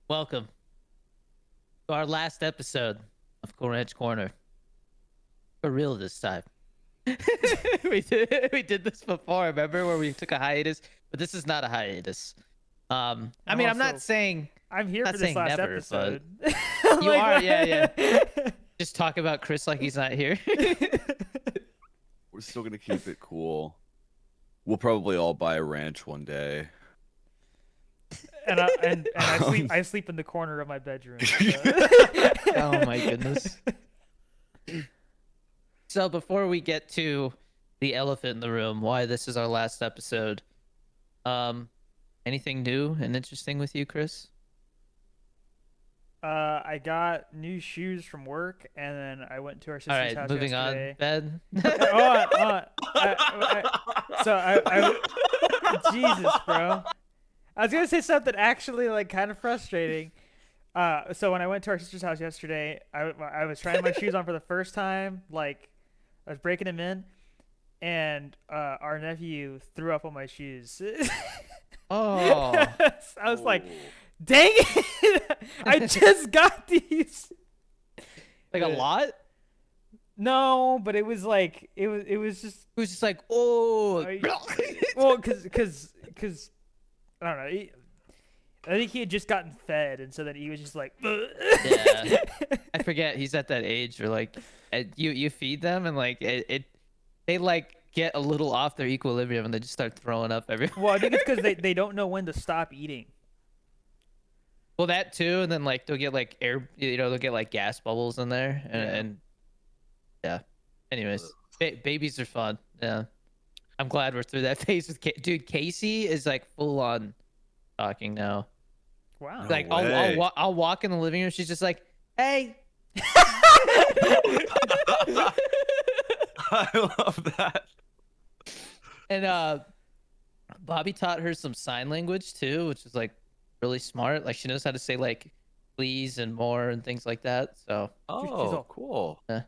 Welcome to our last episode of Corner Edge Corner. For real this time. we did this before, remember, where we took a hiatus, but this is not a hiatus. I mean, I'm not saying I'm here not for this saying last never, episode. you are, yeah. Just talk about Chris like he's not here. We're still gonna keep it cool. We'll probably all buy a ranch one day. And I sleep in the corner of my bedroom. So. Oh my goodness. So before we get to the elephant in the room, why this is our last episode, anything new and interesting with you, Chris? I got new shoes from work, and then I went to our All sister's right, house moving yesterday. on. Ben. Jesus, bro. I was gonna say something actually like kind of frustrating. So when I went to our sister's house yesterday, I was trying my shoes on for the first time. Like, I was breaking them in, and our nephew threw up on my shoes. Oh. I was like, dang it! I just got these. Like a lot? No, but it was like it was just It was just like, oh. well, cause I don't know. I think he had just gotten fed, and so then he was just like. Yeah. I forget he's at that age where like you feed them and like they like get a little off their equilibrium and they just start throwing up everywhere. Well, I think it's because they don't know when to stop eating. Well, that too, and then like they'll get like air, they'll get like gas bubbles in there, and yeah. Anyways, babies are fun. Yeah, I'm glad we're through that phase with dude. Casey is like full on talking now. Wow. No Like way. I'll walk in the living room. She's just like, hey. I love that. And Bobby taught her some sign language too, which is like really smart. Like she knows how to say like please and more and things like that. So Oh, cool. Yeah.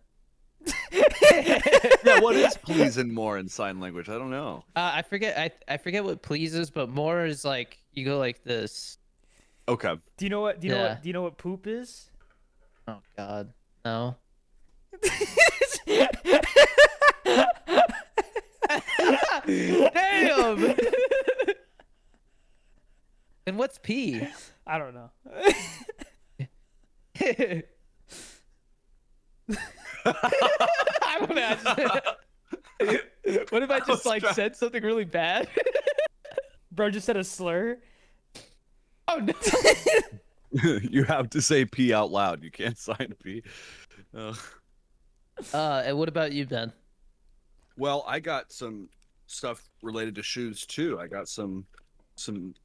Yeah, what is please and more in sign language? I don't know. I forget what please is, but more is like you go like this. Okay. Do you know what poop is? Oh God, no. Damn. And what's pee? I don't know. I don't know. What if I just like said something really bad? Bro just said a slur. Oh no. You have to say P out loud. You can't sign P. And what about you, Ben? Well, I got some stuff related to shoes too. I got some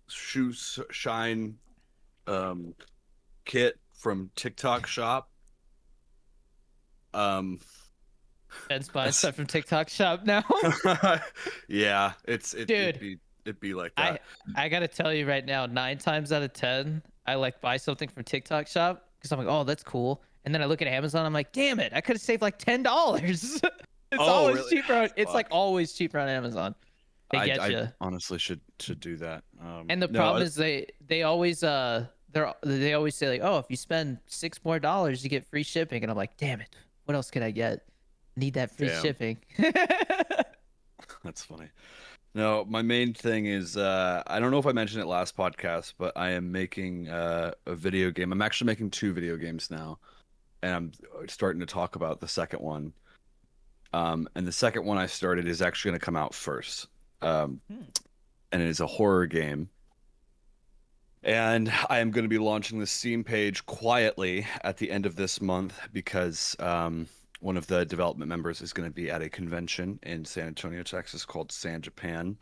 shoes shine kit from TikTok shop. Ben's buying stuff from TikTok shop now. Yeah, Dude, it'd be like that. I gotta tell you right now, 9 times out of 10, I like buy something from TikTok shop because I'm like, oh, that's cool. And then I look at Amazon, I'm like, damn it, I could have saved like $10. It's always really? cheaper. It's Fuck. like always cheaper on Amazon. They get you. I honestly should do that. And the problem is they always they always say like, oh, if you spend $6 more, you get free shipping. And I'm like, damn it, what else can I get? Need that free shipping. That's funny. No, my main thing is I don't know if I mentioned it last podcast, but I am making a video game. I'm actually making 2 video games now, and I'm starting to talk about the second one. And the second one I started is actually going to come out first. And it is a horror game. And I am going to be launching the Steam page quietly at the end of this month because one of the development members is going to be at a convention in San Antonio, Texas called San Japan.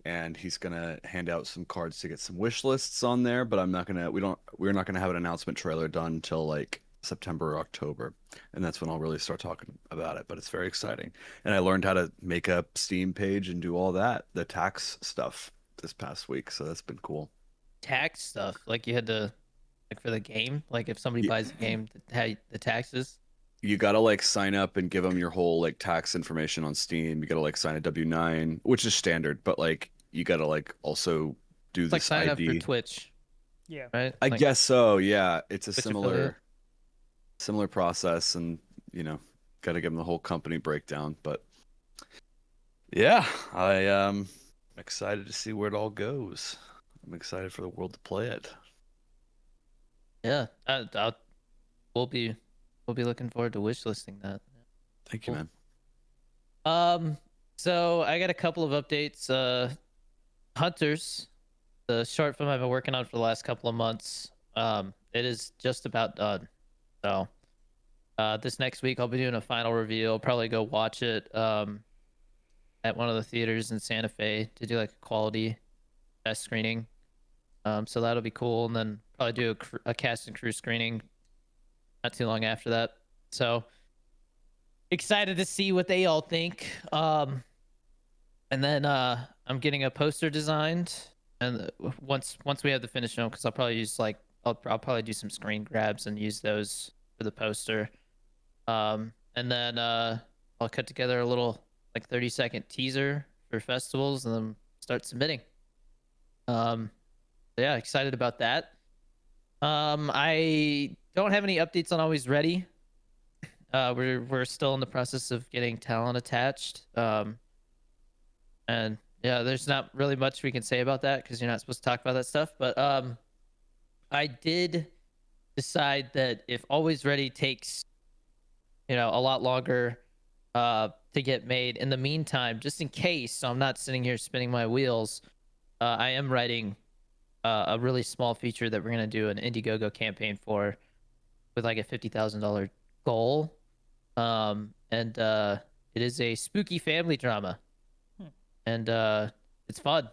And he's going to hand out some cards to get some wish lists on there, but we're not going to have an announcement trailer done until like September or October, and that's when I'll really start talking about it. But it's very exciting, and I learned how to make a Steam page and do all that, the tax stuff, this past week, so that's been cool. Tax stuff, like you had to, like for the game, like if somebody buys a game, the taxes. You gotta like sign up and give them your whole like tax information on Steam. You gotta like sign a W-9, which is standard, but like you gotta like also do It's like this signing up ID. for Twitch. Yeah. right? I Like guess so. Yeah, it's a Twitch affiliate. similar process, and got to give them the whole company breakdown. But yeah, I excited to see where it all goes. I'm excited for the world to play it. Yeah, we'll be we'll be looking forward to wish listing that. Thank you, Cool. man. So I got a couple of updates. Hunters, the short film I've been working on for the last couple of months, it is just about done. So, this next week I'll be doing a final review. I'll probably go watch it at one of the theaters in Santa Fe to do like a quality test screening. So that'll be cool, and then probably do a cast and crew screening not too long after that. So excited to see what they all think. And then I'm getting a poster designed, and once we have the finished film, because I'll probably use I'll probably do some screen grabs and use those for the poster. And then I'll cut together a little like 30-second teaser for festivals, and then start submitting. Yeah, excited about that. I don't have any updates on Always Ready. We're still in the process of getting talent attached. And yeah, there's not really much we can say about that because you're not supposed to talk about that stuff. But I did decide that if Always Ready takes, a lot longer to get made, in the meantime, just in case, so I'm not sitting here spinning my wheels, I am writing a really small feature that we're gonna do an Indiegogo campaign for, with like a $50,000 goal. And it is a spooky family drama. And it's fun.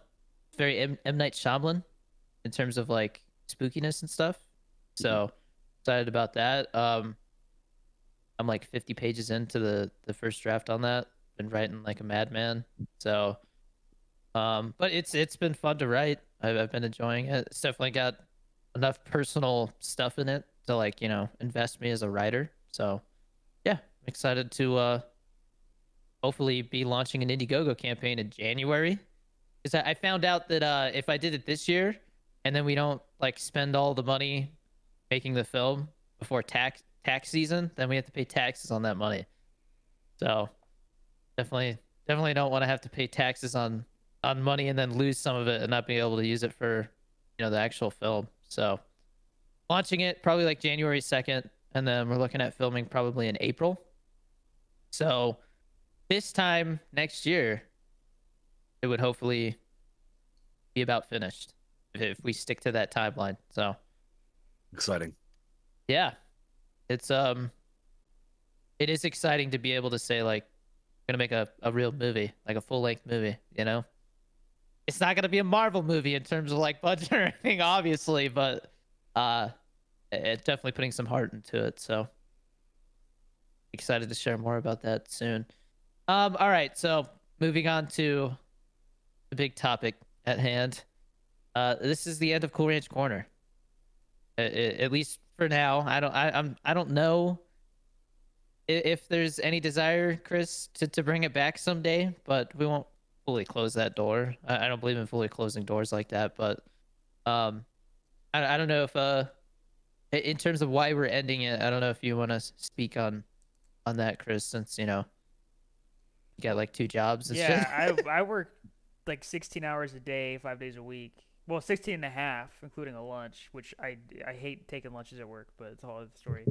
It's very M. Night Shyamalan in terms of like spookiness and stuff. So excited about that. I'm like 50 pages into the first draft on that. Been writing like a madman. So but it's been fun to write. I've been enjoying it. It's definitely got enough personal stuff in it to like, invest me as a writer. So yeah, I'm excited to hopefully be launching an Indiegogo campaign in January. Because I found out that if I did it this year, and then we don't like spend all the money making the film before tax season, then we have to pay taxes on that money. So definitely don't want to have to pay taxes on money and then lose some of it and not be able to use it for the actual film. So launching it probably like January 2nd, and then we're looking at filming probably in April. So this time next year, it would hopefully be about finished if we stick to that timeline. So Exciting. yeah, it is exciting to be able to say like, I'm gonna make a real movie, like a full-length movie. It's not gonna be a Marvel movie in terms of like budget or anything, obviously, but it's definitely putting some heart into it. So excited to share more about that soon. All right, so moving on to the big topic at hand. This is the end of Cool Ranch Corner. At least for now. I don't know if there's any desire, Chris, to bring it back someday, but we won't fully close that door. I don't believe in fully closing doors like that, but I don't know if in terms of why we're ending it, I don't know if you want to speak on that, Chris, since you got like 2 jobs and shit. Yeah, I work like 16 hours a day, 5 days a week. Well, 16 and a half, including a lunch, which I hate taking lunches at work, but it's a whole other story.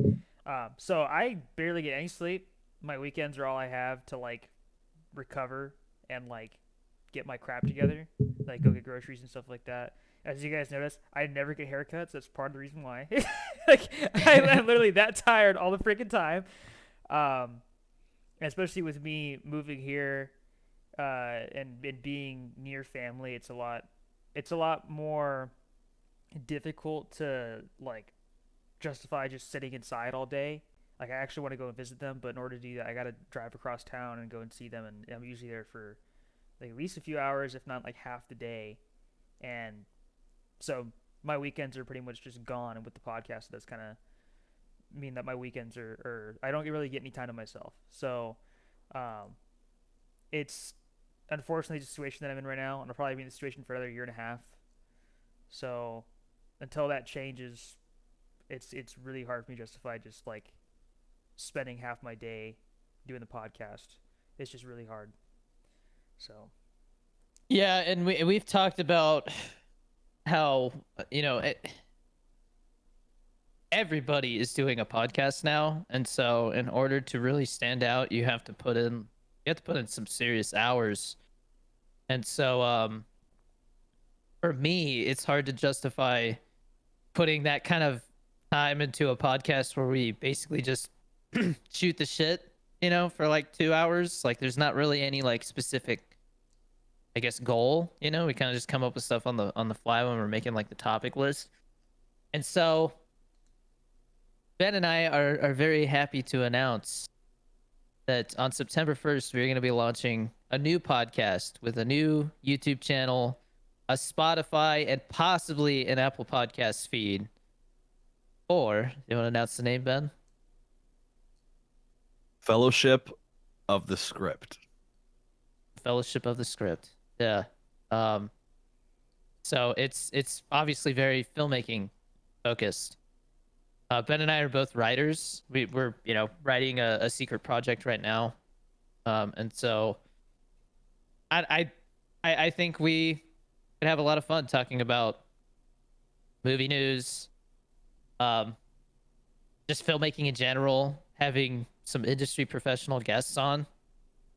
So I barely get any sleep. My weekends are all I have to like recover and like get my crap together, like go get groceries and stuff like that. As you guys notice, I never get haircuts. That's part of the reason why. Like I'm literally that tired all the freaking time. Especially with me moving here and being near family, it's a lot more difficult to like justify just sitting inside all day. Like I actually want to go and visit them, but in order to do that, I got to drive across town and go and see them, and I'm usually there for like at least a few hours, if not like half the day. And so my weekends are pretty much just gone, and with the podcast, that's kind of mean that my weekends are I don't really get any time to myself. So it's unfortunately the situation that I'm in right now, and I'll probably be in the situation for another year and a half. So until that changes, it's really hard for me to justify just like spending half my day doing the podcast. It's just really hard. So Yeah, and we've talked about how everybody is doing a podcast now, and so in order to really stand out, you have to put in some serious hours. And so for me, it's hard to justify putting that kind of time into a podcast where we basically just shoot the shit, for like 2 hours. Like there's not really any like specific, I guess, goal. We kind of just come up with stuff on the fly when we're making like the topic list. And so Ben and I are very happy to announce that on September 1st, we're going to be launching a new podcast with a new YouTube channel, a Spotify, and possibly an Apple Podcast feed. Or, you want to announce the name, Ben? Fellowship of the Script. Fellowship of the Script. Yeah. So it's obviously very filmmaking focused. Ben and I are both writers. We're writing a secret project right now, and so I think we could have a lot of fun talking about movie news, just filmmaking in general, having some industry professional guests on,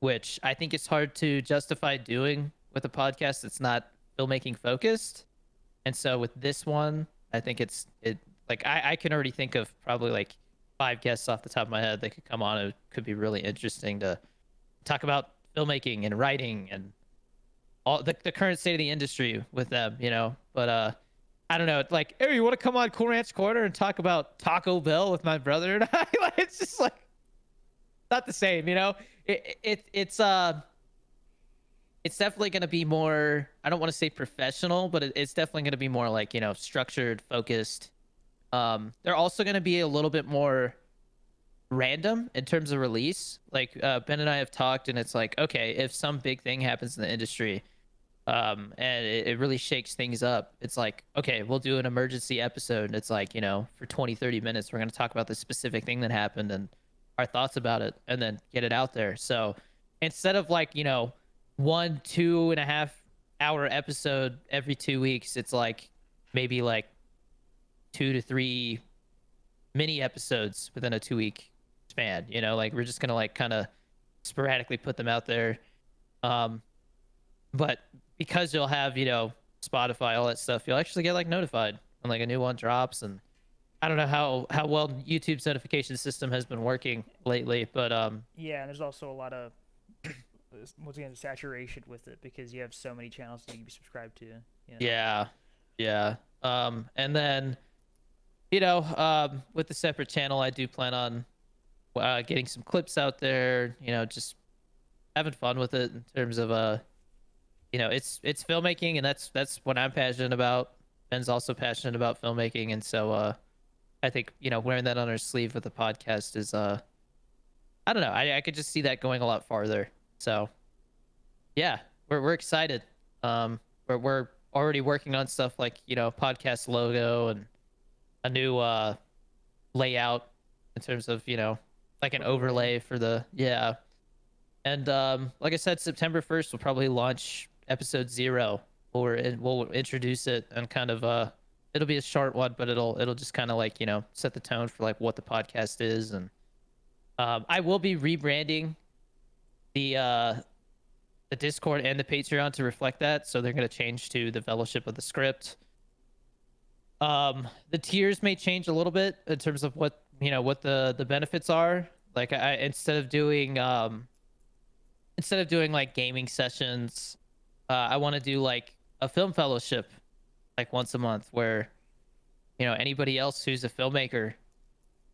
which I think it's hard to justify doing with a podcast that's not filmmaking focused. And so with this one, I think it like I can already think of probably like 5 guests off the top of my head that could come on. It could be really interesting to talk about filmmaking and writing and all the current state of the industry with them, But I don't know. It's like, hey, you want to come on Cool Ranch Corner and talk about Taco Bell with my brother and I? It's just like not the same, It's definitely going to be more, I don't want to say professional, but it's definitely going to be more like, structured, focused. They're also going to be a little bit more random in terms of release. Like Ben and I have talked, and it's like, okay, if some big thing happens in the industry, and it really shakes things up, it's like, okay, we'll do an emergency episode. And it's like, for 20-30 minutes, we're going to talk about this specific thing that happened and our thoughts about it, and then get it out there. So instead of like, 1 2.5 hour episode every 2 weeks, it's like maybe like 2 to 3 mini episodes within a 2-week span. Like we're just gonna like kind of sporadically put them out there. But because you'll have Spotify, all that stuff, you'll actually get like notified when like a new one drops. And I don't know how well YouTube's notification system has been working lately, but yeah, and there's also a lot of once again saturation with it because you have so many channels that you can be subscribed to. Yeah. And then with the separate channel, I do plan on getting some clips out there, just having fun with it in terms of it's filmmaking, and that's what I'm passionate about. Ben's also passionate about filmmaking, and so I think wearing that on our sleeve with the podcast is I don't know, I could just see that going a lot farther. So yeah, we're excited. We're already working on stuff like podcast logo and a new layout in terms of like an overlay for the and like I said, September 1st we'll probably launch episode 0, or we'll introduce it, and kind of it'll be a short one, but it'll just kind of like set the tone for like what the podcast is. And I will be rebranding the Discord and the Patreon to reflect that, so they're going to change to the Fellowship of the Script. The tiers may change a little bit in terms of what the benefits are. Like instead of doing like gaming sessions, I want to do like a film fellowship like once a month, where anybody else who's a filmmaker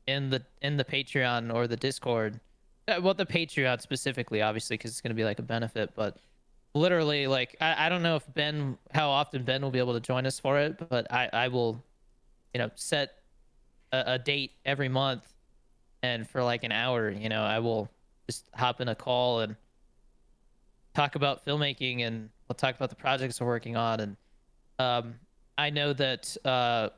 in the Patreon or the Discord, well, the Patreon specifically, obviously, because it's going to be like a benefit, but literally, like I don't know how often Ben will be able to join us for it, but I will set a date every month, and for like an hour I will just hop in a call and talk about filmmaking, and we'll talk about the projects we're working on. And I know that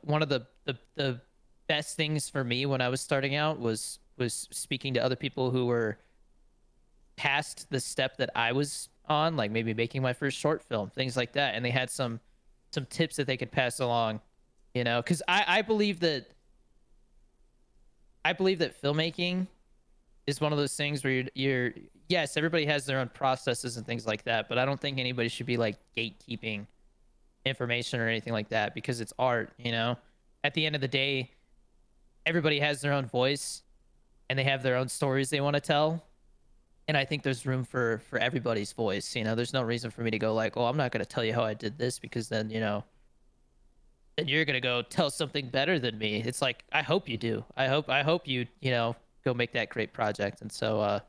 one of the best things for me when I was starting out was speaking to other people who were past the step that I was on, like maybe making my first short film, things like that, and they had some tips that they could pass along, you know, because I believe that filmmaking is one of those things where you're yes, everybody has their own processes and things like that, but I don't think anybody should be like gatekeeping information or anything like that because it's art, you know. At the end of the day, everybody has their own voice and they have their own stories they want to tell. And I think there's room for everybody's voice, you know. There's no reason for me to go like, "Oh, I'm not going to tell you how I did this," because then, you know, then you're going to go tell something better than me. It's like, I hope you do. I hope you, you know, go make that great project. And so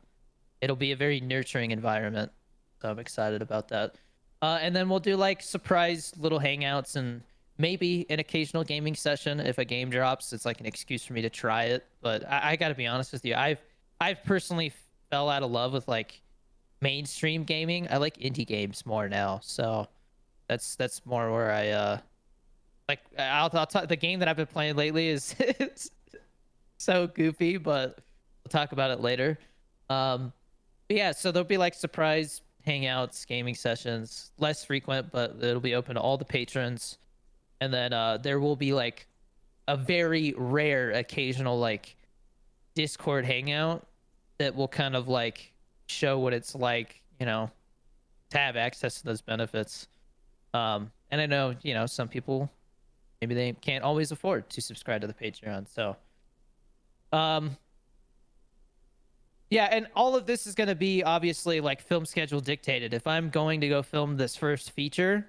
it'll be a very nurturing environment. So I'm excited about that. And then we'll do like surprise little hangouts and maybe an occasional gaming session. If a game drops, it's like an excuse for me to try it. But I got to be honest with you, I've personally fell out of love with like mainstream gaming. I like indie games more now. So that's more where I like. I'll talk. The game that I've been playing lately is it's so goofy, but we'll talk about it later. But yeah, so there'll be like surprise hangouts, gaming sessions, less frequent, but it'll be open to all the patrons. And then there will be like a very rare occasional like Discord hangout that will kind of like show what it's like, you know, to have access to those benefits. And I know, you know, some people maybe they can't always afford to subscribe to the Patreon. So yeah, and all of this is going to be obviously like film schedule dictated. If I'm going to go film this first feature,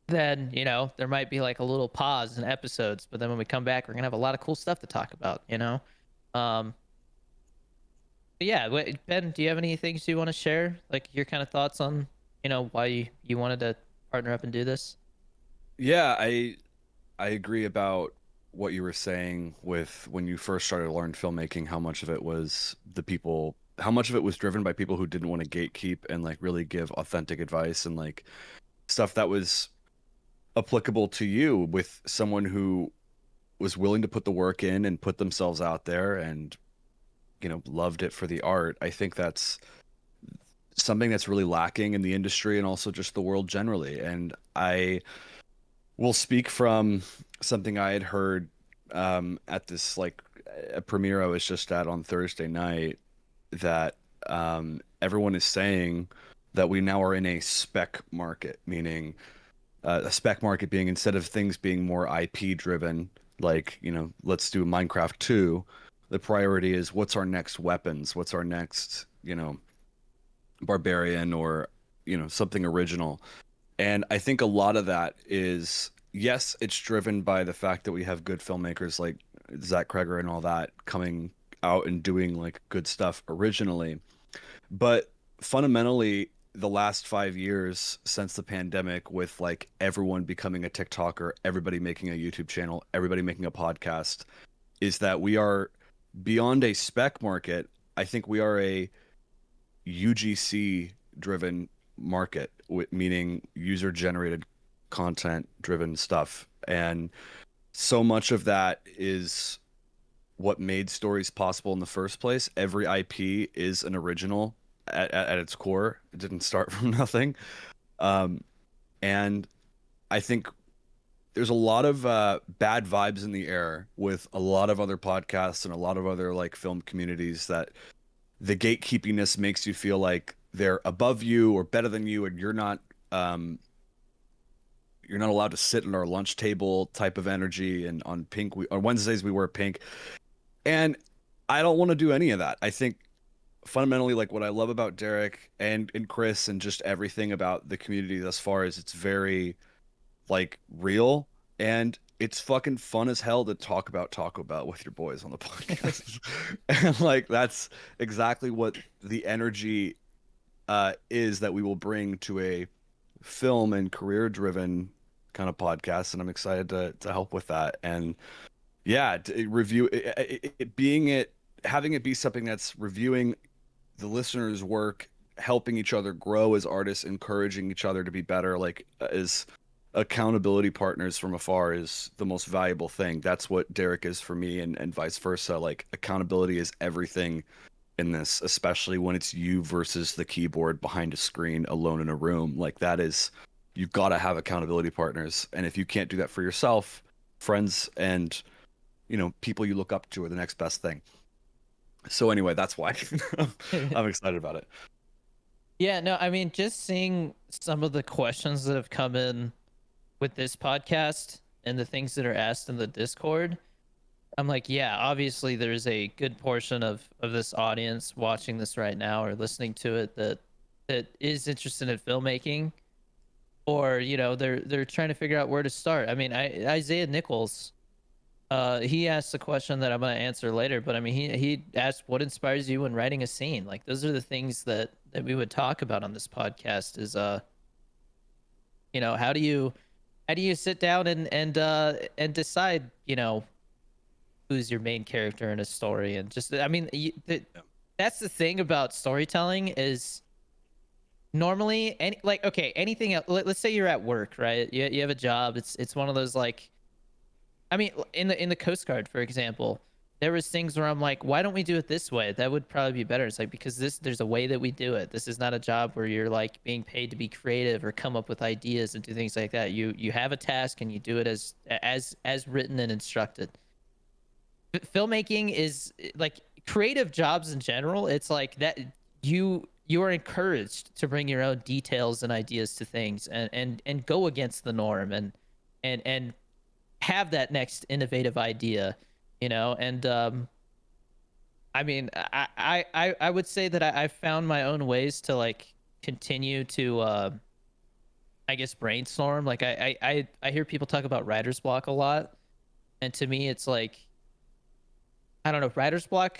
then, you know, there might be like a little pause in episodes, but then when we come back, we're going to have a lot of cool stuff to talk about, you know? But yeah, Ben, do you have any things you want to share? Like your kind of thoughts on, you know, why you wanted to partner up and do this? Yeah, I agree about what you were saying with when you first started to learn filmmaking, how much of it was how much of it was driven by people who didn't want to gatekeep and like really give authentic advice and like stuff that was applicable to you with someone who was willing to put the work in and put themselves out there and, you know, loved it for the art. I think that's something that's really lacking in the industry and also just the world generally. And I will speak from something I had heard at this like a premiere I was just at on Thursday night that everyone is saying that we now are in a spec market, meaning a spec market being instead of things being more IP driven, like, you know, let's do Minecraft 2, the priority is what's our next weapons, what's our next, you know, barbarian or, you know, something original. And I think a lot of that is, yes, it's driven by the fact that we have good filmmakers like Zach Kreger and all that coming out and doing like good stuff originally. But fundamentally, the last 5 years since the pandemic, with like everyone becoming a TikToker, everybody making a YouTube channel, everybody making a podcast, is that we are beyond a spec market. I think we are a UGC driven market, meaning user generated content driven stuff. And so much of that is what made stories possible in the first place. Every IP is an original at its core. It didn't start from nothing. And I think there's a lot of bad vibes in the air with a lot of other podcasts and a lot of other like film communities that the gatekeepiness makes you feel like they're above you or better than you, and you're not allowed to sit at our lunch table type of energy. And on Wednesdays we wear pink, and I don't want to do any of that. I think fundamentally, like, what I love about Derek and Chris and just everything about the community thus far is it's very like real, and it's fucking fun as hell to talk about Taco Bell with your boys on the podcast. And like that's exactly what the energy is that we will bring to a film and career driven kind of podcast, and I'm excited to help with that. And yeah, review having it be something that's reviewing the listeners' work, helping each other grow as artists, encouraging each other to be better, like is accountability partners from afar is the most valuable thing. That's what Derek is for me, and vice versa. Like, accountability is everything in this, especially when it's you versus the keyboard behind a screen alone in a room. Like, that is, you've got to have accountability partners. And if you can't do that for yourself, friends and, people you look up to are the next best thing. So anyway, that's why I'm excited about it. Yeah, no, I mean, just seeing some of the questions that have come in with this podcast and the things that are asked in the Discord, I'm like, yeah, obviously there's a good portion of this audience watching this right now or listening to it that is interested in filmmaking, or they're trying to figure out where to start. I mean, Isaiah Nichols, he asked a question that I'm going to answer later, but I mean, he asked, what inspires you when writing a scene? Like, those are the things that we would talk about on this podcast is how do you sit down and decide, who's your main character in a story. And just, I mean, that's the thing about storytelling is normally anything else, let's say you're at work, right? You have a job. It's one of those, like, I mean, in the Coast Guard, for example, there was things where I'm like, why don't we do it this way? That would probably be better. It's like, because there's a way that we do it. This is not a job where you're like being paid to be creative or come up with ideas and do things like that. You have a task and you do it as written and instructed. Filmmaking is like creative jobs in general. It's like that you are encouraged to bring your own details and ideas to things and go against the norm and have that next innovative idea, and I mean, I would say that I found my own ways to like continue to I guess brainstorm. Like, I hear people talk about writer's block a lot, and to me it's like, I don't know, writer's block,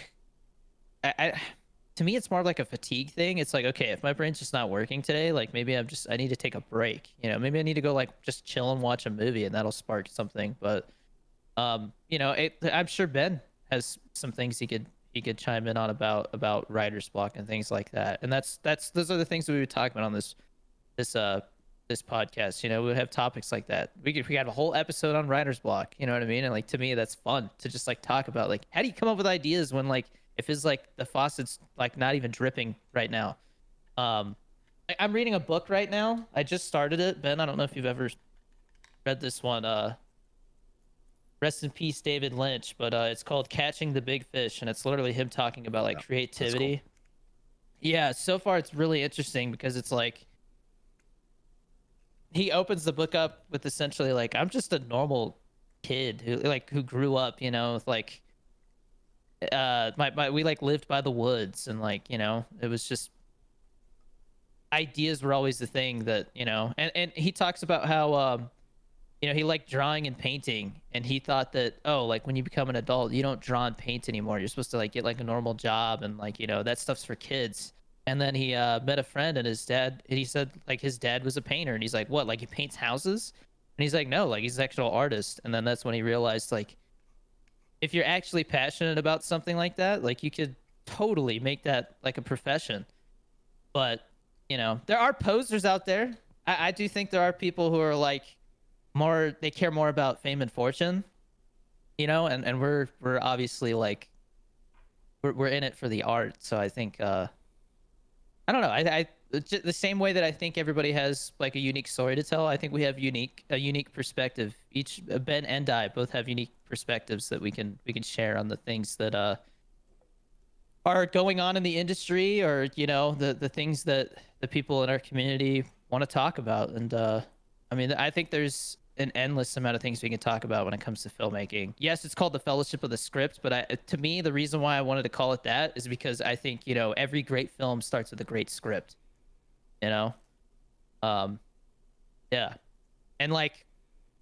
to me it's more like a fatigue thing. It's like, okay, if my brain's just not working today, like maybe I need to take a break, maybe I need to go like just chill and watch a movie and that'll spark something. But I'm sure Ben has some things he could chime in on about writer's block and things like that. And those are the things that we would talk about on this podcast. We would have topics like that. We had a whole episode on writer's block, you know what I mean? And like, to me, that's fun to just like talk about, like, how do you come up with ideas when like, if it's like the faucet's like not even dripping right now. I'm reading a book right now. I just started it. Ben, I don't know if you've ever read this one. Rest in peace, David Lynch. But it's called Catching the Big Fish, and it's literally him talking about like creativity. Cool. Yeah, so far it's really interesting because it's like he opens the book up with essentially like, I'm just a normal kid who grew up, with like we like lived by the woods, and like, it was just ideas were always the thing that, and he talks about how he liked drawing and painting, and he thought that, oh, like when you become an adult you don't draw and paint anymore, you're supposed to like get like a normal job, and like, that stuff's for kids. And then he met a friend, and he said like his dad was a painter, and he's like, what, like he paints houses? And he's like, no, like he's an actual artist. And then that's when he realized, like, if you're actually passionate about something like that, like you could totally make that like a profession. But there are posers out there. I do think there are people who are like they care more about fame and fortune, and we're obviously like we're in it for the art. So I think I don't know, I the same way that I think everybody has like a unique story to tell, I think we have a unique perspective. Each Ben and I both have unique perspectives that we can share on the things that are going on in the industry, or the things that the people in our community want to talk about. And I mean, I think there's an endless amount of things we can talk about when it comes to filmmaking. Yes, it's called the Fellowship of the Script, but to me, the reason why I wanted to call it that is because I think every great film starts with a great script. Yeah, and like,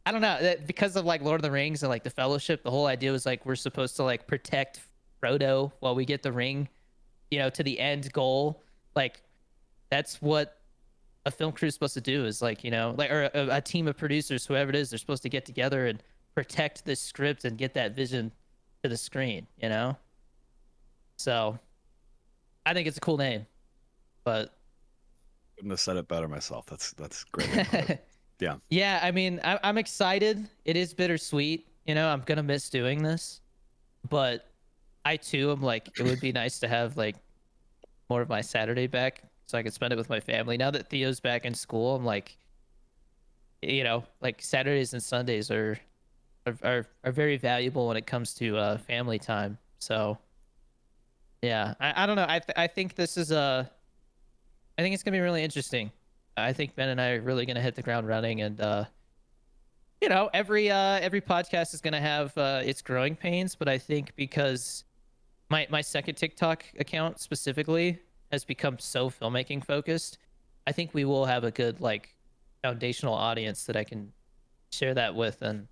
I don't know, because of like Lord of the Rings and like the Fellowship, the whole idea was like we're supposed to like protect Frodo while we get the ring, to the end goal. Like, that's what a film crew is supposed to do, is like, like, or a team of producers, whoever it is, they're supposed to get together and protect this script and get that vision to the screen, So I think it's a cool name, but couldn't have said it better myself. That's great. Yeah, I mean, I'm excited. It is bittersweet. You know, I'm gonna miss doing this, but I too am like, it would be nice to have like more of my Saturday back so I could spend it with my family. Now that Theo's back in school, I'm like, you know, like Saturdays and Sundays are very valuable when it comes to family time. So yeah, I don't know. I think this is I think it's gonna be really interesting. I think Ben and I are really gonna hit the ground running, and you know, every podcast is gonna have its growing pains, but I think because my second TikTok account specifically has become so filmmaking focused, I think we will have a good like foundational audience that I can share that with. And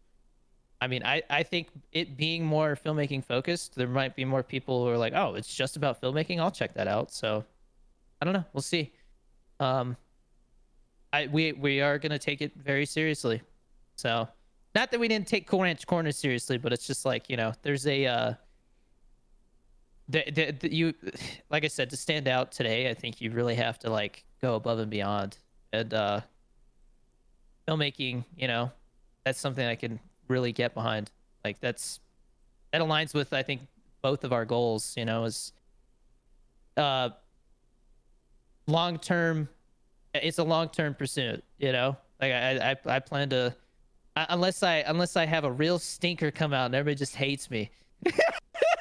I mean, I think it being more filmmaking focused, there might be more people who are like, oh, it's just about filmmaking, I'll check that out. So I don't know, we'll see. We are gonna take it very seriously. So not that we didn't take Corner seriously, but it's just like, you know, there's a you, like I said, to stand out today, I think you really have to like go above and beyond. And filmmaking, you know, that's something I can really get behind. Like that aligns with, I think, both of our goals, you know, is long term. It's a long term pursuit, you know. Like I plan to, unless I have a real stinker come out and everybody just hates me.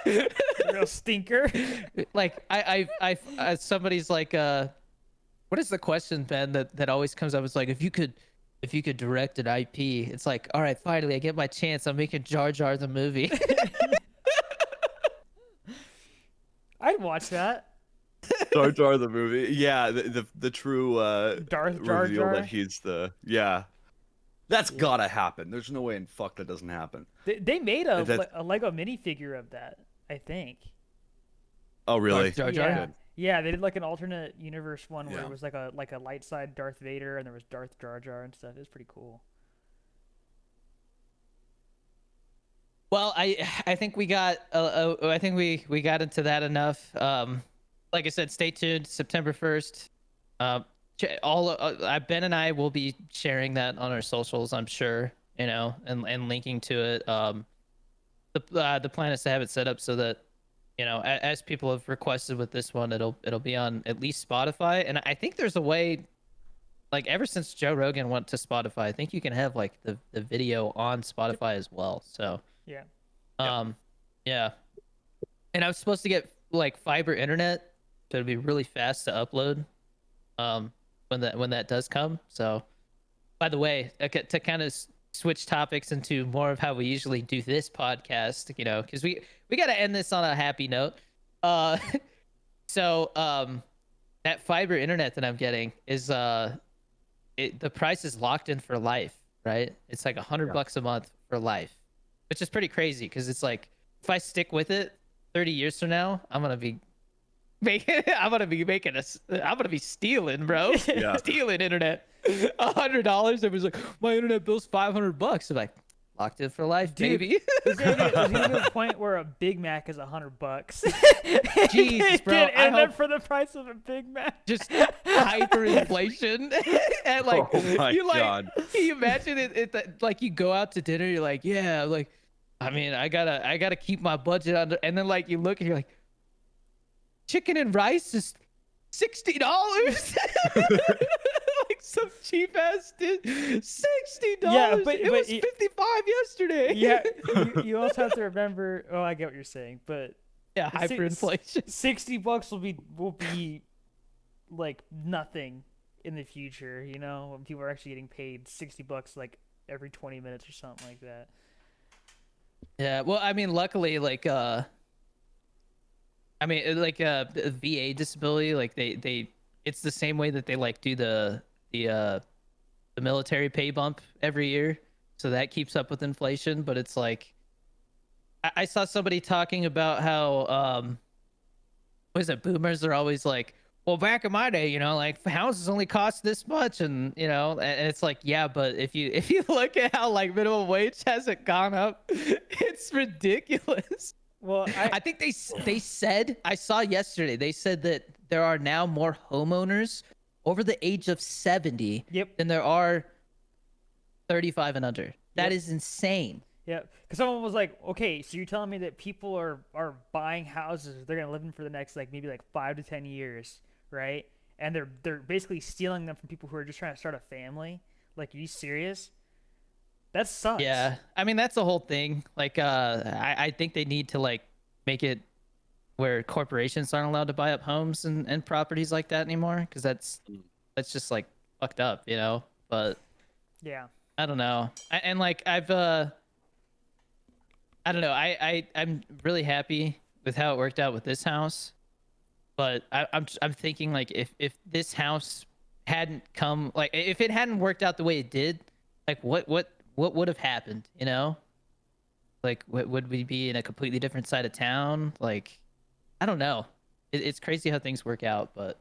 Real stinker. Like somebody's like, what is the question, Ben, that always comes up? It's like, if you could direct an IP, it's like, all right, finally I get my chance. I'm making Jar Jar the movie. I'd watch that. Jar Jar the movie. Yeah, the true Darth Jar reveal Jar. that he's the That's gotta happen. There's no way in fuck that doesn't happen. They made a Lego minifigure of that, I think. Oh really? Jar Jar? Yeah. Yeah, they did like an alternate universe one where Yeah. it was like a light side Darth Vader and there was Darth Jar Jar and stuff. It was pretty cool. Well, I think we got I think we got into that enough. Like I said, stay tuned. September 1st. Ben and I will be sharing that on our socials, I'm sure. You know, and linking to it. The plan is to have it set up so that, you know, as people have requested with this one, it'll be on at least Spotify, and I think there's a way. Like ever since Joe Rogan went to Spotify, I think you can have like the video on Spotify as well. So. Yeah. Yeah. And I was supposed to get like fiber internet, so it'd be really fast to upload. When that does come. So, by the way, to kind of switch topics into more of how we usually do this podcast, you know, because we got to end this on a happy note. So that fiber internet that I'm getting is the price is locked in for life, right? It's like $100 a month for life, which is pretty crazy because it's like if I stick with it 30 years from now, I'm gonna be stealing, bro. Yeah. Stealing internet. $100. It was like, my internet bill's $500. I'm like, locked in for life, Dude, baby. There's gonna be a point where a Big Mac is $100. Jesus, bro. Get I internet hope for the price of a Big Mac. just hyperinflation. And like, Oh my you like, God. can you imagine it like you go out to dinner, you're like, yeah, like, I mean, I gotta keep my budget under, and then like you look and you're like, chicken and rice is $60. Like some cheap ass dish. $60. Yeah, but it was 55 yesterday. Yeah, you also have to remember. Oh, I get what you're saying, but Yeah, hyperinflation. $60 will be like nothing in the future. You know, when people are actually getting paid $60 like every 20 minutes or something like that. Yeah, well, I mean, luckily, like, VA disability, like they, it's the same way that they like do the military pay bump every year, so that keeps up with inflation. But it's like, I saw somebody talking about how what is it? Boomers are always like, well, back in my day, you know, like houses only cost this much, and you know, and it's like, yeah, but if you look at how like minimum wage hasn't gone up, it's ridiculous. Well, I think they said, I saw yesterday, they said that there are now more homeowners over the age of 70 Yep. than there are 35 and under. That Yep. is insane. Yeah, because someone was like, okay, so you're telling me that people are buying houses, they're gonna live in for the next like maybe like 5 to 10 years, right? And they're basically stealing them from people who are just trying to start a family. Like, are you serious? That sucks. Yeah, I mean that's the whole thing. Like, I think they need to like make it where corporations aren't allowed to buy up homes and properties like that anymore, because that's just like fucked up, you know. But Yeah. I don't know. And like I don't know. I'm really happy with how it worked out with this house, but I'm thinking like if this house hadn't come, like if it hadn't worked out the way it did, like what would have happened, you know? Like would we be in a completely different side of town? Like I don't know. It's crazy how things work out, but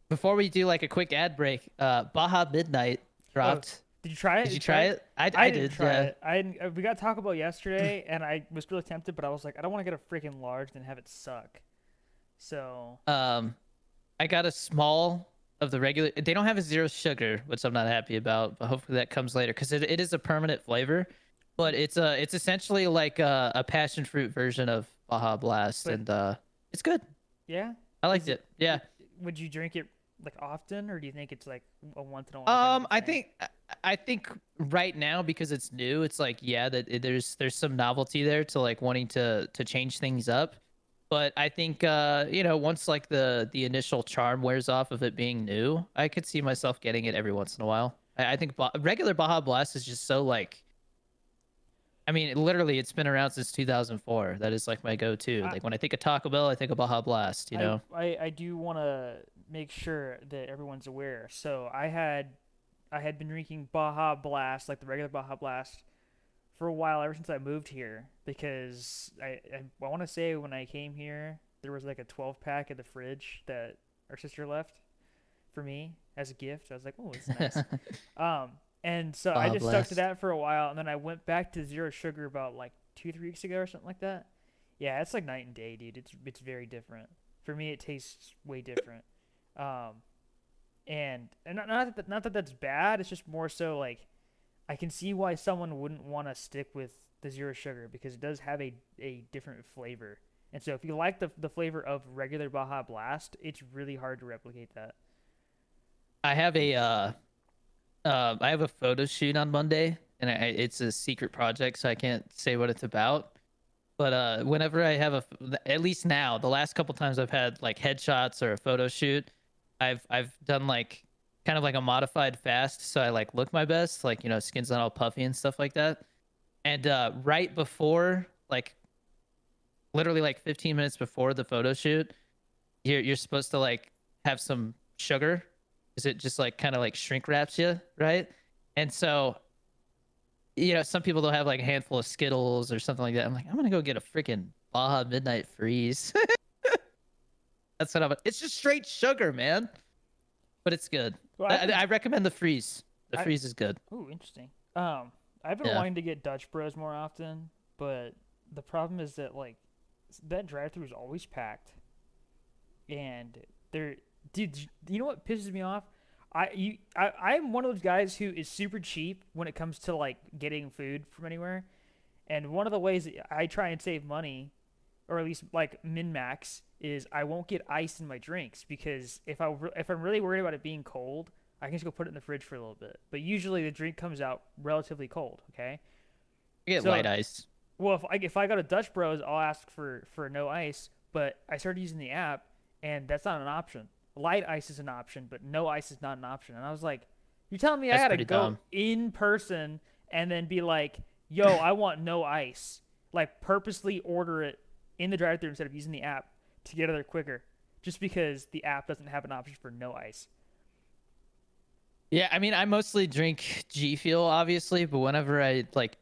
before we do like a quick ad break, Baja Midnight dropped. Did you try it? Did you try it? I I did. didn't try Yeah. it. I didn't, we got Taco Bell yesterday, and I was really tempted, but I was like, I don't want to get a freaking large and have it suck. So I got a small of the regular. They don't have a zero sugar, which I'm not happy about, but hopefully that comes later because it is a permanent flavor. But it's essentially like a passion fruit version of Baja Blast, But- and it's good. yeah, I liked it. Yeah. would you drink it like often, or do you think it's like a once in a while? kind of I thing? think right now because it's new, it's like yeah that there's some novelty there to like wanting to change things up. But I think you know once like the initial charm wears off of it being new, I could see myself getting it every once in a while. I think regular Baja Blast is just so like. I mean, literally, it's been around since 2004. That is like my go-to. Like when I think of Taco Bell, I think of Baja Blast. You know. I do want to make sure that everyone's aware. So I had been drinking Baja Blast, like the regular Baja Blast, for a while ever since I moved here, because I want to say when I came here there was like a 12 pack in the fridge that our sister left for me as a gift. I was like, oh, it's nice. And so I Baja just stuck Blast. to that for a while, and then I went back to zero sugar about like 2-3 weeks ago or something like that. Yeah, it's like night and day, dude. It's very different. For me, it tastes way different. And not that that's bad. It's just more so like I can see why someone wouldn't want to stick with the zero sugar because it does have a different flavor. And so if you like the flavor of regular Baja Blast, it's really hard to replicate that. I have a photo shoot on Monday, and it's a secret project, so I can't say what it's about. But whenever I have at least now, the last couple times I've had like headshots or a photo shoot, I've done like kind of like a modified fast, so I like look my best, like you know, skin's not all puffy and stuff like that. And right before, like literally like 15 minutes before the photo shoot, you're supposed to like have some sugar because it just like kind of like shrink wraps you, right? And so you know, some people they'll have like a handful of Skittles or something like that. I'm like, I'm gonna go get a freaking Baja Midnight Freeze. That's what I'm. It's just straight sugar, man. But it's good. Well, I recommend the Freeze. The I- Freeze is good. Ooh, interesting. I've been Yeah. wanting to get Dutch Bros more often, but the problem is that like that drive-through is always packed, and they're dude. You know what pisses me off? I'm one of those guys who is super cheap when it comes to like getting food from anywhere, and one of the ways that I try and save money, or at least like min max, is I won't get ice in my drinks because if I'm really worried about it being cold, I can just go put it in the fridge for a little bit. But usually the drink comes out relatively cold. Okay. I get So- light ice. Well, if I go to Dutch Bros, I'll ask for no ice. But I started using the app, and that's not an option. Light ice is an option, but no ice is not an option. And I was like, "You're telling me That's I gotta pretty go dumb. in person and then be like, yo, I want no ice. Like purposely order it in the drive-thru instead of using the app to get it there quicker, just because the app doesn't have an option for no ice." Yeah, I mean, I mostly drink G Fuel, obviously, but whenever I like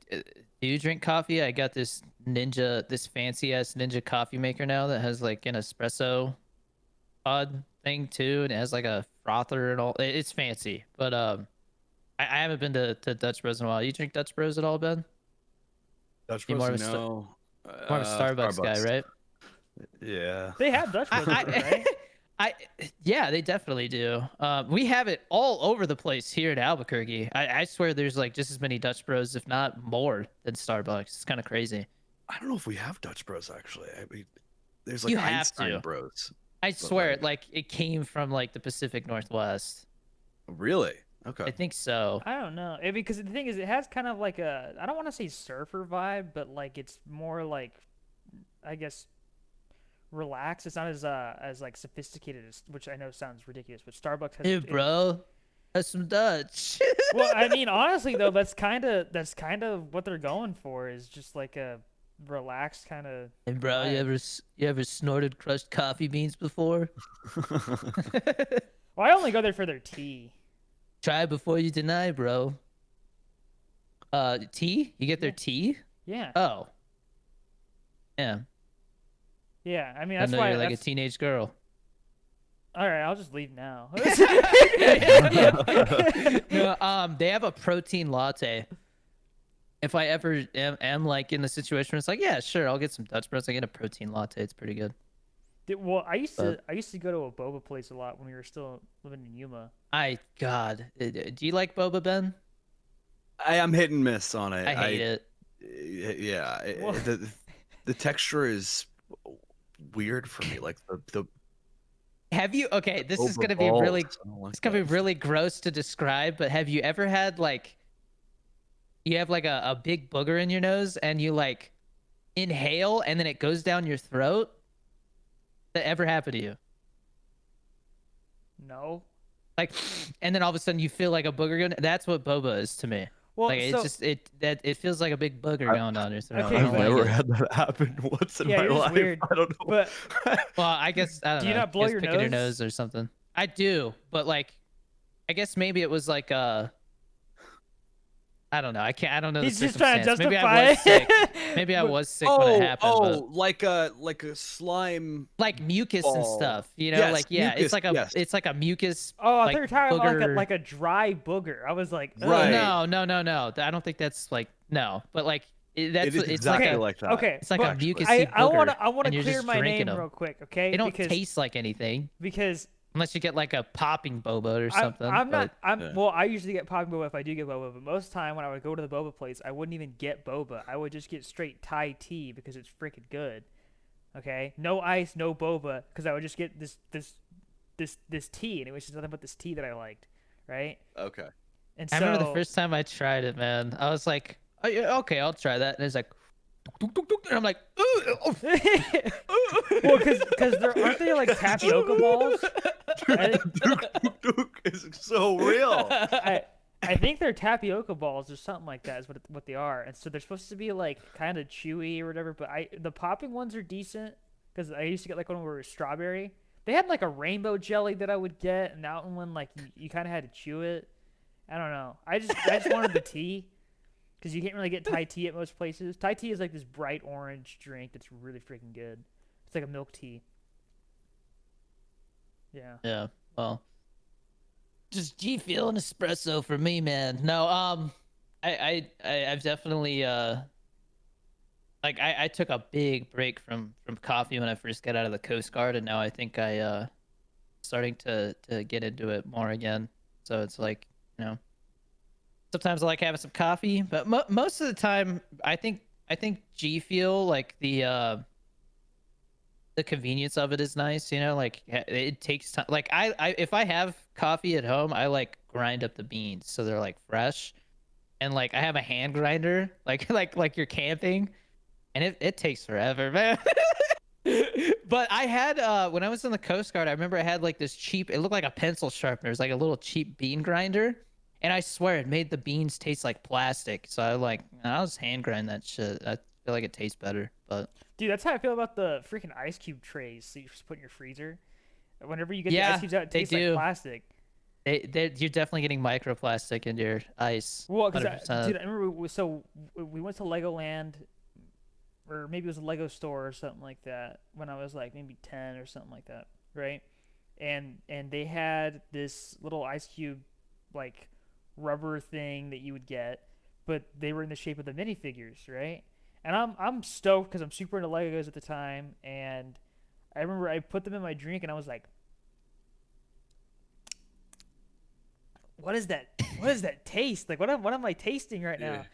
do drink coffee, I got this fancy ass Ninja coffee maker now that has like an espresso pod thing too, and it has like a frother and all. It's fancy, but I haven't been to Dutch Bros in a while. You drink Dutch Bros at all, Ben? Dutch You're Bros, more of a no. More of a Starbucks guy, right? Yeah. They have Dutch Bros, I, right? I Yeah, they definitely do. We have it all over the place here in Albuquerque. I swear there's like just as many Dutch Bros, if not more, than Starbucks. It's kind of crazy. I don't know if we have Dutch Bros actually. I mean, there's like You have Einstein to. Bros. I But swear, it came from like the Pacific Northwest. really? I Okay. think so. I don't know. Because the thing is, it has kind of like a, I don't want to say surfer vibe, but like it's more like, I guess, relaxed. It's not as like sophisticated as, which I know sounds ridiculous, but Starbucks has. Hey, bro, that's some Dutch. Well, I mean, honestly though, that's kind of what they're going for, is just like a relaxed kind of. Hey, bro, you ever snorted crushed coffee beans before? Well, I only go there for their tea. Try before you deny, bro. Tea? You get their tea? Yeah, Oh, yeah. yeah. I mean, I that's know why. you're like a That's, teenage girl. all right, I'll just leave now. No, they have a protein latte. If I ever am like in the situation where it's like, yeah, sure, I'll get some Dutch Bros. I get a protein latte. It's pretty good. Well, But- I used to go to a boba place a lot when we were still living in Yuma. God, do you like boba, Ben? I am hit and miss on it. I hate it. Yeah, Well- the texture is weird for me. Like the Have you? Okay, this is gonna be overballs, really. I don't like It's gonna be that. really gross to describe, but have you ever had like, you have like a big booger in your nose and you like inhale and then it goes down your throat? That ever happened to you? No. Like, and then all of a sudden you feel like a booger going. That's what boba is to me. Well, Like so, it feels like a big booger going on your throat. Okay, I I've don't like never it. had that happen once in Yeah, my you're just life. weird. I don't know. but Well, I guess I don't Do you know. not blow Guess your picking your nose? nose or something? I do, but like, I guess maybe it was like I don't know. I don't know. he's the just trying to circumstance. Maybe justify I was sick. it. Maybe I But- was sick when it happened. like a slime. Like mucus and ball. stuff, you know, Yes, like yeah, mucus, it's like a yes. it's like a mucus. Oh, I like, thought you were talking about booger. like a dry booger. I was like, ugh. Right. No. I don't think that's like no, but like that's It is it's exactly like a, like that. Okay, it's like a but mucusy I want booger, to and you're clear just my drinking name 'em. real quick, okay? They don't taste like anything because unless you get like a popping boba or something. I'm but- not. I'm Yeah. well. I usually get popping boba if I do get boba, but most of the time when I would go to the boba place, I wouldn't even get boba. I would just get straight Thai tea because it's freaking good. Okay, no ice, no boba, because I would just get this tea, and it was just nothing but this tea that I liked, right? Okay. And I so remember the first time I tried it, man. I was like, oh, yeah, okay, I'll try that. And it's like, and I'm like, well, because there aren't they like tapioca balls? Duke is so real. I think they're tapioca balls or something like that is what they are, and so they're supposed to be like kind of chewy or whatever. But the popping ones are decent because I used to get like one where it was strawberry. They had like a rainbow jelly that I would get, and that one like you kind of had to chew it. I don't know. I just wanted the tea because you can't really get Thai tea at most places. Thai tea is like this bright orange drink that's really freaking good. It's like a milk tea. Yeah. yeah, well, just G Fuel and espresso for me, man. No, I've definitely like I took a big break from coffee when I first got out of the Coast Guard, and now I think I starting to get into it more again. So it's like, you know, sometimes I like having some coffee, but most of the time I think G Fuel, like the convenience of it is nice, you know, like it takes time. Like I if I have coffee at home, I like grind up the beans so they're like fresh, and like I have a hand grinder, like you're camping, and it takes forever, man. But I had when I was in the Coast Guard, I remember I had like this cheap, it looked like a pencil sharpener. It's like a little cheap bean grinder, and I swear it made the beans taste like plastic. So I'll just hand grind that shit. I feel like it tastes better, but Dude, that's how I feel about the freaking ice cube trays that you just put in your freezer. Whenever you get the Yeah, ice cubes out, it they tastes do. like plastic. you're definitely getting microplastic in your ice. Well, because 100%. dude, I remember we went to Legoland, or maybe it was a Lego store or something like that when I was like maybe 10 or something like that, right? And they had this little ice cube like rubber thing that you would get, but they were in the shape of the minifigures, right? And I'm stoked because I'm super into Legos at the time, and I remember I put them in my drink and I was like, what is that? What is that taste? Like, what am I tasting right now?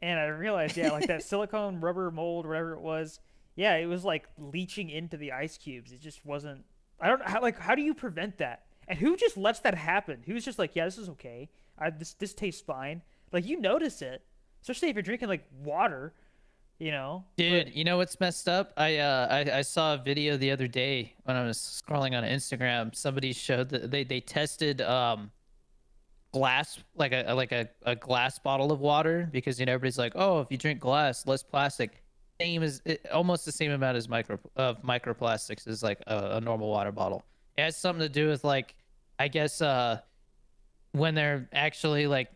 And I realized, yeah, like that silicone rubber mold, whatever it was, yeah, it was like leaching into the ice cubes. It just wasn't. I don't how do you prevent that? And who just lets that happen? Who's just like, yeah, this is okay. This tastes fine. Like you notice it, especially if you're drinking like water, you know. Dude, you know what's messed up? I saw a video the other day when I was scrolling on Instagram. Somebody showed that they tested glass, like a glass bottle of water, because everybody's like, oh, if you drink glass, less plastic. Almost the same amount as microplastics is like a normal water bottle. It has something to do with, like, I guess when they're actually like,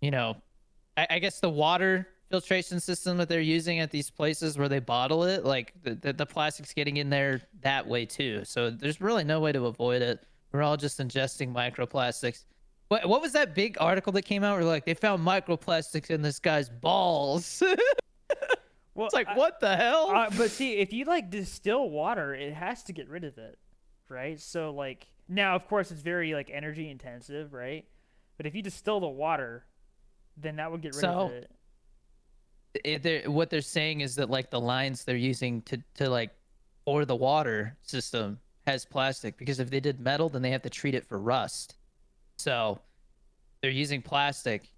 I guess the water filtration system that they're using at these places where they bottle it, like the plastic's getting in there that way too. So there's really no way to avoid it. We're all just ingesting microplastics. What was that big article that came out where like they found microplastics in this guy's balls? Well, it's like, what the hell? But see, if you like distill water, it has to get rid of it, right? So like now, of course, it's very like energy intensive, right? But if you distill the water, then that would get rid of it. What they're saying is that like the lines they're using to like pour the water system has plastic, because if they did metal, then they have to treat it for rust. So they're using plastic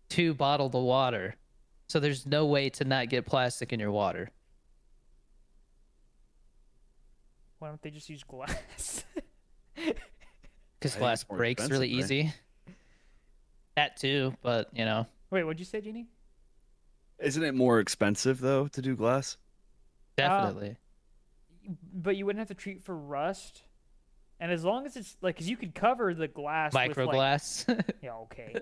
to bottle the water. So there's no way to not get plastic in your water. Why don't they just use glass? Because glass breaks really easy. That too, but Wait, what'd you say, Genie? Isn't it more expensive though to do glass? Definitely. But you wouldn't have to treat for rust. And as long as it's like, because you could cover the glass Microglass. with like, yeah, okay.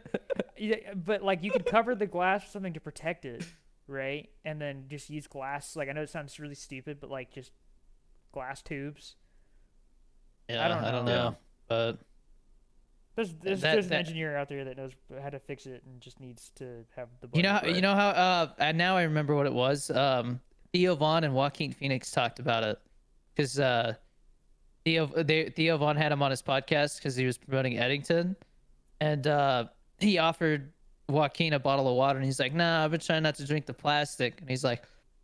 Yeah, but like you could cover the glass with something to protect it, right? And then just use glass. Like I know it sounds really stupid, but like just glass tubes. Yeah, I don't know. But there's an engineer out there that knows how to fix it and just needs to have the. You know how now I remember what it was. Theo Von and Joaquin Phoenix talked about it, because Theo Von had him on his podcast because he was promoting Eddington, and he offered Joaquin a bottle of water, and he's like, "Nah, I've been trying not to drink the plastic." And he's like,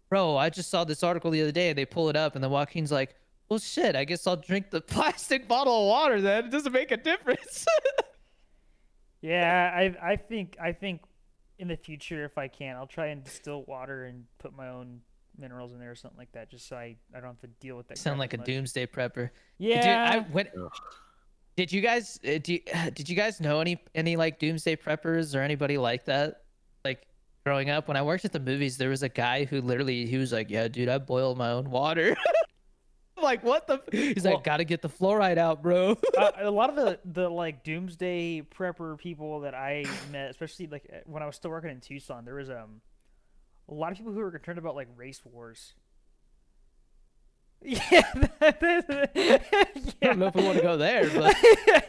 "Bro, I just saw this article the other day." They pull it up, and then Joaquin's like, "Well, shit, I guess I'll drink the plastic bottle of water then. It doesn't make a difference." Yeah, I think in the future, if I can, I'll try and distill water and put my own minerals in there or something like that, just so I don't have to deal with that. Sound like a doomsday prepper. Yeah. Dude, did you guys know any like doomsday preppers or anybody like that? Like growing up, when I worked at the movies, there was a guy who literally, he was like, "Yeah, dude, I boil my own water." Like, what the? He's like, "Gotta get the fluoride out, bro." A lot of the like doomsday prepper people that I met, especially like when I was still working in Tucson, there was a lot of people who were concerned about like race wars. Yeah, I don't know if we want to go there, but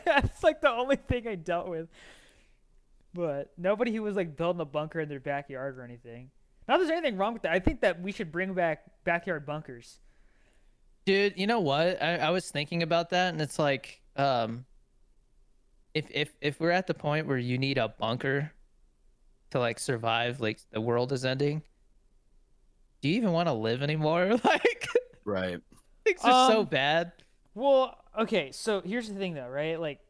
that's like the only thing I dealt with. But nobody who was like building a bunker in their backyard or anything. Not that there's anything wrong with that. I think that we should bring back backyard bunkers. dude, you know what? I was thinking about that, and it's like, if we're at the point where you need a bunker to like survive, like the world is ending, do you even want to live anymore? Like, Right. things are so bad. Well, okay, so here's the thing though, right? Like,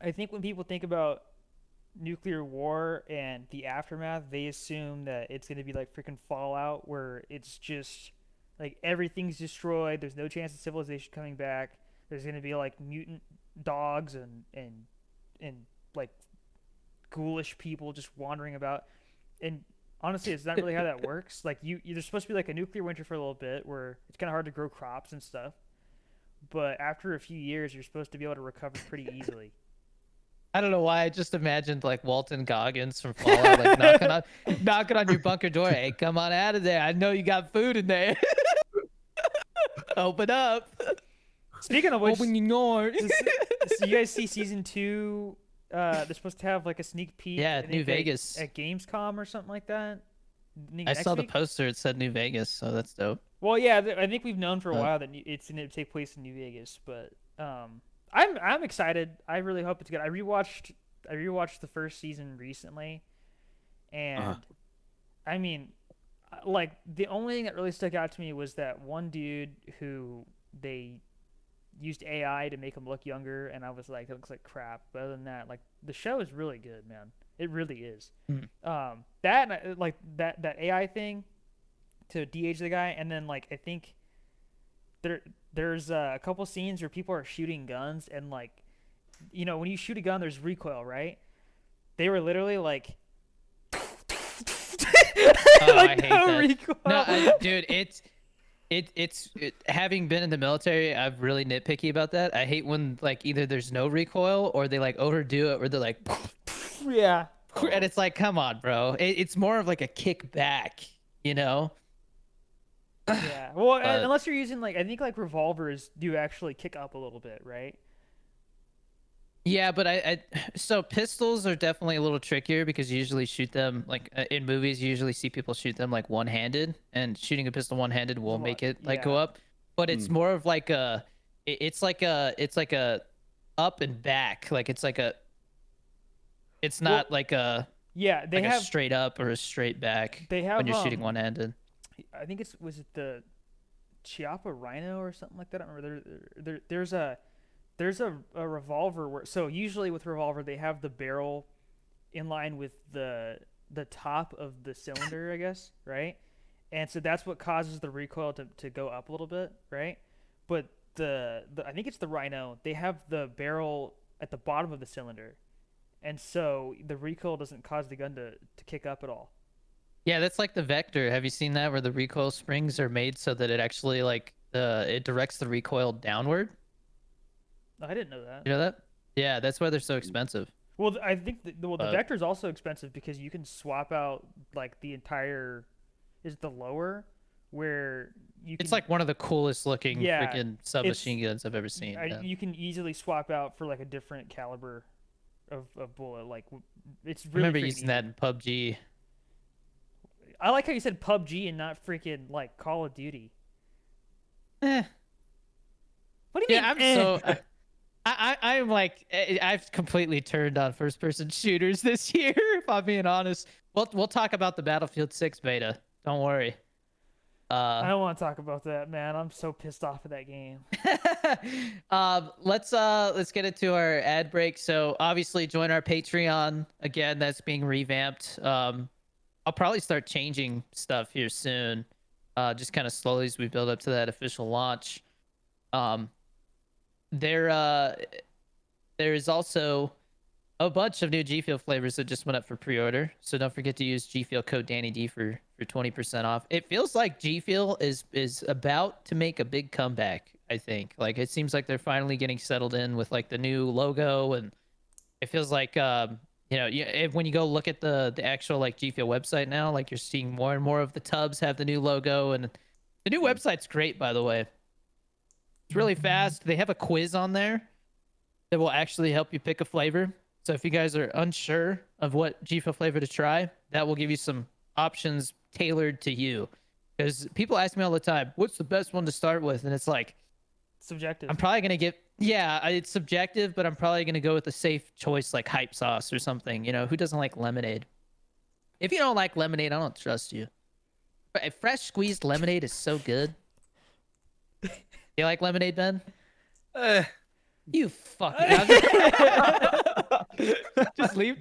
I think when people think about nuclear war and the aftermath, they assume that it's going to be like freaking Fallout, where it's just like everything's destroyed, there's no chance of civilization coming back, there's going to be like mutant dogs and like ghoulish people just wandering about. And honestly, it's not really how that works. Like there's supposed to be like a nuclear winter for a little bit where it's kind of hard to grow crops and stuff, but after a few years you're supposed to be able to recover pretty easily. I don't know why I just imagined like Walton Goggins from Fallout, like knocking on your bunker door. "Hey, come on out of there. I know you got food in there. Open up." Speaking of which, Open your door. so you guys see season 2? They're supposed to have like a sneak peek. Yeah, I think, New Vegas. at Gamescom or something like that. I Next saw the week? poster. It said New Vegas, so that's dope. Well, yeah, I think we've known for a while that it's going to take place in New Vegas, but I'm excited. I really hope it's good. I rewatched I rewatched the first season recently, and I mean, like the only thing that really stuck out to me was that one dude who they used AI to make him look younger, and I was like, it looks like crap. But other than that, like the show is really good, man. It really is. That like that AI thing to de-age the guy, and then like I think there's a couple scenes where people are shooting guns, and like when you shoot a gun, there's recoil, right? They were literally like. Oh, like I hate no that. recoil. No, dude, it's having been in the military, I'm really nitpicky about that. I hate when like either there's no recoil or they like overdo it, or they're like, Yeah. and it's like, come on, bro. It's more of like a kickback, you know? Yeah. Well, But- unless you're using like I think like revolvers do actually kick up a little bit, right? Yeah, but so pistols are definitely a little trickier because you usually shoot them like in movies. You usually see people shoot them like one-handed, and shooting a pistol one-handed will make it like go yeah. up. But it's more of like it's like a up and back. Like it's like a, it's not like a Yeah, they like a have straight up or a straight back they have when you're shooting one-handed. I think was it the Chiappa Rhino or something like that? I don't remember. There's a revolver where so usually with revolver they have the barrel in line with the top of the cylinder, I guess, right? And so that's what causes the recoil to go up a little bit, right? But the I think it's the Rhino. They have the barrel at the bottom of the cylinder, and so the recoil doesn't cause the gun to kick up at all. Yeah, that's like the Vector. Have you seen that where the recoil springs are made so that it actually like it directs the recoil downward? I didn't know that. You know that? Yeah, that's why they're so expensive. Well, I think the Vector is also expensive because you can swap out like the entire is the lower where you can, It's like one of the coolest looking Yeah, freaking submachine guns I've ever seen. Yeah. you can easily swap out for like a different caliber of bullet. Like it's I really remember freaking using easy. that in PUBG. I like how you said PUBG and not freaking like Call of Duty. Eh. What do you Yeah, mean? I'm so. I'm like I've completely turned on first person shooters this year. If I'm being honest, we'll talk about the Battlefield 6 beta. Don't worry. I don't want to talk about that, man. I'm so pissed off of that game. Let's get into our ad break. So obviously join our Patreon again. That's being revamped. I'll probably start changing stuff here soon. Just kind of slowly as we build up to that official launch. There is also a bunch of new G Fuel flavors that just went up for pre-order. So don't forget to use G Fuel code DannyD for 20% off. It feels like G Fuel is about to make a big comeback, I think. Like it seems like they're finally getting settled in with like the new logo, and it feels like when you go look at the actual like G Fuel website now, like you're seeing more and more of the tubs have the new logo, and the new website's great, by the way. It's really fast. They have a quiz on there that will actually help you pick a flavor. So if you guys are unsure of what G Fuel flavor to try, that will give you some options tailored to you. Because people ask me all the time, what's the best one to start with? And it's like, Subjective. I'm probably going to it's subjective, but I'm probably going to go with a safe choice like hype sauce or something. You know, who doesn't like lemonade? If you don't like lemonade, I don't trust you. But a fresh squeezed lemonade is so good. You like lemonade, Ben? You fucking just leave.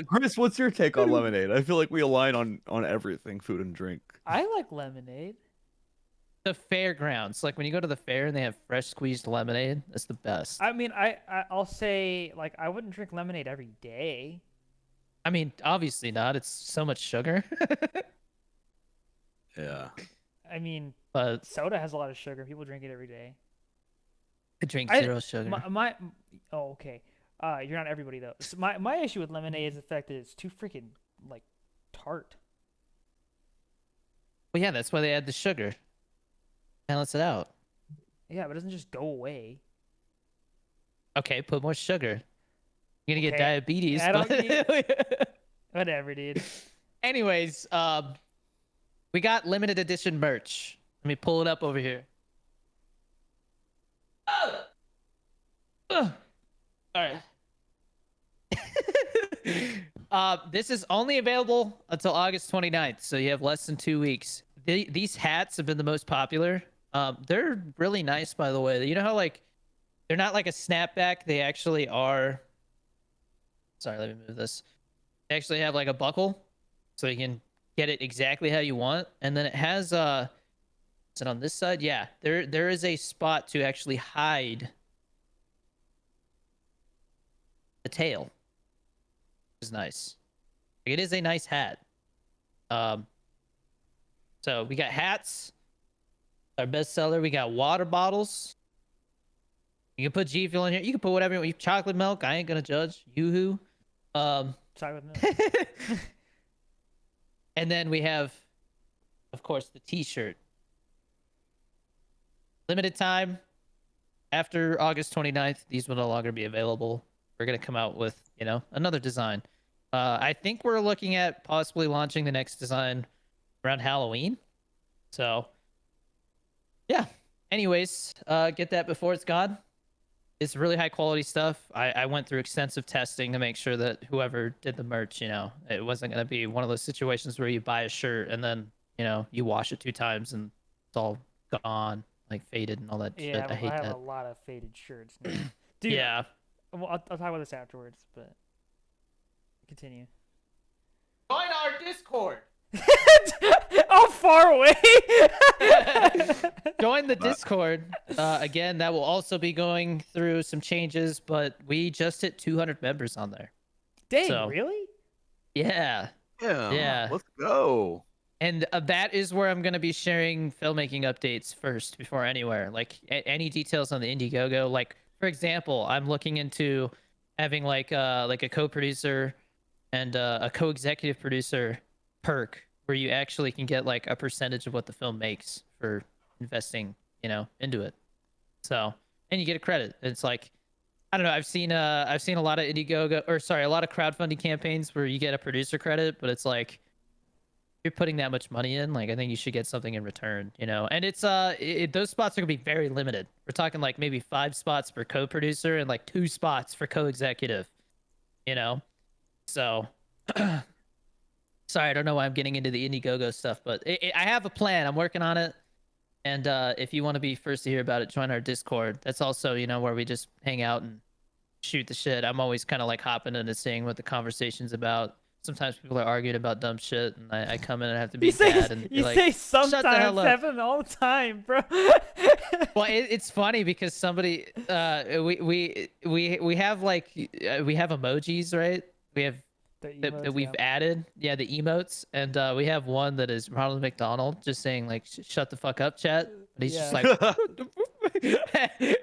Chris, what's your take on lemonade? I feel like we align on everything, food and drink. I like lemonade. The fairgrounds, like when you go to the fair and they have fresh squeezed lemonade, that's the best. I mean, I'll say like I wouldn't drink lemonade every day. I mean, obviously not. It's so much sugar. Yeah. I mean, But soda has a lot of sugar. People drink it every day. I drink I- zero sugar. Oh, okay. You're not everybody though. So my issue with lemonade is the fact that it's too freaking like tart. Well, yeah, that's why they add the sugar. Balance it out. Yeah, but it doesn't just go away. Okay, put more sugar. You're gonna get Okay, diabetes. I don't but- Whatever, dude. Anyways, we got limited edition merch. Let me pull it up over here. All right. This is only available until August 29th, so you have less than 2 weeks. These hats have been the most popular. They're really nice, by the way. You know how like they're not like a snapback; they actually are. Sorry, let me move this. They actually have like a buckle, so you can get it exactly how you want. And then it has is it on this side? Yeah, there is a spot to actually hide the tail. Which is nice. It is a nice hat. So we got hats. Our bestseller. We got water bottles. You can put G Fuel in here. You can put whatever you want. Chocolate milk. I ain't gonna judge. Yoo-hoo. Chocolate milk. And then we have, of course, the T-shirt. Limited time. After August 29th, these will no longer be available. We're gonna come out with, you know, another design. I think we're looking at possibly launching the next design around Halloween. So, yeah. Anyways, get that before it's gone. It's really high quality stuff. I went through extensive testing to make sure that whoever did the merch, you know, it wasn't going to be one of those situations where you buy a shirt and then, you know, you wash it 2 times and it's all gone, like faded and all that shit. Yeah, I hate I have that. a lot of faded shirts now. Dude, Yeah. well, I'll talk about this afterwards, but continue. Join our Discord. Oh, far away. Join the Discord. Again, that will also be going through some changes, but we just hit 200 members on there. Dang, So- really? Yeah. Yeah. Let's go. And that is where I'm going to be sharing filmmaking updates first before anywhere. Like any details on the Indiegogo. Like, for example, I'm looking into having like a co-producer and a co-executive producer perk where you actually can get like a percentage of what the film makes for investing, you know, into it. So, and you get a credit. It's like, I don't know. I've seen a lot of Indiegogo, or sorry, a lot of crowdfunding campaigns where you get a producer credit, but it's like, you're putting that much money in, like I think you should get something in return, you know. And it's those spots are gonna be very limited. We're talking like maybe 5 spots per co-producer and like 2 spots for co-executive, you know. So sorry, I don't know why I'm getting into the Indiegogo stuff, but I have a plan. I'm working on it. And if you want to be first to hear about it, join our Discord. That's also, you know, where we just hang out and shoot the shit. I'm always kind of like hopping into seeing what the conversation's about. Sometimes people are arguing about dumb shit, and I come in and have to be bad and be You like, say "Shut the hell sometimes, up." Evan, all the time, bro. Well, it's funny because somebody we have like we have emojis, right? We have that we've added, yeah, the emotes, and we have one that is Ronald McDonald just saying like shut the fuck up, chat, but he's just like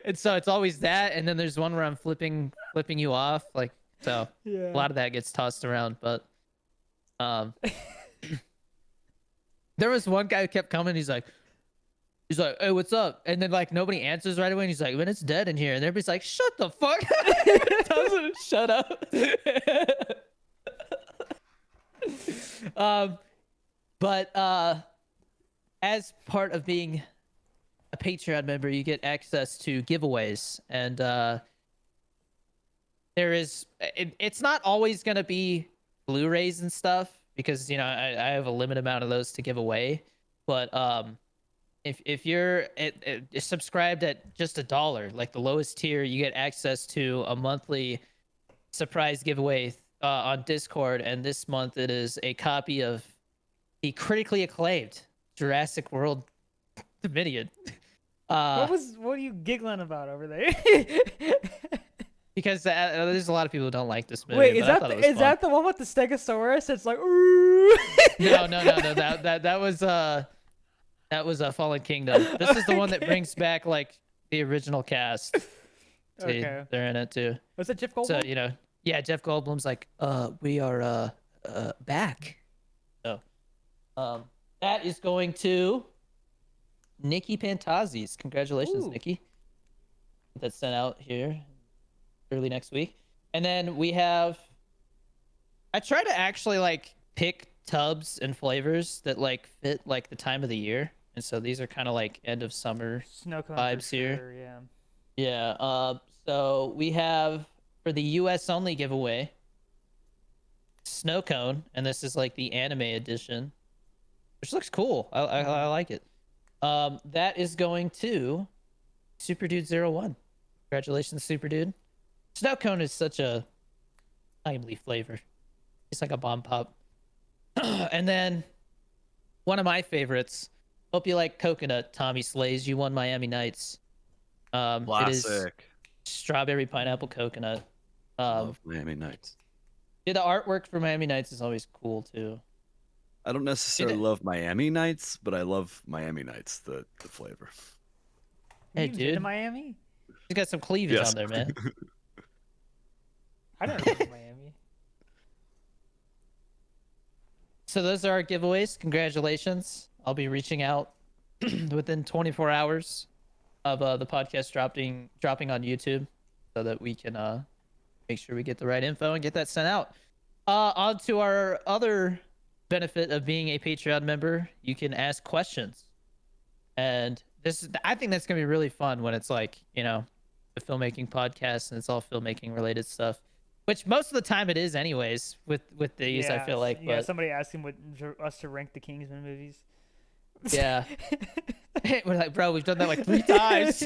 and so it's always that, and then there's one where I'm flipping you off, like, so Yeah. a lot of that gets tossed around. But there was one guy who kept coming, he's like, hey, what's up? And then like nobody answers right away, and he's like, man, it's dead in here, and everybody's like, shut the fuck up. Doesn't shut up. But as part of being a Patreon member, you get access to giveaways, and there is it's not always going to be Blu-rays and stuff, because you know I have a limited amount of those to give away. But if you're subscribed at just $1, like the lowest tier, you get access to a monthly surprise giveaway on Discord, and this month it is a copy of the critically acclaimed Jurassic World Dominion. What are you giggling about over there? Because there's a lot of people who don't like this movie. Wait, is but I thought it was fun. that the one with the Stegosaurus? It's like, ooh. No. That was a Fallen Kingdom. This is the one that brings back like the original cast. See, Okay. they're in it too. Was it Jeff Goldblum? So you know, yeah, Jeff Goldblum's like, we are back. So, that is going to Nikki Pantazis. Congratulations, Ooh. Nikki. That's sent out here early next week. And then we have, I try to actually like pick tubs and flavors that like fit like the time of the year. And so these are kind of like end of summer Snow cone vibes for here. sure, yeah. Yeah. So we have for the US only giveaway, Snow Cone, and this is like the anime edition, which looks cool. I like it. That is going to Super Dude 01. Congratulations, Super Dude. Snow Cone is such a timely flavor. It's like a bomb pop. And then one of my favorites. Hope you like coconut, Tommy Slays. You won Miami Nights. It is Classic. strawberry pineapple coconut. Love Miami Nights. Yeah, the artwork for Miami Nights is always cool too. I don't necessarily love Miami Nights, but I love Miami Nights, the flavor. Hey, You've been to dude. Miami? You got some cleavage Yes. on there, man. I don't know Miami. So those are our giveaways. Congratulations. I'll be reaching out within 24 hours of the podcast dropping on YouTube so that we can make sure we get the right info and get that sent out. On to our other benefit of being a Patreon member. You can ask questions. And I think that's going to be really fun when it's like, you know, a filmmaking podcast and it's all filmmaking related stuff. Which most of the time it is anyways with these, I feel like. Yeah, But somebody asking us to rank the Kingsman movies. yeah. We're like, bro, we've done that like 3 times.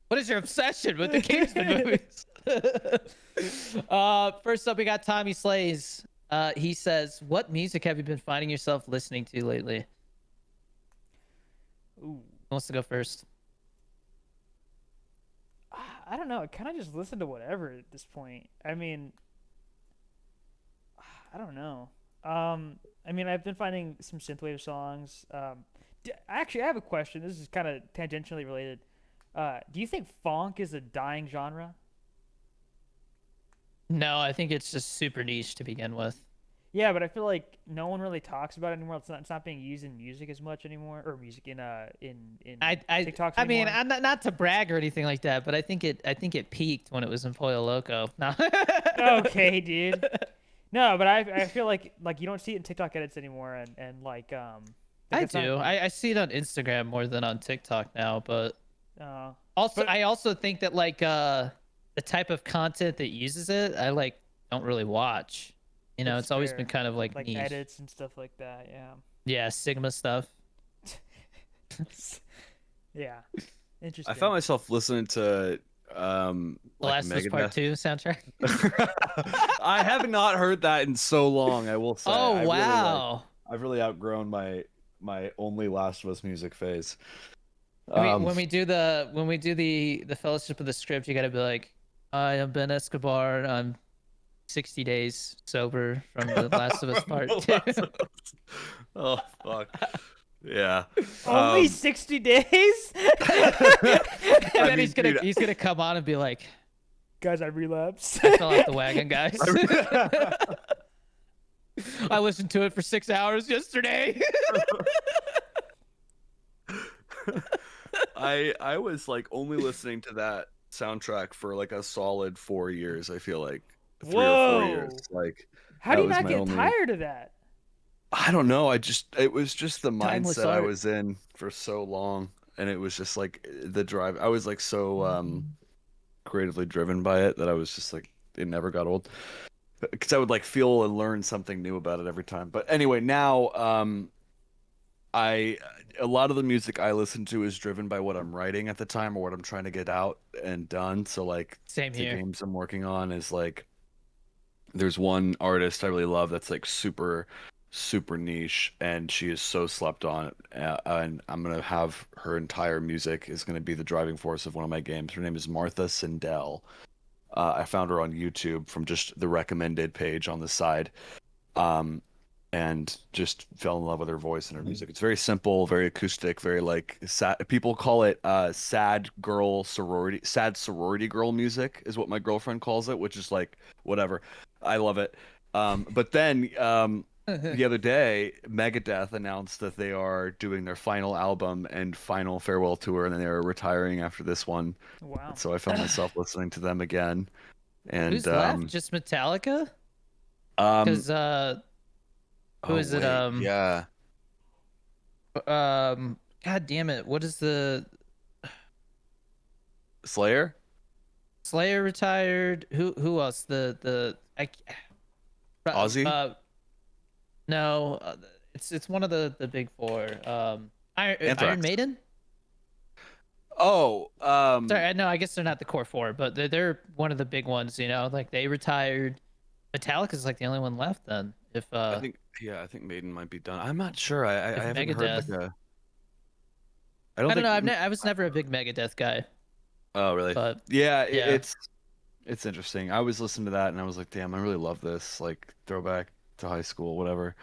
What is your obsession with the Kingsman movies? First up, we got Tommy Slays. He says, what music have you been finding yourself listening to lately? Ooh. Who wants to go first? I don't know. I kind of just listen to whatever at this point. I mean, I don't know. I mean, I've been finding some synthwave songs. Actually, I have a question. This is kind of tangentially related. Do you think funk is a dying genre? No, I think it's just super niche to begin with. Yeah, but I feel like no one really talks about it anymore. It's not being used in music as much anymore, or music in TikToks I mean, anymore. I'm not to brag or anything like that, but I think it peaked when it was in Pollo Loco. No. Okay, dude. No, but I feel like you don't see it in TikTok edits anymore, and like I it's not- do. I see it on Instagram more than on TikTok now, but but- I also think that like the type of content that uses it, I like don't really watch. You know, That's it's always fair. been kind of like like niche. edits and stuff like that. Yeah. Yeah, Sigma stuff. Yeah. Interesting. I found myself listening to The like Last of Us Part 2 soundtrack. I have not heard that in so long, I will say. Oh I really, like, wow. I've really outgrown my only Last of Us music phase. When we do the Fellowship of the Script, you gotta be like, I am Ben Escobar. I'm 60 days sober from The Last of Us Part 2. Oh fuck. Yeah. Only 60 days? And then mean, he's gonna come on and be like, Guys, I relapsed. I fell off the wagon, guys. I listened to it for 6 hours yesterday. I was like only listening to that soundtrack for like a solid 4 years. I feel like 3 or 4 years. Like, How do that you was not my get only- tired of that? I don't know. It was just the Timeless mindset I art. was in for so long, and it was just like the drive. I was like so creatively driven by it that I was just like it never got old. Because I would like feel and learn something new about it every time. But anyway, now a lot of the music I listen to is driven by what I'm writing at the time or what I'm trying to get out and done. So like Same the here. games I'm working on is like there's one artist I really love that's like super niche and she is so slept on, and I'm gonna have her entire music is gonna be the driving force of one of my games. Her name is Martha Sindel. I found her on YouTube from just the recommended page on the side, and just fell in love with her voice and her music. It's very simple, very acoustic, very like sad. People call it sad sorority girl music is what my girlfriend calls it, which is like whatever. I love it. But then the other day, Megadeth announced that they are doing their final album and final farewell tour, and then they are retiring after this one. Wow. So I found myself listening to them again. And Who's left? Just Metallica? Because who is it? Yeah. God damn it! What is the Slayer? Slayer retired. Who else? Ozzy? No, it's one of the big four. Iron Anthrax. Maiden. Oh, Sorry, no, I guess they're not the core four, but they're one of the big ones. You know, like they retired. Metallica's like the only one left then. If I think Maiden might be done. I'm not sure. I haven't heard like Megadeth. a. I don't I don't think. know. I was never a big Megadeth guy, Oh, really? but Yeah, yeah. it's interesting. I was listening to that and I was like, damn, I really love this. Like throwback to high school, whatever.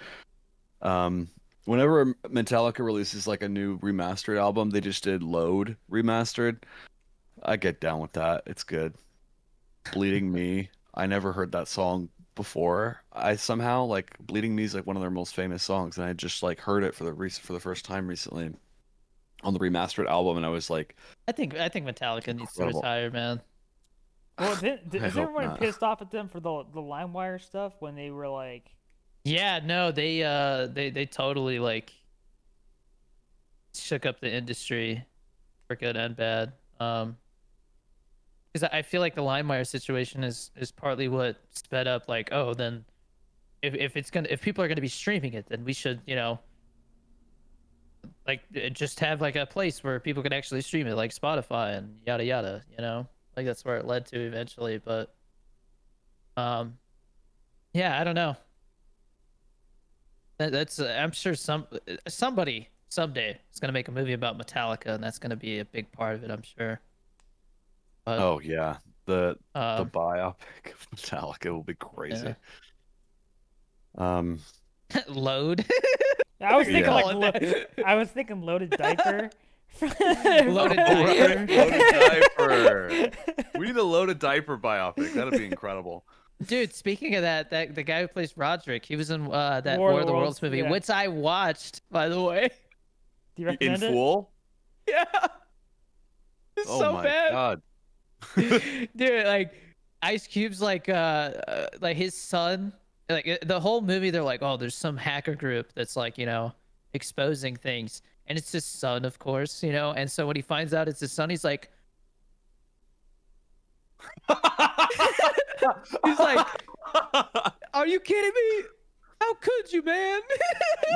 Whenever Metallica releases like a new remastered album, they just did Load remastered. I get down with that. It's good. Bleeding Me. I never heard that song before. I somehow like Bleeding Me is like one of their most famous songs, and I just like heard it for the first time recently on the remastered album, and I was like, I think Metallica needs to Incredible. retire, man. Well, I is hope everyone not. pissed off at them for the LimeWire stuff when they were like, Yeah, no, they totally like shook up the industry for good and bad. Because I feel like the LimeWire situation is partly what sped up. Like, oh, then if people are gonna be streaming it, then we should, you know, like just have like a place where people can actually stream it, like Spotify and yada yada. You know, like that's where it led to eventually. But, yeah, I don't know. That's I'm sure somebody someday is gonna make a movie about Metallica, and that's gonna be a big part of it. I'm sure. But oh yeah, the um, biopic of Metallica will be crazy. load. I was thinking Yeah. like, Call it that. I was thinking Loaded Diaper. Loaded Oh, Diaper. right. Loaded Diaper. We need a Loaded Diaper biopic. That'd be incredible. Dude, speaking of that the guy who plays Roderick, he was in that War War of the Worlds movie, yeah. which I watched, by the way. Do you In recommend it? Fool? Yeah. It's Oh so my bad. god. Dude, like Ice Cube's like his son, like the whole movie they're like, oh, there's some hacker group that's like, you know, exposing things, and it's his son, of course, you know. And so when he finds out it's his son, he's like he's like, are you kidding me? How could you, man?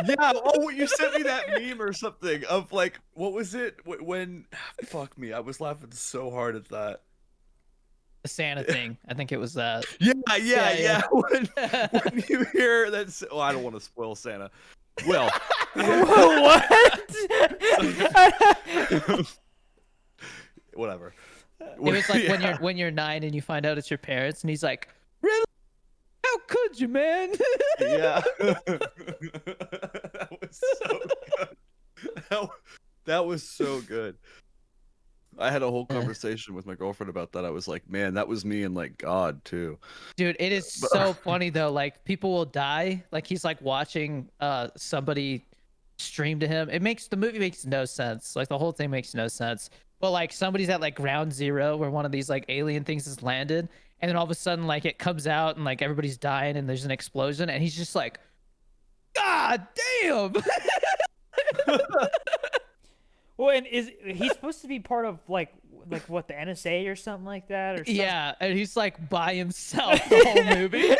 Yeah. Oh, you sent me that meme or something of like, what was it when? Fuck me, I was laughing so hard at that. The Santa thing. I think it was that. Yeah. Yeah. When you hear that, oh, I don't want to spoil Santa. Well, What? whatever. It was like Yeah. when you're 9 and you find out it's your parents, and he's like, really? How could you, man? Yeah. That was so good. That was so good. I had a whole conversation with my girlfriend about that. I was like, man, that was me and like God too. Dude, it is so funny though. Like people will die. Like he's like watching somebody stream to him. The movie makes no sense. Like the whole thing makes no sense. But like somebody's at like ground zero where one of these like alien things has landed, and then all of a sudden like it comes out and like everybody's dying and there's an explosion, and he's just like, God damn. Well, and is he's supposed to be part of like what, the NSA or something like that, or something? Yeah, and he's like by himself the whole movie.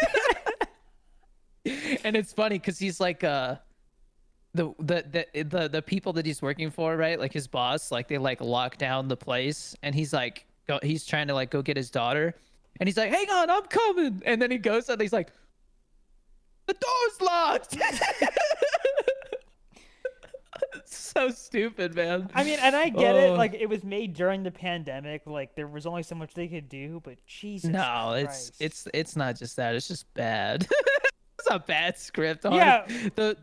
And it's funny because he's like the people that he's working for, right? Like his boss, like they like lock down the place, and he's like he's trying to like go get his daughter, and he's like, hang on, I'm coming. And then he goes and he's like, the door's locked. It's so stupid, man. I mean, and I get it. Oh. Like it was made during the pandemic. Like there was only so much they could do. But Jesus No, Christ. it's not just that. It's just bad. It's a bad script. Yeah. The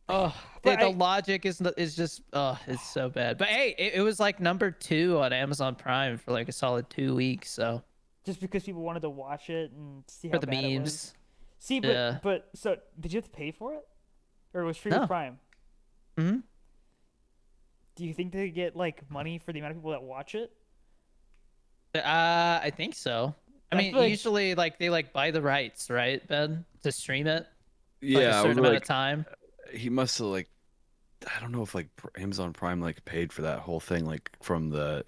But the logic is just it's so bad. But hey, it was like number 2 on Amazon Prime for like a solid 2 weeks. So just because people wanted to watch it and see for how the bad it was. memes, See, but Yeah. so did you have to pay for it, or it was free No. with Prime? hmm Do you think they get like money for the amount of people that watch it? I think so. I I mean, feel like- usually like they like buy the rights, right, Ben, to stream it like a Yeah, certain amount like of time. he must have like, I don't know if like Amazon Prime like paid for that whole thing like from the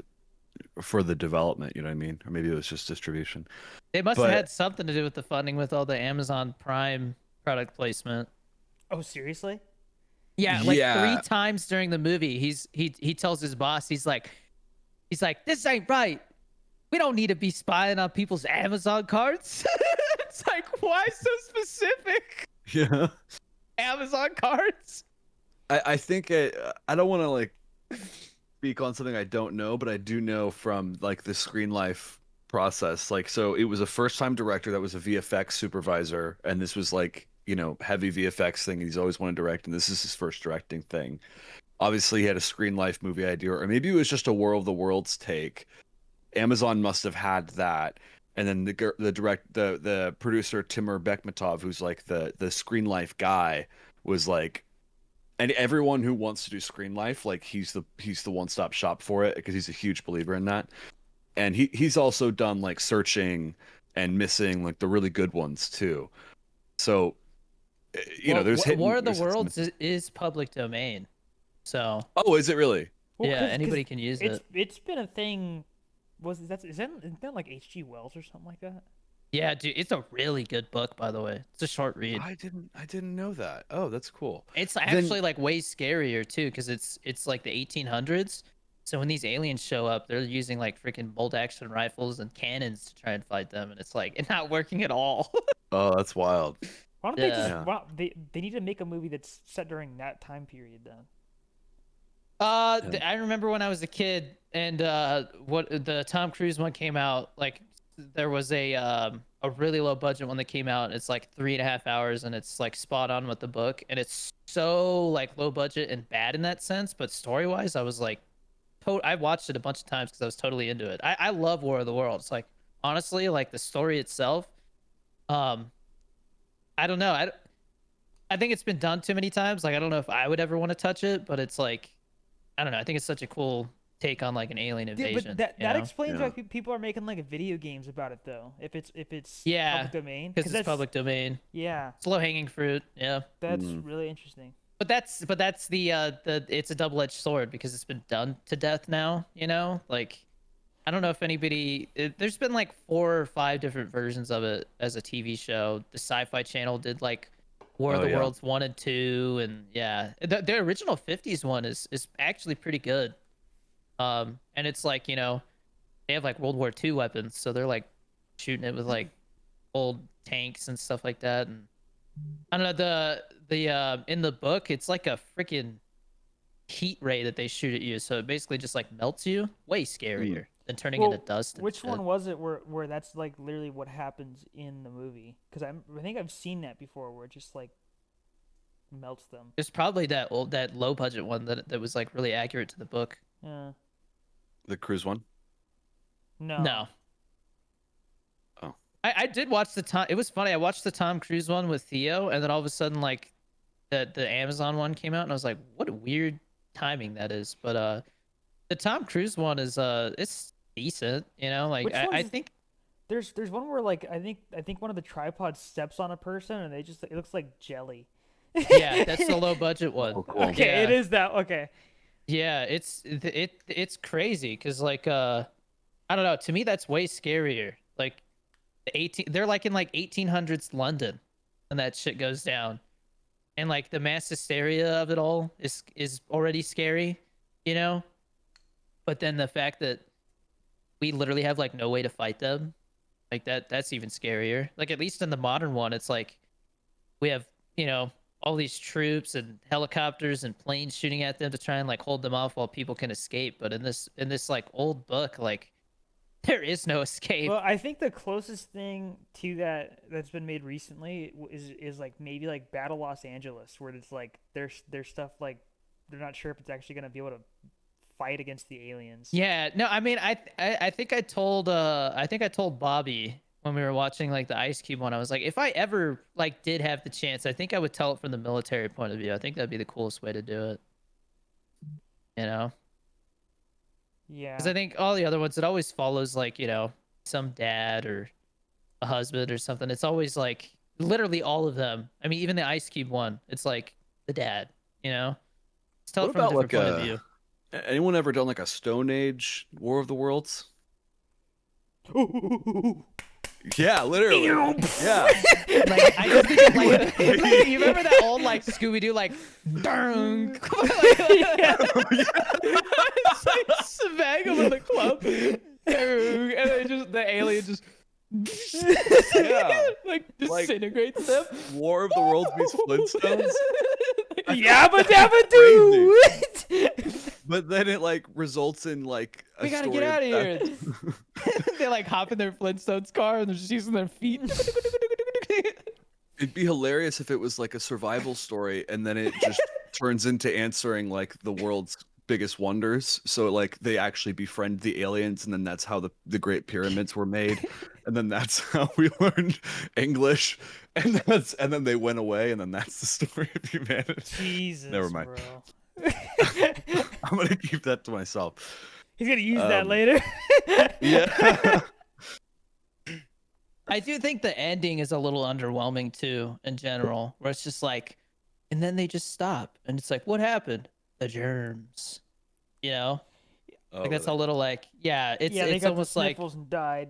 for the development. You know what I mean? Or maybe it was just distribution. It must have But had something to do with the funding with all the Amazon Prime product placement. Oh, seriously? Yeah, like 3 yeah, times during the movie, he tells his boss, he's like, this ain't right. We don't need to be spying on people's Amazon cards. It's like, why so specific? yeah. Amazon cards? I think I don't want to like speak on something I don't know, but I do know from like the Screen Life process. Like, so it was a first time director that was a VFX supervisor, and this was like, you know, heavy VFX thing. He's always wanted to direct, and this is his first directing thing. Obviously, he had a Screen Life movie idea, or maybe it was just a War of the Worlds take. Amazon must have had that. And then the producer Timur Bekmetov, who's like the Screen Life guy, was like, and everyone who wants to do Screen Life, like he's the one-stop shop for it because he's a huge believer in that. And he's also done like Searching and Missing, like the really good ones too. So you know, there's War of the Worlds is public domain. So Oh, is it really? Well, yeah, 'cause anybody can use it. It's been a thing. Isn't that like H.G. Wells or something like that? Yeah, dude, it's a really good book, by the way. It's a short read. I didn't know that. Oh, that's cool. It's actually like way scarier too, because it's like the 1800s. So when these aliens show up, they're using like freaking bolt action rifles and cannons to try and fight them, and it's like it's not working at all. Oh, that's wild. Why don't they just? Yeah. Wow, they need to make a movie that's set during that time period then. I remember when I was a kid, and what the Tom Cruise one came out. Like there was a really low budget one that came out. It's like 3.5 hours, and it's like spot on with the book, and it's so like low budget and bad in that sense. But story wise, I was like, I watched it a bunch of times because I was totally into it. I love War of the Worlds. Like honestly, like the story itself. I don't know. I think it's been done too many times. Like I don't know if I would ever want to touch it, but it's like I don't know. I think it's such a cool take on like an alien invasion. Yeah, but that you know? explains Yeah. why people are making like video games about it though. If it's Yeah, public domain, because it's that's public domain. Yeah, It's low hanging fruit. Yeah, that's really interesting. but that's the it's a double edged sword because it's been done to death now. You know, like I don't know if anybody. There's been like 4 or 5 different versions of it as a TV show. The Sci-Fi Channel did like War of the yeah. Worlds 1 and 2, and yeah, the original '50s one is actually pretty good. And it's like, you know, they have like World War II weapons, so they're like shooting it with like old tanks and stuff like that. And I don't know, the in the book, it's like a freaking heat ray that they shoot at you, so it basically just like melts you. Way scarier than turning into dust. And Which shit. one was it where that's like literally what happens in the movie? Because I think I've seen that before where it just like melts them. It's probably that low budget one that was like really accurate to the book. Yeah. The Cruise one? No. No. Oh. I did watch the Tom. It was funny. I watched the Tom Cruise one with Theo, and then all of a sudden, like, the Amazon one came out, and I was like, "What a weird timing that is." But the Tom Cruise one is it's decent, you know. Like Which I one's- think There's one where like I think one of the tripods steps on a person and it looks like jelly. yeah, that's the low budget one. Oh, cool. Okay, Yeah. it is that. Okay. Yeah, it's crazy because like I don't know. To me, that's way scarier. Like they're like in like 1800s London, and that shit goes down, and like the mass hysteria of it all is already scary, you know. But then the fact that we literally have like no way to fight them, like that's even scarier. Like at least in the modern one, it's like we have, you know, all these troops and helicopters and planes shooting at them to try and like hold them off while people can escape. But in this like old book, like there is no escape. Well, I think the closest thing to that's been made recently is like maybe like Battle Los Angeles, where it's like there's stuff like they're not sure if it's actually gonna be able to fight against the aliens. Yeah, no, I mean, I think I told Bobby when we were watching like the Ice Cube one, I was like, if I ever like did have the chance, I think I would tell it from the military point of view. I think that'd be the coolest way to do it. You know? Yeah. Because I think all the other ones, it always follows like, you know, some dad or a husband or something. It's always like literally all of them. I mean, even the Ice Cube one, it's like the dad, you know? Just tell What it from a about, different like, point of view. Anyone ever done like a Stone Age War of the Worlds? Yeah, literally. Yeah. Like I just think of, like, like, you remember that old like Scooby Doo like dunk it's like smack him in the club and then just the alien just Yeah. like disintegrates them. War of the Worlds meets Flintstones. Yabba dabba do it. But then it like results in like a We gotta story get out of here. death. They like hop in their Flintstones car and they're just using their feet. It'd be hilarious if it was like a survival story and then it just turns into answering like the world's biggest wonders. So like they actually befriend the aliens and then that's how the Great Pyramids were made. And then that's how we learned English. And then they went away and then that's the story of humanity. Jesus, Never mind. bro. I'm gonna keep that to myself. He's gonna use that later. Yeah. I do think the ending is a little underwhelming too, in general, where it's just like, and then they just stop, and it's like, what happened? The germs, you know? Like that's a little like, yeah, they it's got almost the like, sniffles and died.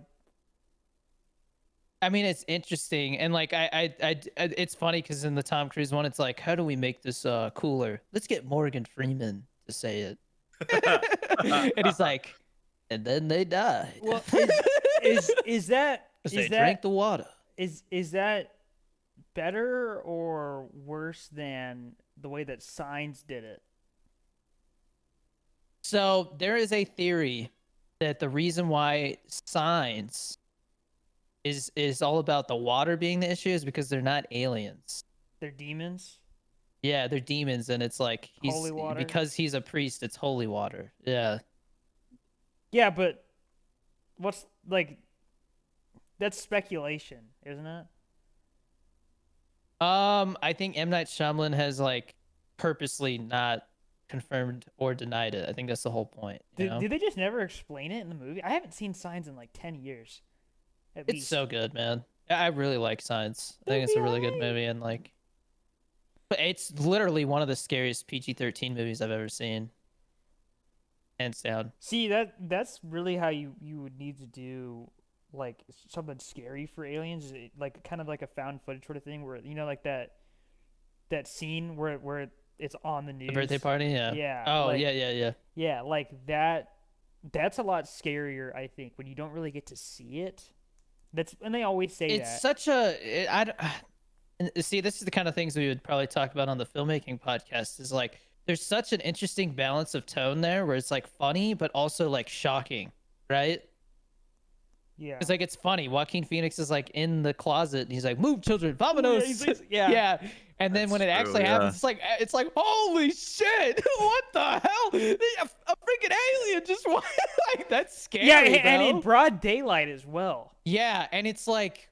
I mean, it's interesting, and like it's funny because in the Tom Cruise one, it's like, how do we make this cooler? Let's get Morgan Freeman to say it, and he's like, and then they died. Well, is that They drank the water. is that better or worse than the way that Signs did it? So there is a theory that the reason why Signs is all about the water being the issue is because they're not aliens. They're demons. Yeah, they're demons, and it's like Holy water? because he's a priest. It's holy water. Yeah. Yeah, but what's like? That's speculation, isn't it? I think M. Night Shyamalan has like purposely not confirmed or denied it. I think that's the whole point. You know? Did they just never explain it in the movie? I haven't seen Signs in like 10 years. At It's least. so good, man. I really like Signs. I think it's a really good movie, and like, but it's literally one of the scariest PG-13 movies I've ever seen. Hands down. See, that's really how you would need to do like something scary for aliens, is like kind of like a found footage sort of thing where like that scene where it's on the news. The birthday party, yeah. Yeah. Oh, like, yeah. Yeah, like that. That's a lot scarier, I think, when you don't really get to see it. And they always say It's that. such a and see, this is the kind of things we would probably talk about on the filmmaking podcast. Is like there's such an interesting balance of tone there, where it's like funny but also like shocking, right? Yeah. It's like it's funny. Joaquin Phoenix is like in the closet and he's like, "Move, children, vamonos." Yeah. Yeah. And then when it That's actually true, happens, it's like, holy shit! What the hell? A freaking alien just like that's scary. Yeah, bro. and in broad daylight as well. Yeah, and it's like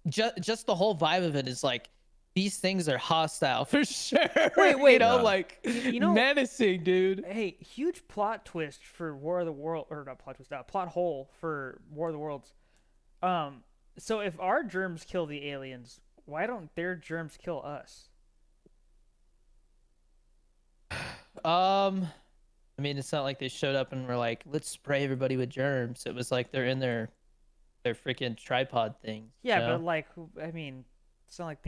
just the whole vibe of it is like these things are hostile for sure. Wait, you know, yeah. like menacing, dude. Hey, huge plot twist for War of the World, or not plot twist, plot hole for War of the Worlds. So if our germs kill the aliens, why don't their germs kill us? I mean, it's not like they showed up and were like, "Let's spray everybody with germs." It was like they're in their freaking tripod things. Yeah, you know? but like, I mean, it's not like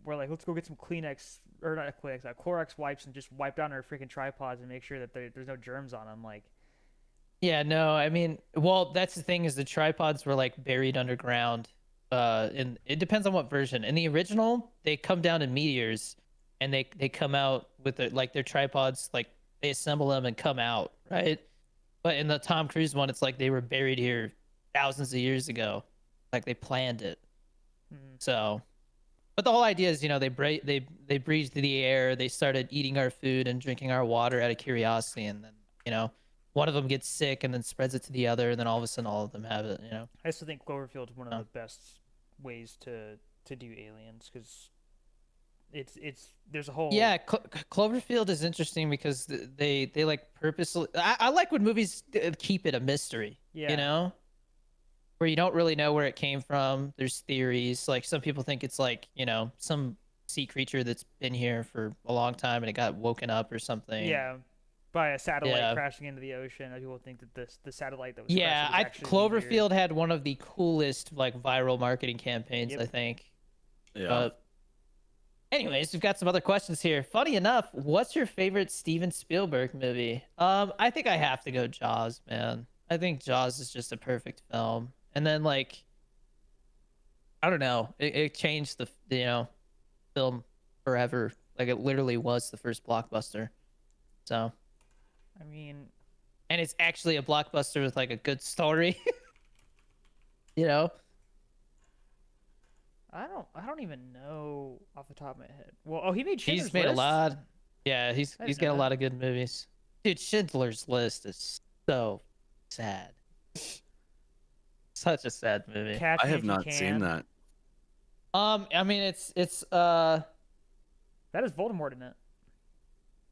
we're like, let's go get some Kleenex, or not Kleenex, Clorox wipes and just wipe down our freaking tripods and make sure that there's no germs on them. Like, Yeah, no, I mean, well, that's the thing is the tripods were like buried underground. And it depends on what version. In the original, they come down in meteors, and they come out with their tripods, like they assemble them and come out, right? But in the Tom Cruise one, it's like they were buried here thousands of years ago, like they planned it. So, but the whole idea is, they breathed the air, they started eating our food and drinking our water out of curiosity, and then one of them gets sick and then spreads it to the other, and then all of a sudden all of them have it. I still think Cloverfield is one of the best ways to do aliens, because it's there's a whole Cloverfield is interesting because they like purposely. I like when movies keep it a mystery. Yeah. Where you don't really know where it came from. There's theories. Like some people think it's like some sea creature that's been here for a long time and it got woken up or something. Yeah. by a satellite Yeah. crashing into the ocean. People think that the satellite that was Yeah, crashing was actually Cloverfield had one of the coolest like viral marketing campaigns, Yep. I think. Yeah. But anyways, we've got some other questions here. Funny enough, what's your favorite Steven Spielberg movie? I think I have to go Jaws, man. I think Jaws is just a perfect film. And then like I don't know, it changed the film forever. Like it literally was the first blockbuster. So, I mean, and it's actually a blockbuster with like a good story. you know? I don't even know off the top of my head. Well, he made Schindler's He's made List? a lot. Yeah, he's I didn't got know a that. lot of good movies. Dude, Schindler's List is so sad. Such a sad movie. Catch I Me have If You not seen Can. that. I mean it's That is Voldemort in it.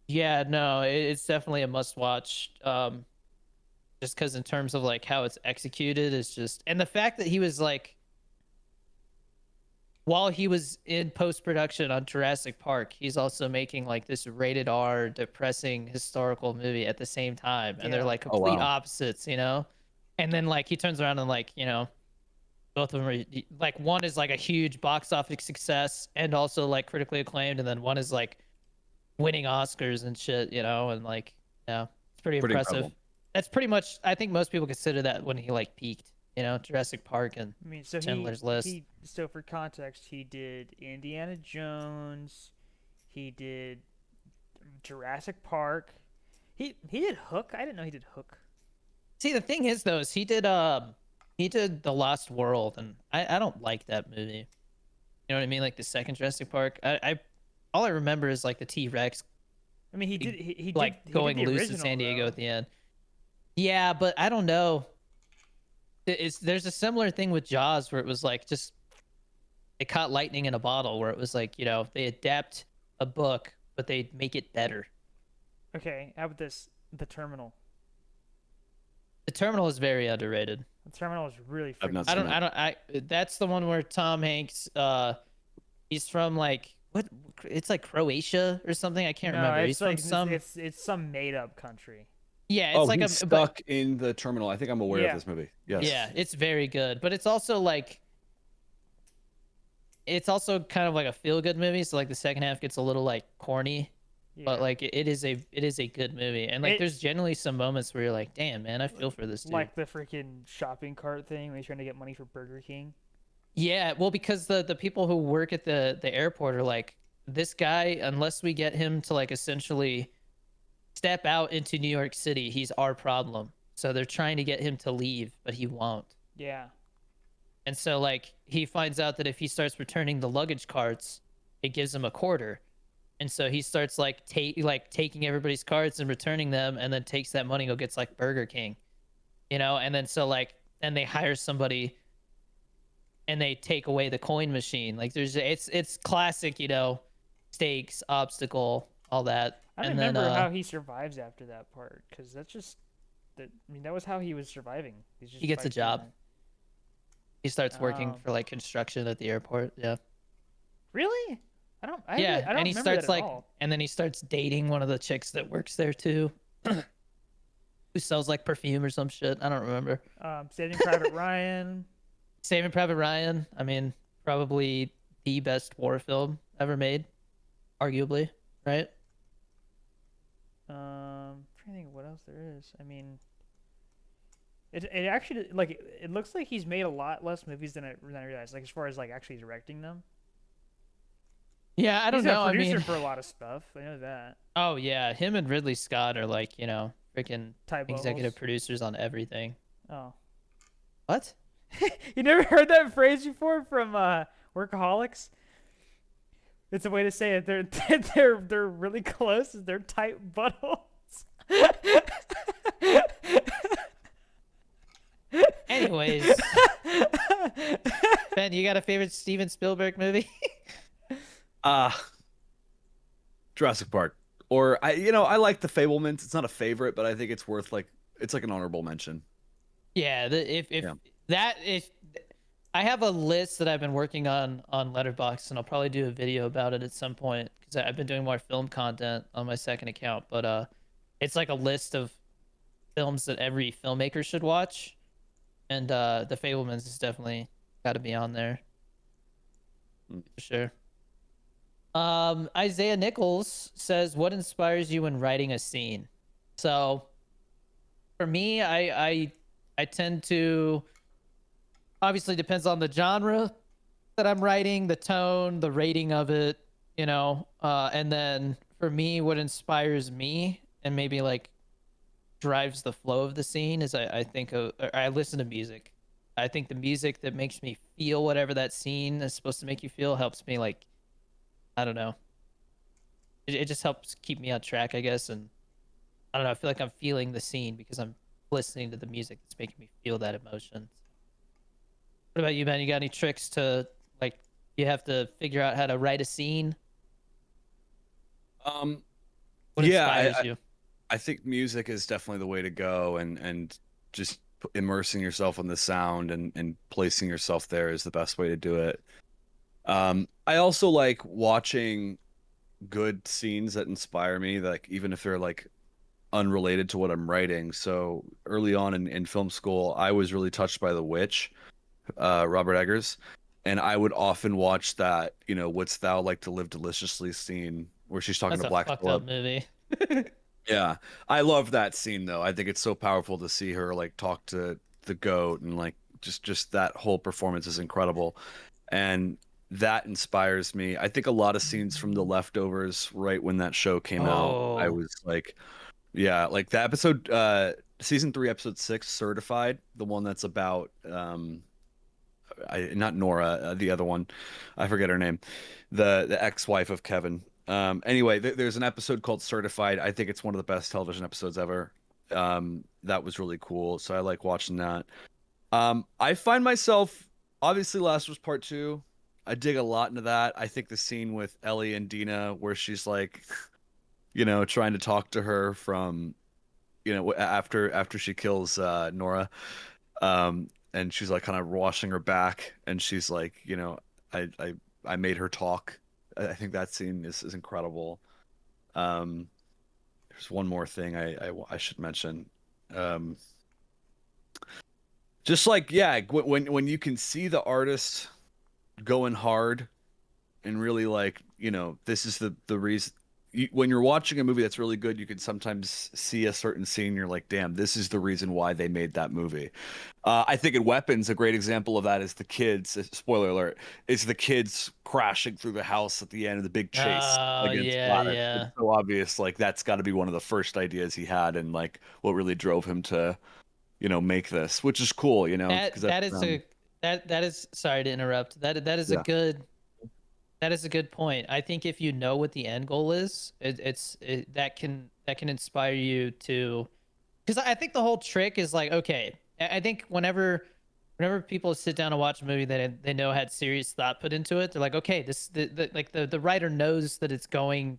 yeah, no, it's definitely a must watch. Just because in terms of like how it's executed is just, and the fact that he was like, while he was in post production on Jurassic Park, he's also making like this rated R, depressing historical movie at the same time, and they're Yeah. like Oh, complete wow. opposites, And then like he turns around and like both of them are like, one is like a huge box office success and also like critically acclaimed, and then one is like winning Oscars and shit, and like it's pretty Pretty impressive. incredible. That's pretty much, I think most people consider that when he like peaked, Jurassic Park and I mean, so Schindler's List. so for context, he did Indiana Jones, he did Jurassic Park, he did Hook. I didn't know he did Hook. See, the thing is though, is he did The Lost World, and I don't like that movie. You know what I mean? Like the second Jurassic Park. I all I remember is like the T-Rex I mean, he like did, going he did the loose in original, San Diego though. at the end. Yeah, but I don't know. There's a similar thing with Jaws where it was like just they caught lightning in a bottle, where it was like, they adapt a book but they make it better. Okay, how about this? The Terminal. The Terminal is very underrated. The Terminal is really I've freaking not I seen don't that. I that's the one where Tom Hanks he's from like what, it's like Croatia or something. I can't No, remember. it's He's from like some it's some made up country. yeah, it's Oh, like he's a but stuck in the terminal. I think I'm aware Yeah. of this movie. Yes. yeah, it's very good, but it's also like it's also kind of like a feel good movie, so like the second half gets a little like corny, but Yeah. like it is a good movie, and like It- there's generally some moments where you're like, damn man, I feel for this dude. Like the freaking shopping cart thing when he's trying to get money for Burger King. Yeah, well, because the people who work at the airport are like, this guy, unless we get him to like essentially step out into New York City, he's our problem. So they're trying to get him to leave, but he won't. Yeah. And so like he finds out that if he starts returning the luggage carts, it gives him a quarter. And so he starts like taking everybody's carts and returning them, and then takes that money and go gets like Burger King. And then so like then they hire somebody and they take away the coin machine. Like it's classic, stakes, obstacle, all that. I don't And remember then how he survives after that part, because that's just that. I mean, that was how he was surviving. He's just he gets a by doing job. that. He starts working Oh. for like construction at the airport. Yeah. Really? I don't. I Yeah, really, I don't and he remember starts that at like, all. and then he starts dating one of the chicks that works there too, who sells like perfume or some shit. I don't remember. Saving Private Ryan. Saving Private Ryan. I mean, probably the best war film ever made, arguably, right? Trying to think of what else there is. I mean, it actually like it looks like he's made a lot less movies than I realized. Like as far as like actually directing them. Yeah, I don't He's know. a I producer mean, for a lot of stuff. I know that. oh yeah, him and Ridley Scott are like, freaking Type executive producers on everything. Oh, What? you never heard that phrase before from Workaholics? It's a way to say it. They're really close. They're tight buttholes. Anyways, Ben, you got a favorite Steven Spielberg movie? Jurassic Park. Or I like The Fablemans. It's not a favorite, but I think it's worth it's like an honorable mention. Yeah, if Yeah. that if I have a list that I've been working on Letterboxd, and I'll probably do a video about it at some point because I've been doing more film content on my second account. But it's like a list of films that every filmmaker should watch, and The Fablemans is definitely got to be on there for sure. Isaiah Nichols says, "What inspires you when writing a scene?" So for me, I tend to, obviously depends on the genre that I'm writing, the tone, the rating of it, and then for me, what inspires me and maybe like drives the flow of the scene is I think I listen to music. I think the music that makes me feel whatever that scene is supposed to make you feel helps me, like, I don't know. It just helps keep me on track, I guess, and I don't know. I feel like I'm feeling the scene because I'm listening to the music that's making me feel that emotion. What about you, man? You got any tricks to, like, you have to figure out how to write a scene? Um, What yeah, inspires you? I think music is definitely the way to go, and just immersing yourself in the sound and placing yourself there is the best way to do it. I also like watching good scenes that inspire me, like even if they're like unrelated to what I'm writing. So early on in film school, I was really touched by The Witch, Robert Eggers, and I would often watch that, "Wouldst thou like to live deliciously" scene where she's talking That's to a Black fucked up Phillip. movie. Yeah, I love that scene though. I think it's so powerful to see her like talk to the goat, and like just that whole performance is incredible. And that inspires me. I think a lot of scenes from The Leftovers right when that show came out, I Oh, was like, yeah, like the episode season 3 episode 6, Certified, the one that's about not Nora, the other one, I forget her name, the ex-wife of Kevin. Anyway, there's an episode called Certified. I think it's one of the best television episodes ever. That was really cool, so I like watching that. I find myself, obviously, Last was Part Two. I dig a lot into that. I think the scene with Ellie and Dina, where she's like, trying to talk to her from, after she kills Nora, and she's like kind of washing her back, and she's like, I made her talk. I think that scene is incredible. Um, there's one more thing I should mention. Um, just like, yeah, when you can see the artist going hard and really like, this is the reason. When you're watching a movie that's really good, you can sometimes see a certain scene. You're like, damn, this is the reason why they made that movie. I think in Weapons, a great example of that is the kids. Spoiler alert: is the kids crashing through the house at the end of the big chase oh against yeah, Gladys. It's yeah. so obvious. Like that's got to be one of the first ideas he had, and like what really drove him to, make this, which is cool. Because That that's that is a that is, sorry to interrupt. That is a yeah, good, that is a good point. I think if you know what the end goal is, that can inspire you to, because I think the whole trick is like, okay, I think whenever people sit down and watch a movie that they know had serious thought put into it, they're like, okay, this the writer knows that it's going,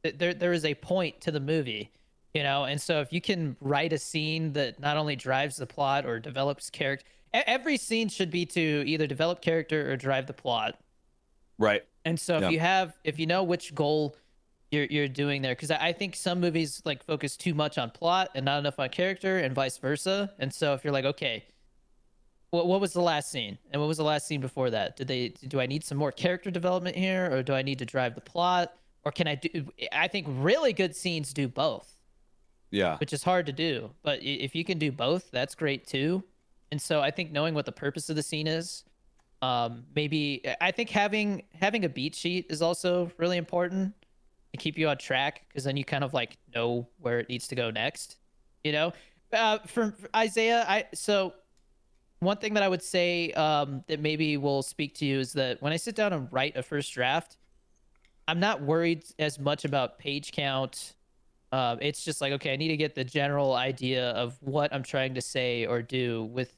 that there is a point to the movie, and so if you can write a scene that not only drives the plot or develops character, every scene should be to either develop character or drive the plot. right, And so yeah, if you know which goal you're doing there, because I think some movies like focus too much on plot and not enough on character, and vice versa. And so if you're like, okay, what was the last scene, and what was the last scene before that? Do I need some more character development here, or do I need to drive the plot, or can I do? I think really good scenes do both, yeah, which is hard to do. But if you can do both, that's great too. And so I think knowing what the purpose of the scene is, maybe I think having a beat sheet is also really important to keep you on track, because then you kind of like know where it needs to go next. You know, for Isaiah, so one thing that I would say, that maybe will speak to you is that when I sit down and write a first draft, I'm not worried as much about page count. It's just like, okay, I need to get the general idea of what I'm trying to say or do with,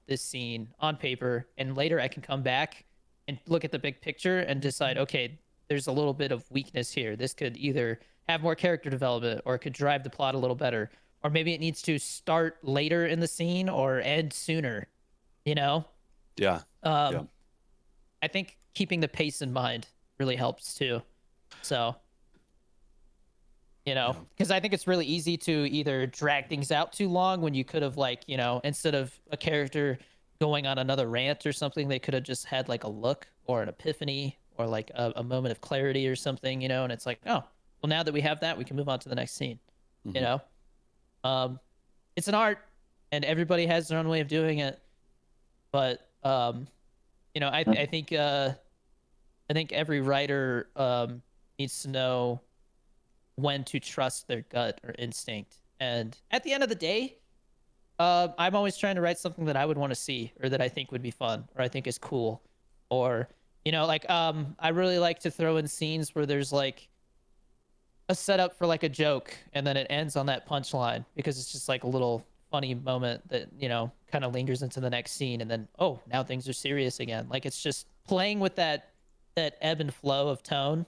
this scene on paper. And later I can come back and look at the big picture and decide, okay, there's a little bit of weakness here. This could either have more character development, or it could drive the plot a little better. Or maybe it needs to start later in the scene or end sooner, you know? yeah, yeah. Um, I think keeping the pace in mind really helps too. So You know, Yeah. because I think it's really easy to either drag things out too long when you could have, like, you know, instead of a character going on another rant or something, they could have just had like a look or an epiphany or like a moment of clarity or something, you know, and it's like, oh, well, now that we have that, we can move on to the next scene, you Mhm. know? Um, it's an art and everybody has their own way of doing it. But, you know, I think every writer needs to know when to trust their gut or instinct. And at the end of the day, I'm always trying to write something that I would want to see or that I think would be fun or I think is cool. Or, you know, like I really like to throw in scenes where there's like a setup for like a joke and then it ends on that punchline because it's just like a little funny moment that, you know, kind of lingers into the next scene and then oh, now things are serious again. Like it's just playing with that ebb and flow of tone,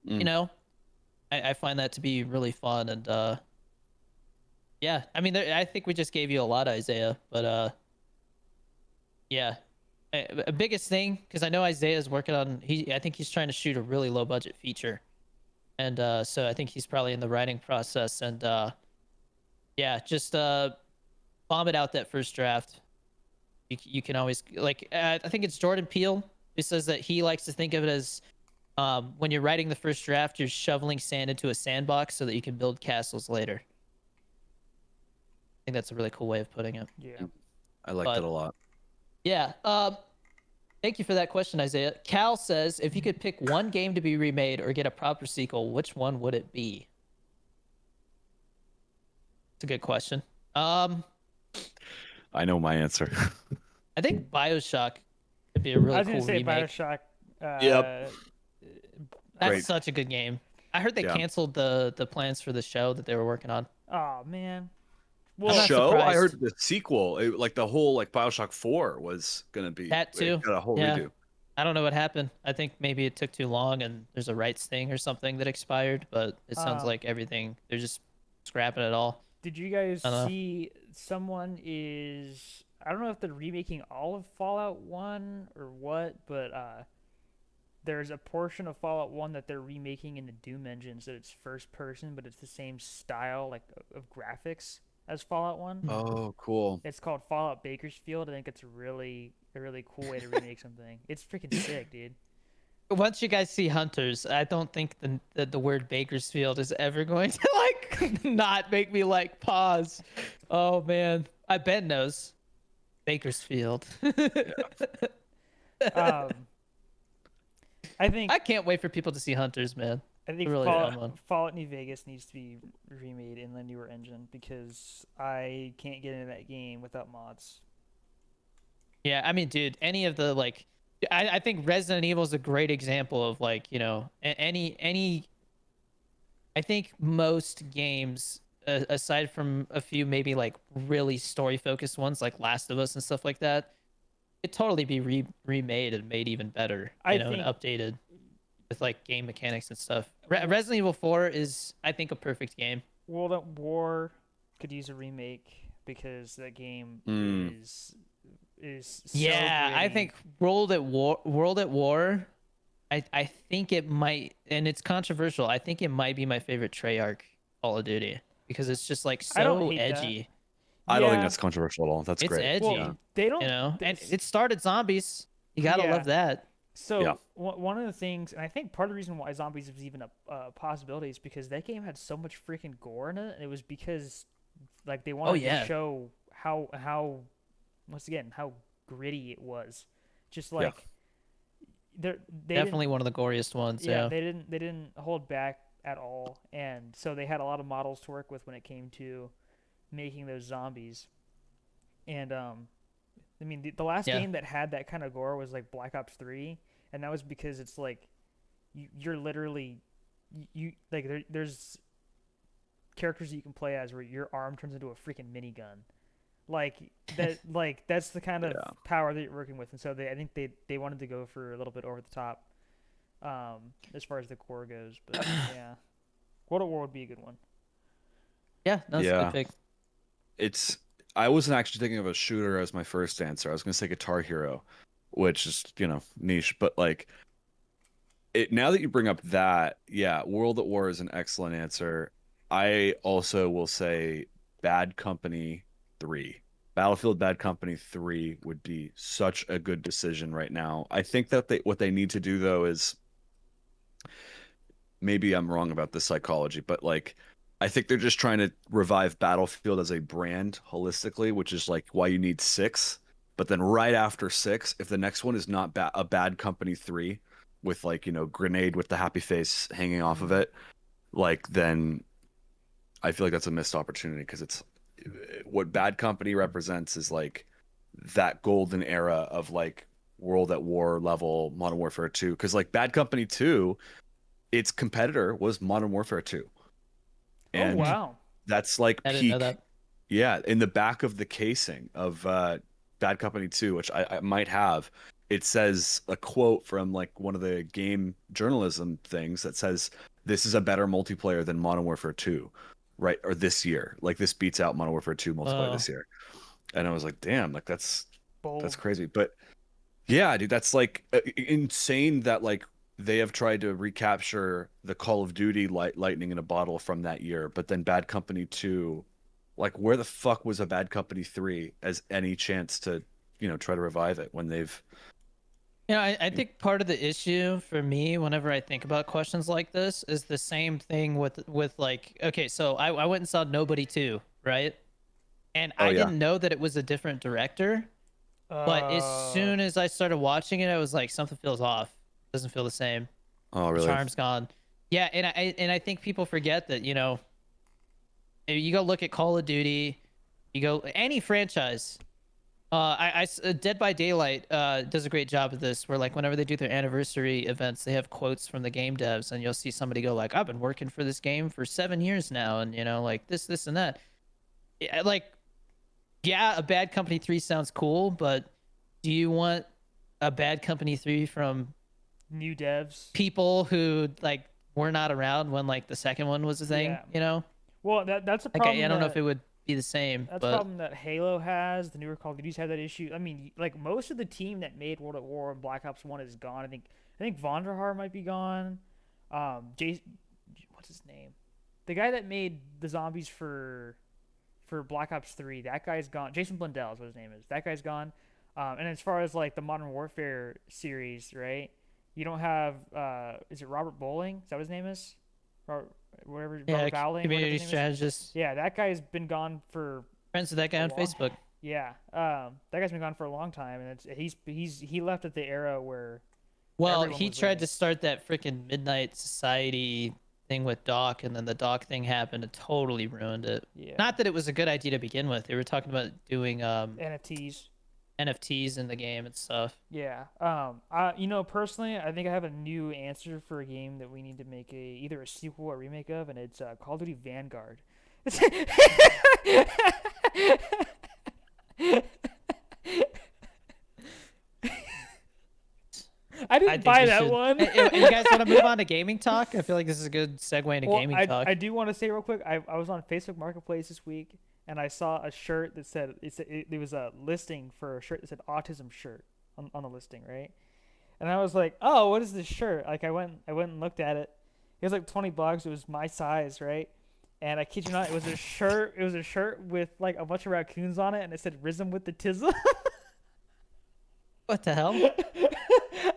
you Mm. know? I find that to be really fun and yeah, I mean I think we just gave you a lot, Isaiah, but yeah. A biggest thing because I know Isaiah's working on I think he's trying to shoot a really low budget feature. And so I think he's probably in the writing process and yeah, just bomb it out that first draft. You can always like I think it's Jordan Peele who says that he likes to think of it as when you're writing the first draft, you're shoveling sand into a sandbox so that you can build castles later. I think that's a really cool way of putting it. Yeah. I like But that a lot. yeah, thank you for that question, Isaiah. Cal says, if you could pick one game to be remade or get a proper sequel, which one would it be? It's a good question. I know my answer. I think BioShock could be a really I was gonna cool say remake. Bioshock. Yep. That's Great. such a good game. I heard they Yeah. canceled the plans for the show that they were working on. Oh man. I'm Well, not Show? I surprised. heard the sequel, like the whole like BioShock 4 was gonna be That too. it got a whole Yeah. redo. I don't know what happened. I think maybe it took too long and there's a rights thing or something that expired, but it sounds Um, like everything they're just scrapping it all. did you guys I don't know. see someone is? I don't know if they're remaking all of Fallout 1 or what, but there's a portion of Fallout 1 that they're remaking in the Doom engine, so it's first person, but it's the same style like of graphics as Fallout 1. Oh, cool. It's called Fallout Bakersfield. I think it's a really cool way to remake something. It's freaking sick, dude. Once you guys see Hunters, I don't think the word Bakersfield is ever going to like not make me like pause. Oh man, I Ben knows Bakersfield. Um, I think I can't wait for people to see Hunters, man. I think really fun one. Fallout New Vegas needs to be remade in the newer engine because I can't get into that game without mods. Yeah, I mean, dude, any of the like, I think Resident Evil is a great example of like, you know, any. I think most games, aside from a few maybe like really story focused ones like Last of Us and stuff like that, it totally be remade and made even better, I you know, think- and updated with like game mechanics and stuff. Resident Evil 4 is, I think, a perfect game. World at War could use a remake because that game Mm. is so Yeah, I gritty. think World at War. I think it might, and it's controversial. I think it might be my favorite Treyarch Call of Duty because it's just like I don't so hate that. edgy. I don't think Yeah. that's controversial at all. That's It's great. edgy, Well, they don't. you know, and this- it started zombies. You gotta Yeah. love that. So Yeah. one of the things, and I think part of the reason why zombies was even a possibility is because that game had so much freaking gore in it. And it was because like they wanted yeah. to show how once again how gritty it was. Just like they Definitely one of the goriest ones. Yeah. they didn't hold back at all, and so they had a lot of models to work with when it came to making those zombies. And I mean the last Yeah. game that had that kind of gore was like Black Ops 3, and that was because it's like you're literally you like there's characters that you can play as where your arm turns into a freaking minigun. Like that like that's the kind of Yeah. power that you're working with, and so I think they wanted to go for a little bit over the top as far as the core goes. But yeah, World at War would be a good one. Yeah, that's a Yeah. good pick. I wasn't actually thinking of a shooter as my first answer. I was gonna say Guitar Hero, which is, niche, but like Now that you bring up that, yeah, World at War is an excellent answer. I also will say Bad Company 3. Battlefield Bad Company 3 would be such a good decision right now. I think that what they need to do though is, maybe I'm wrong about the psychology, but like I think they're just trying to revive Battlefield as a brand holistically, which is like why you need 6. But then right after 6, if the next one is not a Bad Company 3 with like, grenade with the happy face hanging off of it, like then I feel like that's a missed opportunity, because it's what Bad Company represents is like that golden era of like World at War level Modern Warfare 2, because like Bad Company 2, its competitor was Modern Warfare 2. And Oh wow. that's like I didn't know peak. that. Yeah, in the back of the casing of Bad Company 2, which I might have, it says a quote from like one of the game journalism things that says, "This is a better multiplayer than Modern Warfare 2, right? Or this year. Like this beats out Modern Warfare 2 multiplayer Oh. this year." And I was like, "Damn, like that's Bold. crazy." But yeah, dude, that's like insane that like they have tried to recapture the Call of Duty lightning in a bottle from that year, but then Bad Company 2, like where the fuck was a Bad Company 3 as any chance to, try to revive it when they've I think part of the issue for me whenever I think about questions like this is the same thing with like, okay, so I went and saw Nobody 2, right? And Oh I yeah. didn't know that it was a different director, but as soon as I started watching it, I was like, something feels off. Doesn't feel the same. Oh The really? charm's gone. Yeah, and I think people forget that, you go look at Call of Duty, you go any franchise. Dead by Daylight does a great job of this, where like whenever they do their anniversary events, they have quotes from the game devs, and you'll see somebody go like, "I've been working for this game for 7 years now," and like this and that. Like, yeah, a Bad Company 3 sounds cool, but do you want a Bad Company 3 from new devs. people who like were not around when like the second one was a thing? Yeah. Well, that's a Like problem. I don't know if it would be the same, That's but a problem that Halo has. The newer Call of Duties have that issue. I mean, like most of the team that made World at War and Black Ops 1 is gone. I think Vonderhaar might be gone. What's his name? The guy that made the zombies for Black Ops 3, that guy's gone. Jason Blundell is what his name is. That guy's gone. And as far as like the Modern Warfare series, right? You don't have is it Robert Bowling? Is that what his name is? Or whatever. yeah, Robert Bowling, community whatever his name is? strategist. Yeah, that guy's been gone for Friends with that guy on long- Facebook. yeah. That guy's been gone for a long time, and he left at the era where Well, everyone he was tried leaving. to start that freaking Midnight Society thing with Doc, and then the Doc thing happened and totally ruined it. yeah Not that it was a good idea to begin with. They were talking about doing NFTs. NFTs in the game and stuff. Yeah. Personally, I think I have a new answer for a game that we need to make either a sequel or remake of, and it's Call of Duty Vanguard. I didn't think buy you that should- one. And you guys want to move on to gaming talk? I feel like this is a good segue into Well, gaming I, talk. I do want to say real quick. I was on Facebook Marketplace this week, and I saw a shirt that said it was a listing for a shirt that said autism shirt on the listing, right? And I was like, oh, what is this shirt? Like I went and looked at it. It was like $20. It was my size, right? And I kid you not, it was a shirt. It was a shirt with like a bunch of raccoons on it, and it said "Rhythm with the Tizza." What the hell?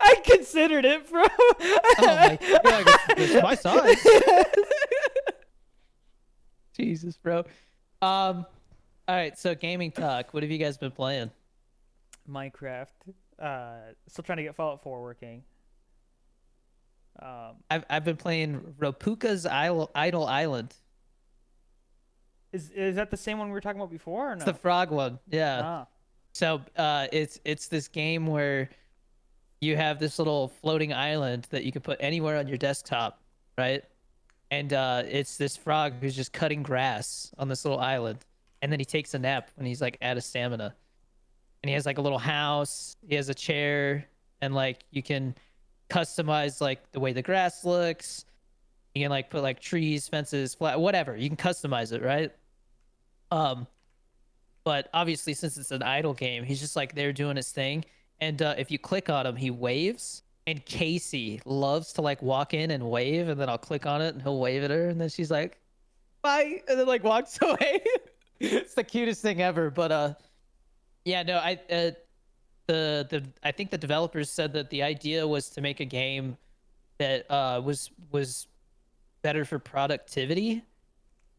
I considered it, bro. Oh my! You're like, it's my size. Jesus, bro. All right. So gaming talk. What have you guys been playing? Minecraft. Still trying to get Fallout 4 working. I've been playing Ropuka's Idle Island. Is that the same one we were talking about before, or no? It's the frog one. Yeah. Ah. So it's this game where you have this little floating island that you can put anywhere on your desktop, right? And it's this frog who's just cutting grass on this little island, and then he takes a nap when he's like out of stamina. And he has like a little house, he has a chair, and like you can customize like the way the grass looks. You can like put like trees, fences, flat, whatever. You can customize it, right? But obviously since it's an idle game, he's just like there doing his thing. And if you click on him, he waves, And Casey loves to like walk in and wave, and then I'll click on it and he'll wave at her, and then she's like, "Bye," and then like walks away. It's the cutest thing ever. But yeah, no, I think the developers said that the idea was to make a game that was better for productivity.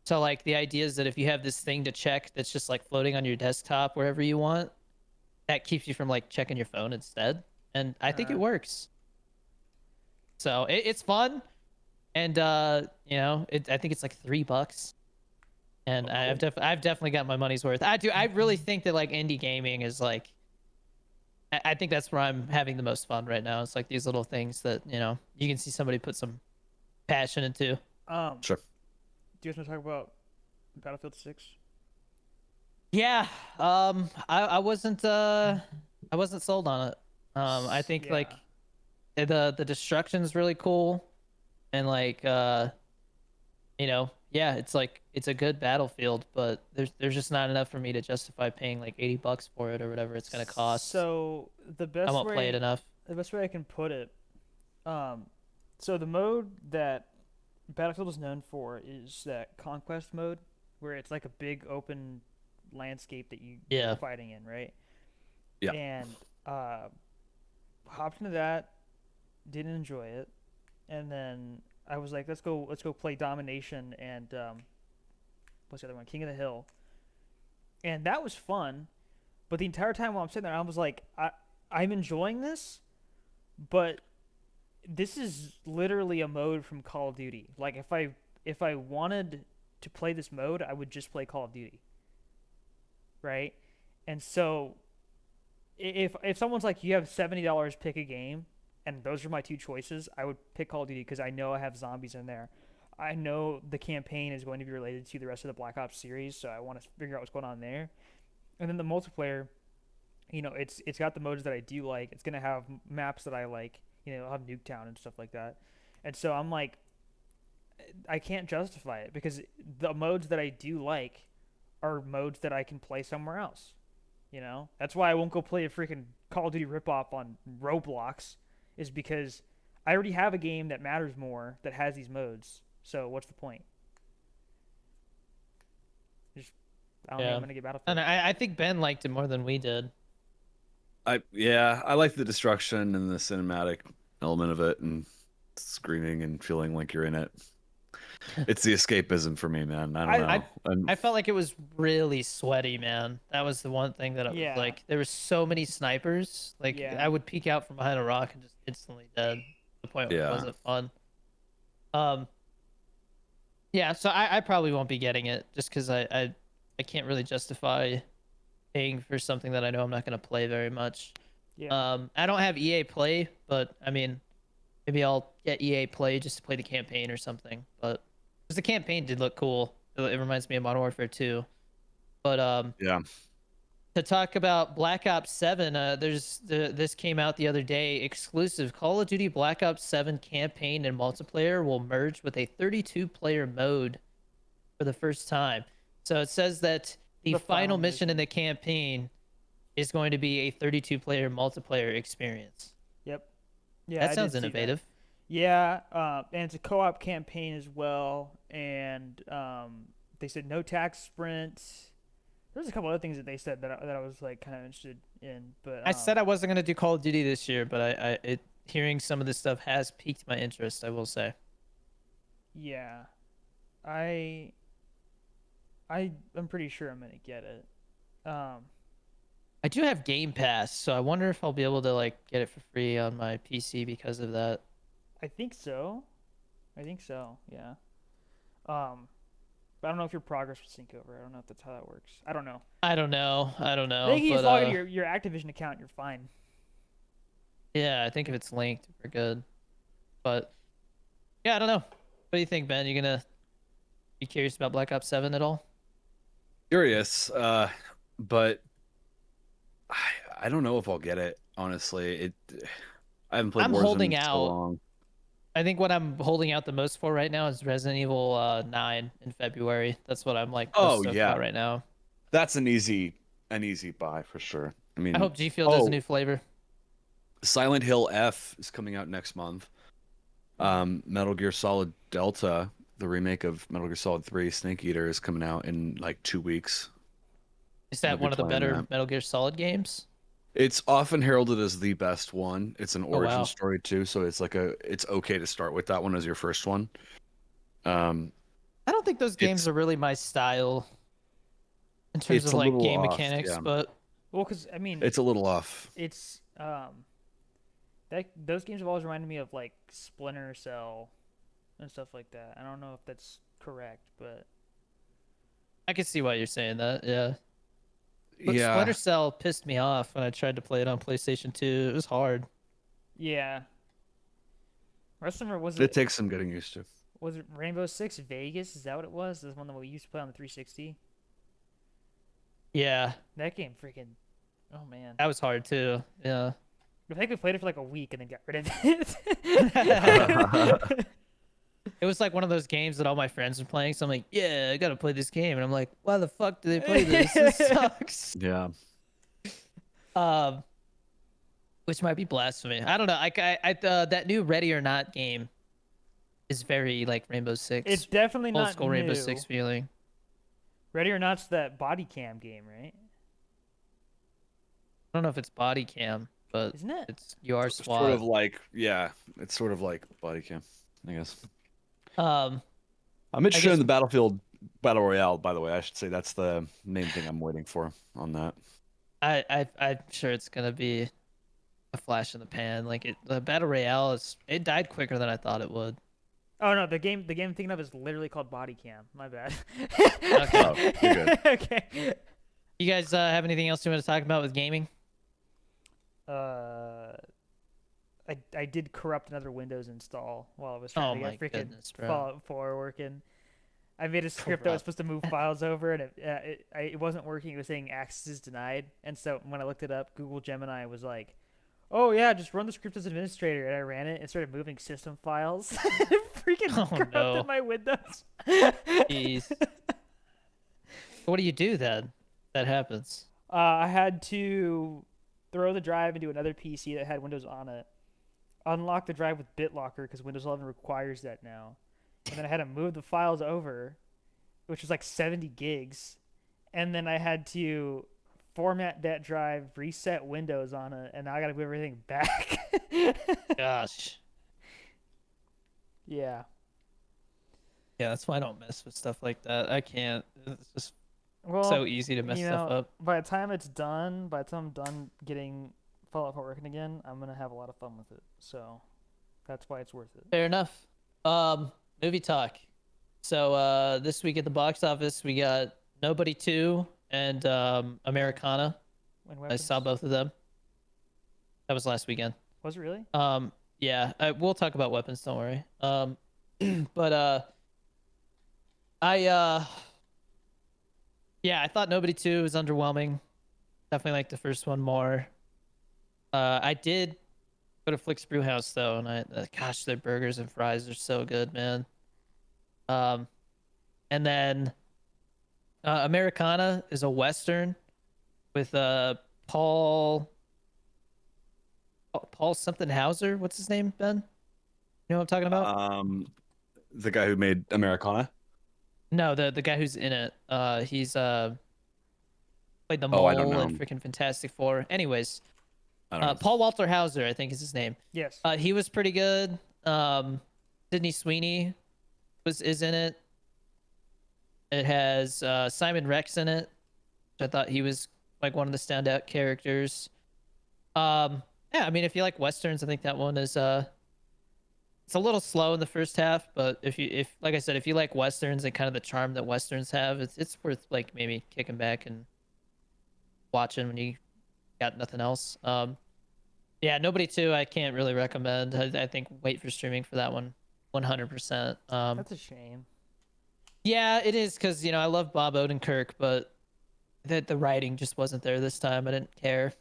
So like the idea is that if you have this thing to check that's just like floating on your desktop wherever you want, that keeps you from like checking your phone instead. And I think it works. So it's fun, and you know, I think it's like $3, and I've definitely got my money's worth. I really think that like indie gaming is like, I think that's where I'm having the most fun right now. It's like these little things that, you know, you can see somebody put some passion into. Sure. Do you guys want to talk about Battlefield 6? Yeah, I wasn't sold on it. I think like the destruction's really cool, and like you know, yeah, it's like it's a good Battlefield, but there's just not enough for me to justify paying like $80 for it or whatever it's gonna cost. So the best I won't play it enough. The best way I can put it, so the mode that Battlefield is known for is that conquest mode, where it's like a big open landscape that you're fighting in, right? Yeah. And hopped into that, didn't enjoy it, and then I was like, let's go play Domination and what's the other one? King of the Hill. And that was fun, but the entire time while I'm sitting there, I was like, I'm enjoying this, but this is literally a mode from Call of Duty. Like if I wanted to play this mode, I would just play Call of Duty. Right? And so if someone's like, you have $70, pick a game, and those are my two choices, I would pick Call of Duty because I know I have zombies in there. I know the campaign is going to be related to the rest of the Black Ops series, so I want to figure out what's going on there. And then the multiplayer, you know, it's got the modes that I do like. It's gonna have maps that I like. You know, I'll have Nuketown and stuff like that. And so I'm like, I can't justify it because the modes that I do like are modes that I can play somewhere else. You know, that's why I won't go play a freaking Call of Duty ripoff on Roblox, is because I already have a game that matters more that has these modes. So what's the point? I don't think I'm gonna get Battlefield. And I think Ben liked it more than we did. I like the destruction and the cinematic element of it, and screaming and feeling like you're in it. It's the escapism for me, man. I don't know. I felt like it was really sweaty, man. That was the one thing that I was like, there were so many snipers. Like I would peek out from behind a rock and just instantly dead. The point where it wasn't fun. Yeah, so I probably won't be getting it just because I can't really justify paying for something that I know I'm not going to play very much. Yeah. I don't have EA Play, but I mean, maybe I'll get EA Play just to play the campaign or something. But because the campaign did look cool, it reminds me of Modern Warfare 2. But yeah. To talk about Black Ops 7, this came out the other day. Exclusive Call of Duty Black Ops 7 campaign and multiplayer will merge with a 32-player mode for the first time. So it says that the final mission in the campaign is going to be a 32-player multiplayer experience. Yep. Yeah, that sounds innovative. Yeah, and it's a co-op campaign as well. And they said no tax sprint. There's a couple other things that they said that I was like kind of interested in. But I said I wasn't gonna do Call of Duty this year, but hearing some of this stuff has piqued my interest, I will say. Yeah, I'm pretty sure I'm gonna get it. I do have Game Pass, so I wonder if I'll be able to like get it for free on my PC because of that. I think so. Yeah. But I don't know if your progress will sync over. I don't know if that's how that works. I don't know. I think you just log into your Activision account, you're fine. Yeah, I think if it's linked, we're good. But yeah, I don't know. What do you think, Ben? You gonna be curious about Black Ops 7 at all? Curious, but I don't know if I'll get it. Honestly, I haven't played Warzone in so long. I think what I'm holding out the most for right now is Resident Evil 9 in February. That's what I'm like most stoked about right now. That's an easy buy for sure. I mean, I hope G Fuel does a new flavor. Silent Hill F is coming out next month. Metal Gear Solid Delta, the remake of Metal Gear Solid 3 Snake Eater, is coming out in like 2 weeks. Is I'll that be one of the playing better that. Metal Gear Solid games? It's often heralded as the best one. It's an Oh origin wow. story too, so it's okay to start with that one as your first one. Um, I don't think those games it's are really my style in terms it's of a like little game off, mechanics, yeah. but Well, because I mean, It's a little off. it's that those games have always reminded me of like Splinter Cell and stuff like that. I don't know if that's correct, but I can see why you're saying that. Yeah. But Yeah, Splinter Cell pissed me off when I tried to play it on PlayStation 2. It was hard. yeah. Rest of them was it it takes some getting used to. was it Rainbow Six Vegas? Is that what it was? The one that we used to play on the 360. Yeah, That game freaking. Oh man. that was hard too. Yeah. I think we played it for like a week and then got rid of It it. was like one of those games that all my friends were playing. So I'm like, yeah, I gotta play this game. And I'm like, why the fuck do they play this? This sucks. Yeah. Um, which might be blasphemy. I don't know. That new Ready or Not game is very like Rainbow Six, It's definitely old not school new. Rainbow Six feeling. Ready or Not's that body cam game, right? I don't know if it's body cam, but Isn't it? it's you are Sort SWAT. of like, yeah, it's sort of like body cam, I guess. Um, I'm interested guess- in the Battlefield Battle Royale, by the way. I should say that's the main thing I'm waiting for on that. I'm sure it's gonna be a flash in the pan. Like the battle royale it died quicker than I thought it would. Oh no, the game I'm thinking of is literally called Body Cam. My bad. Okay. Oh, you're good. Okay. You guys have anything else you want to talk about with gaming? I did corrupt another Windows install while I was trying Oh to my get freaking goodness, bro. Fallout 4 working. I made a script that was supposed to move files over, and it wasn't working. It was saying access denied, and so when I looked it up, Google Gemini was like, "Oh yeah, just run the script as administrator." And I ran it and started moving system files. It freaking Oh, corrupted no. my Windows. Jeez. What do you do then? That happens. I had to throw the drive into another PC that had Windows on it, unlock the drive with BitLocker because Windows 11 requires that now, and then I had to move the files over, which was like 70 gigs, and then I had to format that drive, reset Windows on it, and now I got to move everything back. Gosh. Yeah. Yeah, that's why I don't mess with stuff like that. I can't. It's just Well, so easy to mess stuff up. by the time it's done, by the time I'm done getting Fallout 4 working again, I'm gonna have a lot of fun with it. So that's why it's worth it. Fair enough. Movie talk. So this week at the box office we got Nobody 2 and Americana. When I saw both of them. That was last weekend. Was it really? Yeah, we'll talk about weapons, don't worry. But yeah, I thought Nobody 2 was underwhelming. Definitely liked the first one more. I did go to Flick's Brewhouse though, and gosh, their burgers and fries are so good, man. And then Americana is a Western with Paul something Hauser. What's his name, Ben? You know what I'm talking about? The guy who made Americana. No, the guy who's in it. He's played the Oh, I don't mole know in him. freaking Fantastic Four. Anyways, I don't know. Paul Walter Hauser, I think is his name. Yes. He was pretty good. Sydney Sweeney is in it. It has Simon Rex in it, which I thought he was like one of the standout characters. Yeah, I mean, if you like westerns, I think that one is it's a little slow in the first half, but if like I said, if you like westerns and kind of the charm that westerns have, it's worth like maybe kicking back and watching when you got nothing else. Yeah, Nobody 2 I can't really recommend. I think wait for streaming for that one 100%. That's a shame. Yeah, it is because I love Bob Odenkirk, but the writing just wasn't there this time. I didn't care.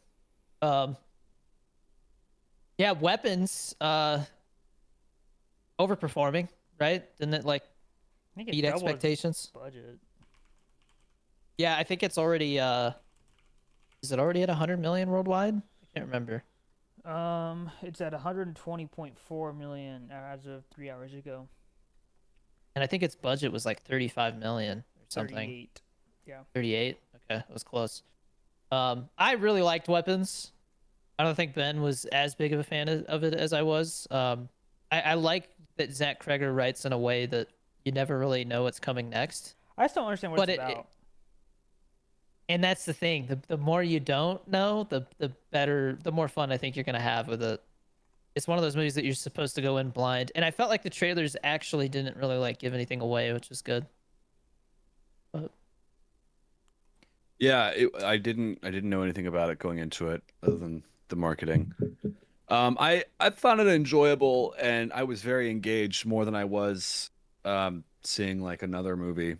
Yeah, weapons overperforming, right? Didn't it like I think it beat doubled its expectations? budget. Yeah, I think it's already is it already at 100 million worldwide? I can't remember. It's at 120.4 million as of 3 hours ago. And I think its budget was like 35 million or something. 38. Yeah. 38. Okay, that was close. I really liked Weapons. I don't think Ben was as big of a fan of it as I was. I like that Zach Kreger writes in a way that you never really know what's coming next. I still don't understand what But it's about. And that's the thing. The more you don't know, the better, the more fun I think you're gonna have with it. It's one of those movies that you're supposed to go in blind, and I felt like the trailers actually didn't really like give anything away, which was good. But Yeah, I didn't know anything about it going into it other than the marketing. I found it enjoyable, and I was very engaged more than I was seeing like another movie.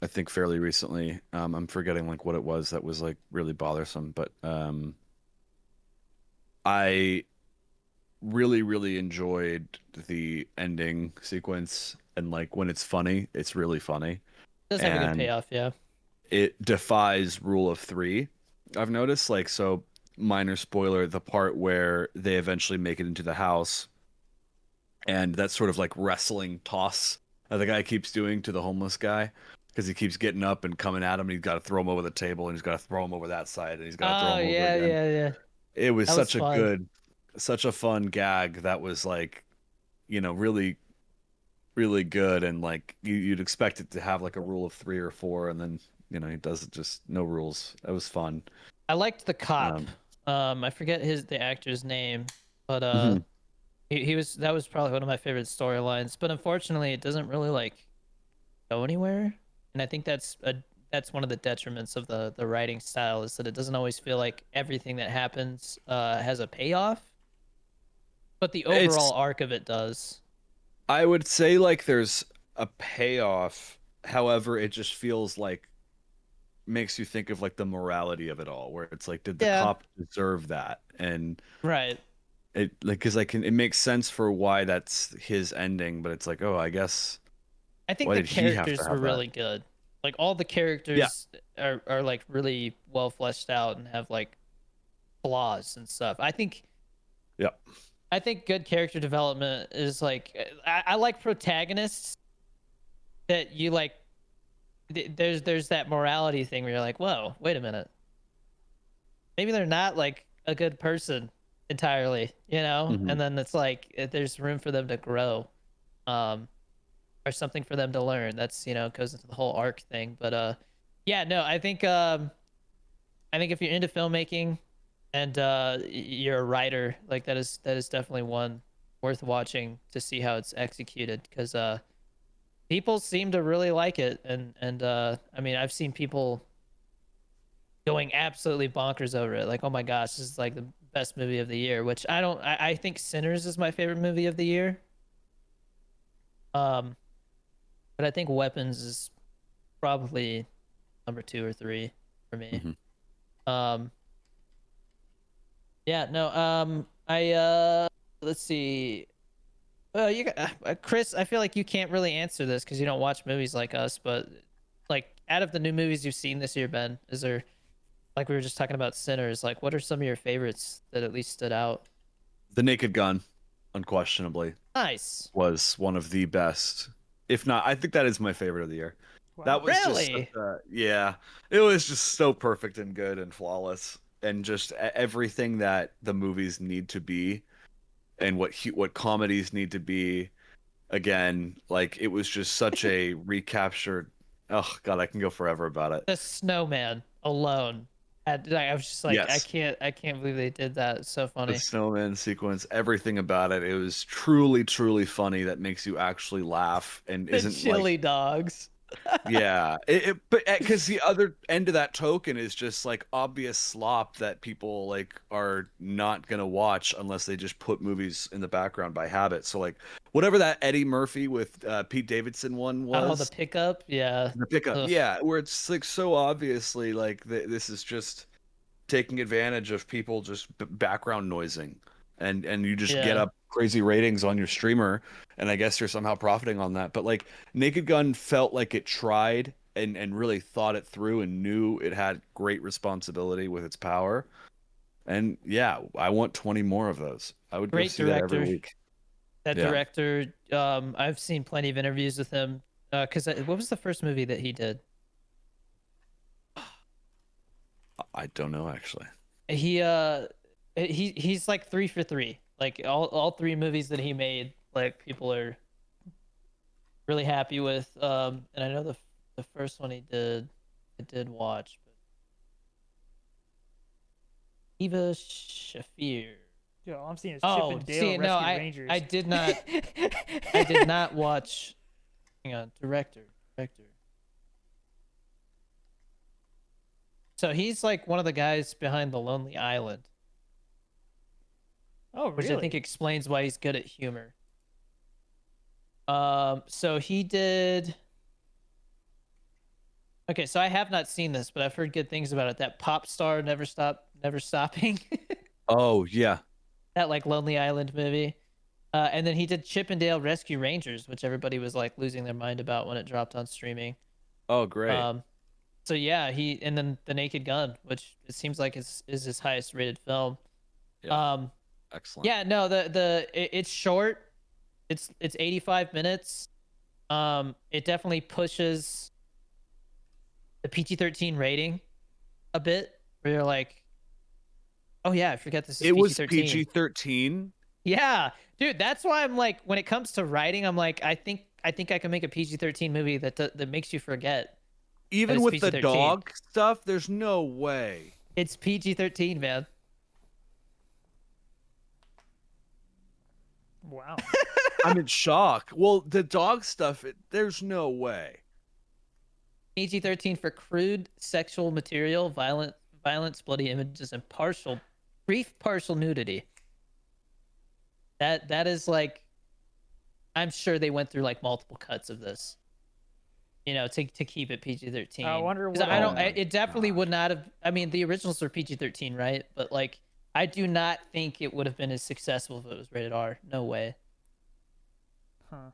I think fairly recently. I'm forgetting like what it was that was like really bothersome, but I really enjoyed the ending sequence, and like when it's funny, it's really funny. it does have a good And payoff, yeah. it defies rule of three. I've noticed, like, so minor spoiler, the part where they eventually make it into the house and that sort of like wrestling toss that the guy keeps doing to the homeless guy because he keeps getting up and coming at him, and he's got to throw him over the table, and he's got to throw him over that side, and he's got to throw Oh him over yeah, again. yeah. It was That was such a fun. good, such a fun gag that was like, really good, and like you'd expect it to have like a rule of three or four, and then he does it just no rules. That was fun. I liked the cop. Um, I forget the actor's name, but mhm. he was that was probably one of my favorite storylines. But unfortunately, it doesn't really like go anywhere, and I think that's one of the detriments of the writing style is that it doesn't always feel like everything that happens has a payoff, but the overall It's arc of it does. I would say like there's a payoff. However, it just feels like makes you think of like the morality of it all, where it's like, did the Yeah, cop deserve that? And right. it like because it makes sense for why that's his ending, but it's like, oh, I guess I think why the did he have to characters were have that? really good. Like all the Yeah. characters are like really well fleshed out and have like flaws and stuff. Yeah. I think good character development is like I like protagonists that you like. There's that morality thing where you're like, whoa, wait a minute, maybe they're not like a good person entirely, Hmm. and then it's like there's room for them to grow, um, or something for them to learn. That's goes into the whole arc thing. But yeah, no, I think if you're into filmmaking and you're a writer, like that is definitely one worth watching to see how it's executed because people seem to really like it and I mean I've seen people going absolutely bonkers over it, like, oh my gosh, this is like the best movie of the year, which I think Sinners is my favorite movie of the year. um but I think Weapons is probably number two or three for me. Hmm. um Yeah, no, I let's see. You got Chris. I feel like you can't really answer this because you don't watch movies like us. But like, out of the new movies you've seen this year, Ben, is there like we were just talking about Sinners? Like, what are some of your favorites that at least stood out? The Naked Gun, unquestionably, Nice. was one of the best. If not, I think that is my favorite of the year. That Wow. was just such Really? yeah, it was just so perfect and good and flawless, and just everything that the movies need to be, and what comedies need to be. Again, like it was just such a recaptured. Oh God, I can go forever about it. The snowman alone. I was just like, Yes, I can't believe they did that. It's so the funny. snowman sequence, everything about it. It was truly funny. That makes you actually laugh and The isn't like, chili dogs. yeah, but because the other end of that token is just like obvious slop that people like are not gonna watch unless they just put movies in the background by habit. So like whatever that Eddie Murphy with Pete Davidson one Oh, the was, pickup. Yeah. the pickup, Ugh. yeah, where it's like so obviously like this is just taking advantage of people just background noising, and you just get Yeah. up crazy ratings on your streamer, and I guess you're somehow profiting on that. But like Naked Gun felt like it tried and really thought it through and knew it had great responsibility with its power. And yeah, I want 20 more of those. I would go Great see that every director. week. That Yeah. director, I've seen plenty of interviews with him. Because what was the first movie that he did? I don't know actually. He's like 3 for 3. Like all 3 movies that he made, like people are really happy with. And I know the first one I did watch, but Eva Shafir. Yo, all I'm seeing is Chip Oh, and Dale see, no, Rescue Rangers. I did not I did not watch. Hang on, director. So he's like one of the guys behind The Lonely Island, Oh, which really? I think explains why he's good at humor. So he did. Okay, so I have not seen this, but I've heard good things about it. That pop star never stopping. Oh, yeah. That like Lonely Island movie. And then he did Chip and Dale Rescue Rangers, which everybody was like losing their mind about when it dropped on streaming. Oh, great. So yeah, and then The Naked Gun, which it seems like is his highest rated film. Yeah. Excellent. Yeah, no, it's short. It's 85 minutes. It definitely pushes the PG-13 rating a bit, where you're like, oh yeah, I forget this is It was PG-13. PG-13. Yeah, dude, that's why I'm like, when it comes to writing, I'm like, I think I can make a PG-13 movie that makes you forget. Even it's with the PG-13. dog stuff, there's no way. It's PG-13, man. Wow. I'm in shock. Well, the dog stuff, there's no way. PG-13 for crude sexual material, violence, bloody images, and brief partial nudity. That is like, I'm sure they went through like multiple cuts of this, to keep it PG-13. I wonder what. It definitely would not have. I mean, the originals were PG-13, right? But like, I do not think it would have been as successful if it was rated R. No way. Huh.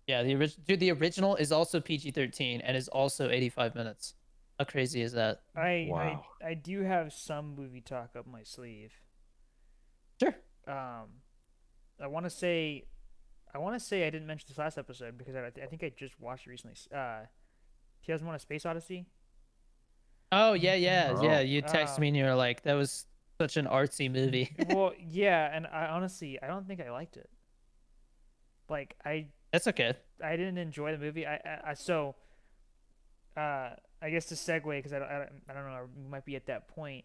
Yeah, the original is also PG-13 and is also 85 minutes. How crazy is that? I do have some movie talk up my sleeve. Sure. I want to say I didn't mention this last episode because I think I just watched it recently. 2001: A Space Odyssey. Oh yeah. Oh. You texted me and you were like, "That was such an artsy movie." Well, yeah, and I honestly don't think I liked it. Like That's okay. I didn't enjoy the movie. I guess to segue, because I don't know, we might be at that point.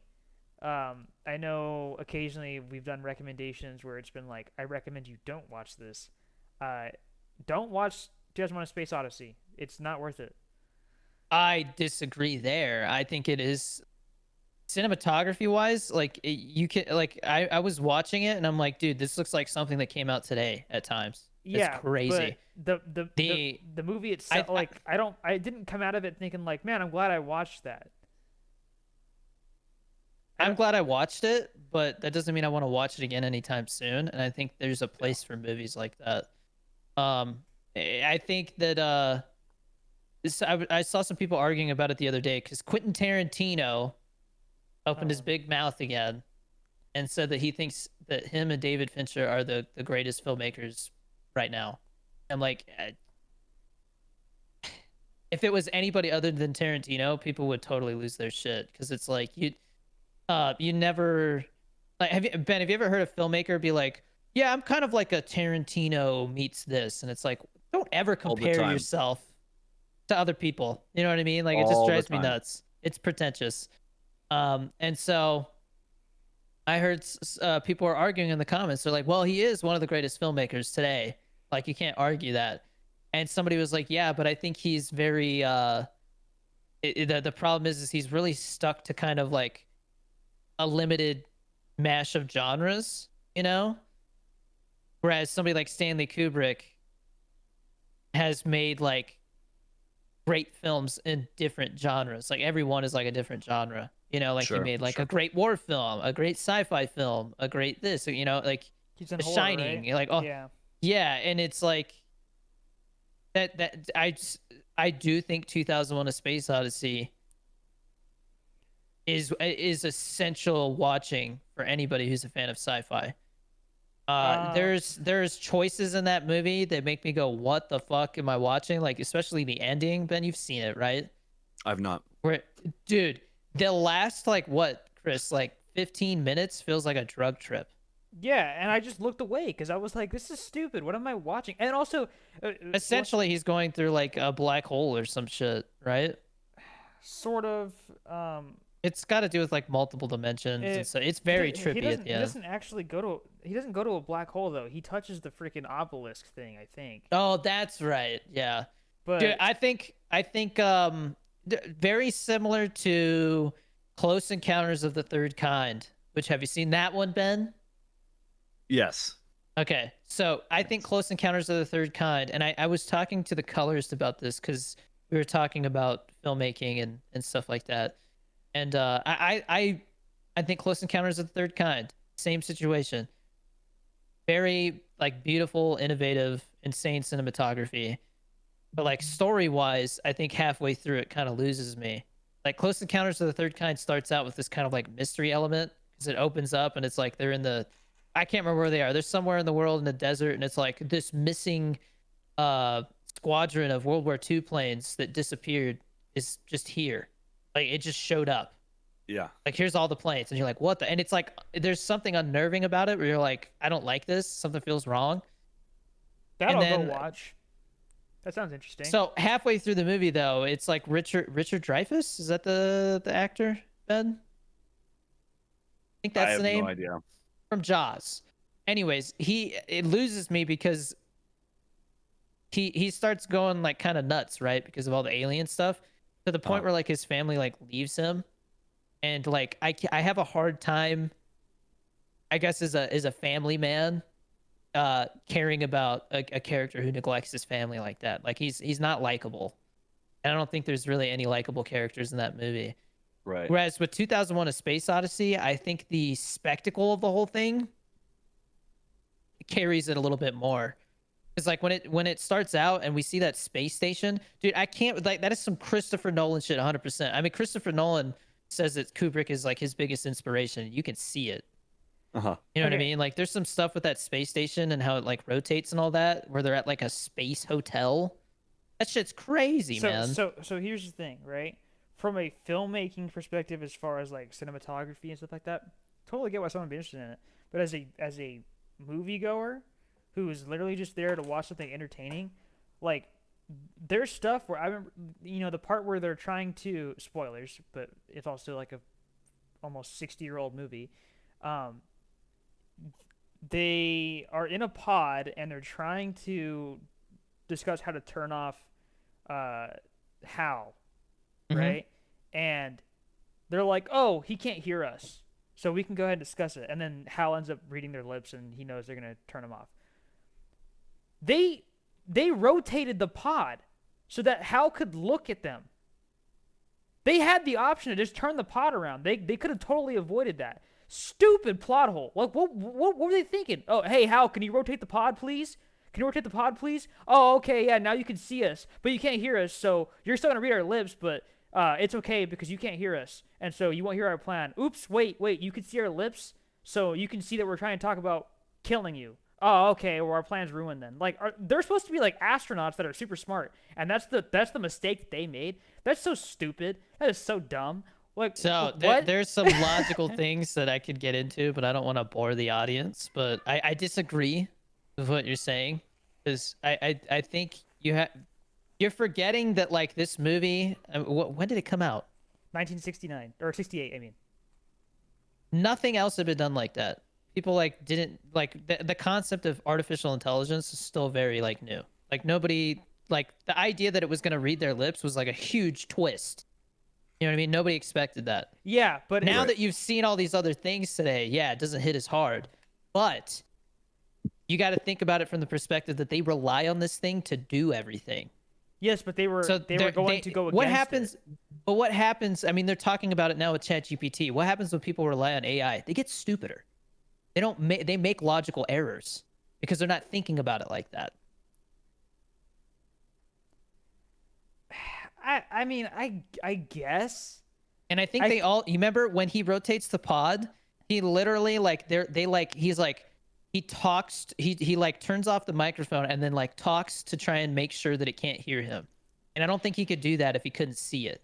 I know occasionally we've done recommendations where it's been like, I recommend you don't watch this. Don't watch 2001: A Space Odyssey. It's not worth it. I disagree there. I think it is, cinematography wise, like you can, like I was watching it and I'm like, dude, this looks like something that came out today at times. Yeah, it's crazy. But the movie itself, I didn't come out of it thinking like, man, I'm glad I watched that. I'm glad I watched it, but that doesn't mean I want to watch it again anytime soon. And I think there's a place for movies like that. I think that I saw some people arguing about it the other day because Quentin Tarantino opened his big mouth again and said that he thinks that him and David Fincher are the greatest filmmakers right now. I'm like, if it was anybody other than Tarantino, people would totally lose their shit, because it's like you never, like, have you ever heard a filmmaker be like, yeah, I'm kind of like a Tarantino meets this, and it's like, don't ever compare yourself to other people. You know what I mean? Like, it just drives me nuts. It's pretentious. And so I heard people were arguing in the comments. They're like, well, he is one of the greatest filmmakers today. Like, you can't argue that. And somebody was like, yeah, but I think he's very the problem is he's really stuck to kind of like a limited mash of genres, whereas somebody like Stanley Kubrick has made like great films in different genres. Like, everyone is like a different genre, like he made like a great war film, a great sci-fi film, a great this, like He's in The horror, Shining. right? You're like, oh yeah, and it's like that I do think 2001: A Space Odyssey is essential watching for anybody who's a fan of sci-fi. There's choices in that movie that make me go, what the fuck am I watching? Like, especially the ending. Ben, you've seen it, right? I've not. Where, dude, the last like what, Chris, like 15 minutes feels like a drug trip. Yeah, and I just looked away because I was like, "This is stupid. What am I watching?" And also, Essentially, he's going through like a black hole or some shit, right? sort of. It's got to do with like multiple dimensions, and so it's very trippy at the He end. doesn't actually go to. He doesn't go to a black hole though. He touches the freaking obelisk thing, I think. Oh, that's right. Yeah. But Dude, I think very similar to Close Encounters of the Third Kind. Which, have you seen that one, Ben? Yes. Okay, so I think Close Encounters of the Third Kind, and I was talking to the colorist about this because we were talking about filmmaking and stuff like that, and I think Close Encounters of the Third Kind, same situation, very like beautiful, innovative, insane cinematography, but like story wise, I think halfway through it kind of loses me. Like Close Encounters of the Third Kind starts out with this kind of like mystery element because it opens up and it's like they're in the, I can't remember where they are. They're somewhere in the world in the desert, and it's like this missing squadron of World War II planes that disappeared is just here. Like it just showed up. Yeah. Like here's all the planes, and you're like, what the? And it's like there's something unnerving about it where you're like, I don't like this. Something feels wrong. that I'll then- go watch. That sounds interesting. So halfway through the movie, though, it's like Richard Dreyfuss. Is that the actor, Ben? I think that's I have the name. no idea. From Jaws. Anyways, it loses me because he starts going like kind of nuts, right? Because of all the alien stuff, to the point where like his family like leaves him, and like I have a hard time, I guess, as a family man, caring about a character who neglects his family like that. Like he's not likable, and I don't think there's really any likable characters in that movie. Right. Whereas with 2001: A Space Odyssey, I think the spectacle of the whole thing carries it a little bit more. It's like when it starts out and we see that space station, dude, I can't, like, that is some Christopher Nolan shit 100%. I mean, Christopher Nolan says that Kubrick is like his biggest inspiration. You can see it. Uh-huh. You know what I Okay. mean? Like there's some stuff with that space station and how it like rotates and all that, where they're at like a space hotel. That shit's crazy, man. So here's the thing, right? From a filmmaking perspective, as far as like cinematography and stuff like that, totally get why someone would be interested in it. But as a moviegoer who is literally just there to watch something entertaining, like there's stuff where I remember, the part where they're trying to, spoilers, but it's also like a almost 60-year-old movie. They are in a pod and they're trying to discuss how to turn off Hal, Mhm. right? And they're like, "Oh, he can't hear us, so we can go ahead and discuss it." And then Hal ends up reading their lips, and he knows they're gonna turn him off. They rotated the pod so that Hal could look at them. They had the option to just turn the pod around. They could have totally avoided that. Stupid plot hole. Like what were they thinking? Oh, hey Hal, can you rotate the pod, please? Can you rotate the pod, please? Oh, okay, yeah. Now you can see us, but you can't hear us. So you're still gonna read our lips, but it's okay because you can't hear us, and so you won't hear our plan. Oops, wait. You can see our lips, so you can see that we're trying to talk about killing you. Oh, okay. Well, our plan's ruined then. Like, they're supposed to be like astronauts that are super smart, and that's the mistake that they made. That's so stupid. That is so dumb. Like, So what? there's some logical things that I could get into, but I don't want to bore the audience. But I disagree with what you're saying, because I think you're forgetting that like this movie. When did it come out? 1969 or 68? I mean, Nothing else had been done like that. People like didn't like the concept of artificial intelligence is still very like new. Like nobody, like the idea that it was going to read their lips was like a huge twist. You know what I mean? Nobody expected that. yeah, but Now that you've seen all these other things today, yeah, it doesn't hit as hard. But you got to think about it from the perspective that they rely on this thing to do everything. yes, but they were going to go against what it. happens? But what happens? I mean, they're talking about it now with ChatGPT. What happens when people rely on AI? They get stupider. They don't make they make logical errors because they're not thinking about it like that. I mean, I guess, And I think they all. You remember when he rotates the pod? He literally like they like he's like he talks. He like turns off the microphone and then like talks to try and make sure that it can't hear him. And I don't think he could do that if he couldn't see it.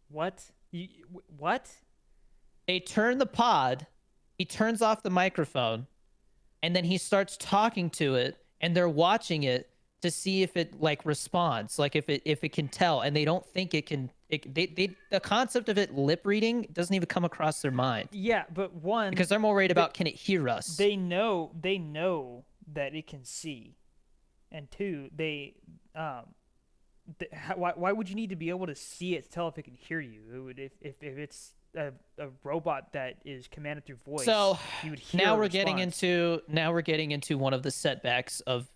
What? What? They turn the pod. He turns off the microphone, and then he starts talking to it, and they're watching it to see if it like responds, like if it can tell, and they don't think it can. The concept of it lip reading doesn't even come across their mind. Yeah, but one, because they're more worried about can it hear us. They know that it can see, and two, why would you need to be able to see it to tell if it can hear you? It would if it's a robot that is commanded through voice. So you would hear now a we're response. getting into one of the setbacks of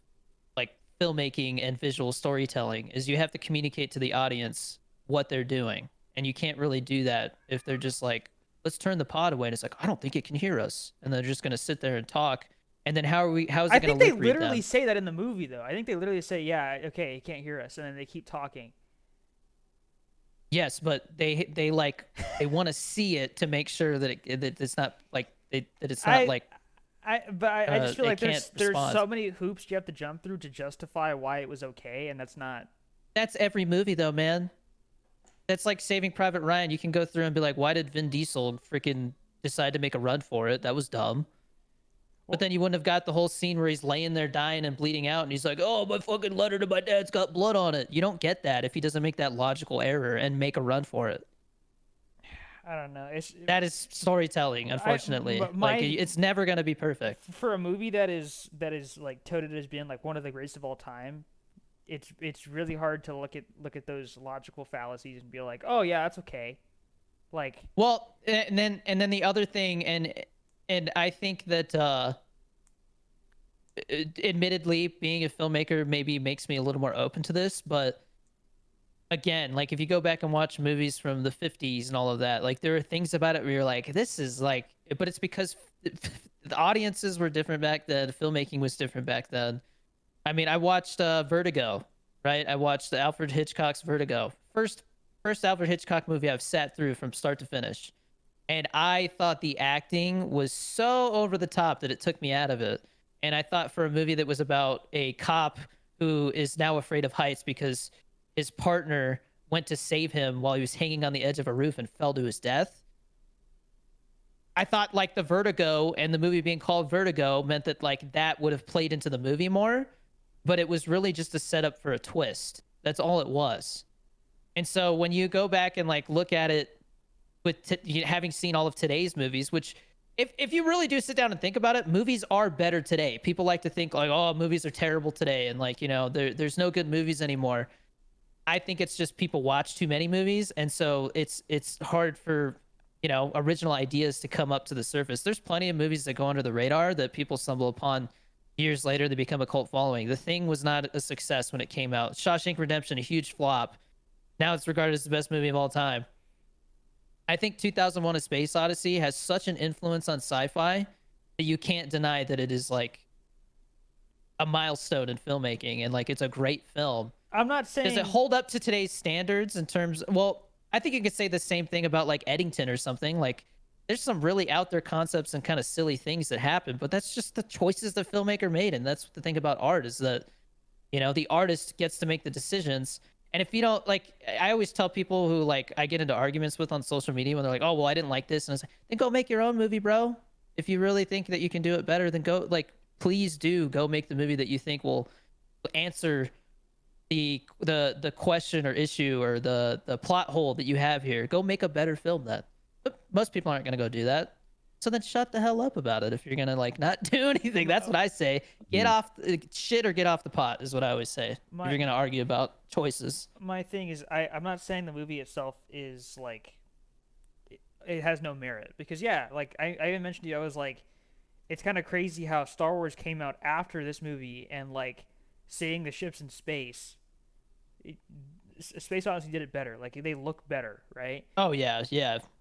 like filmmaking and visual storytelling is you have to communicate to the audience what they're doing, and you can't really do that if they're just like, let's turn the pod away, and it's like, I don't think it can hear us, and they're just gonna sit there and talk. And then how is it going to I think they literally say that in the movie, though. I think they literally say, yeah, okay, he can't hear us, and then they keep talking. Yes, but they like they want to see it to make sure that it's not like that it's not like. I just feel like there's respond. so many hoops you have to jump through to justify why it was okay, and that's not. That's every movie, though, man. That's like Saving Private Ryan. You can go through and be like, why did Vin Diesel freaking decide to make a run for it? That was dumb. But then you wouldn't have got the whole scene where he's laying there dying and bleeding out, and he's like, oh, my fucking letter to my dad's got blood on it. You don't get that if he doesn't make that logical error and make a run for it. I don't know. That is storytelling, unfortunately. It's never going to be perfect. For a movie that is like touted as being like one of the greatest of all time, it's really hard to look at those logical fallacies and be like, oh yeah, that's okay. Like, well, and then the other thing, and I think that admittedly being a filmmaker maybe makes me a little more open to this, but again, like if you go back and watch movies from the 50s and all of that, like there are things about it where you're like, this is like, but it's because the audiences were different back then, filmmaking was different back then. I mean, I watched Vertigo, right? I watched Alfred Hitchcock's Vertigo. First Alfred Hitchcock movie I've sat through from start to finish. And I thought the acting was so over the top that it took me out of it. And I thought for a movie that was about a cop who is now afraid of heights because his partner went to save him while he was hanging on the edge of a roof and fell to his death. I thought like the Vertigo and the movie being called Vertigo meant that like that would have played into the movie more, but it was really just a setup for a twist. That's all it was. And so when you go back and like look at it, with having seen all of today's movies, which if you really do sit down and think about it, movies are better today. People like to think like, oh, movies are terrible today, and like, you know, there's no good movies anymore. I think it's just people watch too many movies, and so it's hard for, you know, original ideas to come up to the surface. There's plenty of movies that go under the radar that people stumble upon years later. They become a cult following. The Thing was not a success when it came out. Shawshank Redemption, a huge flop. Now it's regarded as the best movie of all time. I think 2001: A Space Odyssey has such an influence on sci-fi that you can't deny that it is like a milestone in filmmaking, and like it's a great film. I'm not saying does it hold up to today's standards in terms. Well, I think you could say the same thing about like Eddington or something. Like there's some really out there concepts and kind of silly things that happen, but that's just the choices the filmmaker made, and that's the thing about art is that, you know, the artist gets to make the decisions. And if you don't like, I always tell people who like I get into arguments with on social media when they're like, oh, well, I didn't like this. And I was like, then go make your own movie, bro. If you really think that you can do it better, then go, like, please do go make the movie that you think will answer the question or issue or the plot hole that you have here. Go make a better film then. But most people aren't going to go do that. So then shut the hell up about it if you're going to like not do anything. That's what I say. Get off shit or get off the pot is what I always say. If you're going to argue about choices. My thing is I'm not saying the movie itself is like it has no merit, because yeah, like I even mentioned to you, I was like, it's kind of crazy how Star Wars came out after this movie, and like seeing the ships in space, Space Odyssey did it better. Like they look better, right? Oh yeah.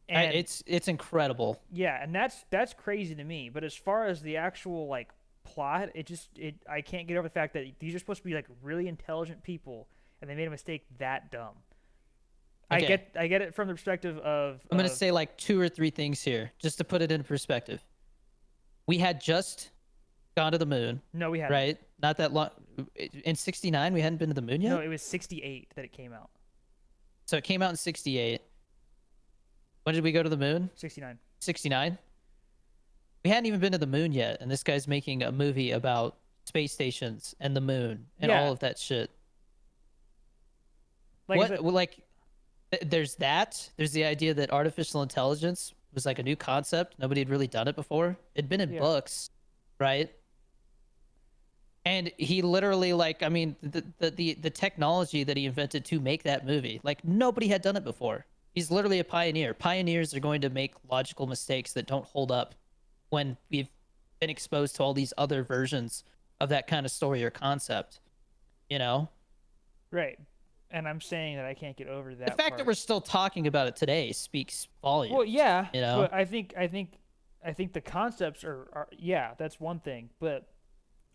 And it's incredible. Yeah, and that's crazy to me. But as far as the actual like plot, I can't get over the fact that these are supposed to be like really intelligent people, and and they made a mistake that dumb. Okay. I get it from the perspective of. I'm gonna say like 2 or 3 things here, just to put it in perspective. We had just gone to the moon, No, we hadn't. right? Not that long. In '69, we hadn't been to the moon yet. No, it was 68 that it came out. So it came out in '68. When did we go to the moon? 69. '69. We hadn't even been to the moon yet, and this guy's making a movie about space stations and the moon and Yeah. all of that shit. Like I What? said, Well, like, there's that. There's the idea that artificial intelligence was like a new concept. Nobody had really done it before. It'd been in Yeah. books, right? And he literally, like, I mean, the technology that he invented to make that movie, like, nobody had done it before. He's literally a pioneer. Pioneers are going to make logical mistakes that don't hold up when we've been exposed to all these other versions of that kind of story or concept, you know? right. And I'm saying that I can't get over that. The fact that part. we're still talking about it today speaks volumes. Well, yeah, you know? but I think the concepts are yeah, that's one thing, but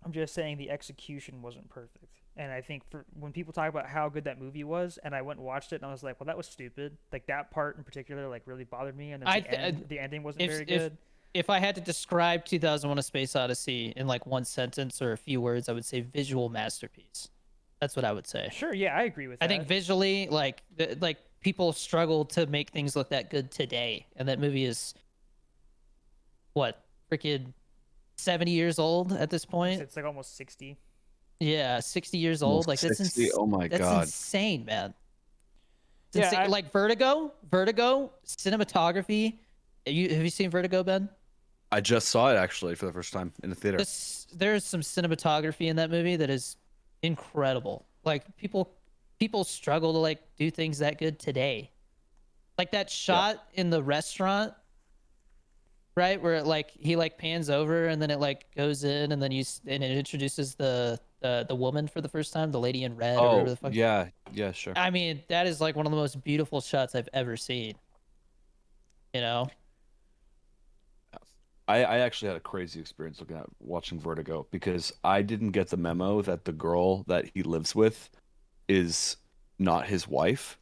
I'm just saying the execution wasn't perfect. And I think for when people talk about how good that movie was, and I went and watched it, and I was like, well, that was stupid. Like that part in particular, like really bothered me, and then the ending wasn't very good. If I had to describe 2001: A Space Odyssey in like one sentence or a few words, I would say visual masterpiece. That's what I would say. Sure, yeah, I agree with that. I think visually, like people struggle to make things look that good today, and that movie is what, freaking 70 years old at this point. It's like almost 60. Yeah, 60 years old. Almost Like that's 60. Oh my that's God. insane, man. It's Yeah, insane. Like Vertigo cinematography. Have you seen Vertigo, Ben? I just saw it actually for the first time in the theater. There's some cinematography in that movie that is incredible. Like people struggle to like do things that good today. Like that shot in the restaurant, right, where it like he like pans over and then it like goes in and then and it introduces the woman for the first time, the lady in red or whatever the fuck. yeah, sure. I mean, that is like one of the most beautiful shots I've ever seen. You know? I actually had a crazy experience watching Vertigo because I didn't get the memo that the girl that he lives with is not his wife,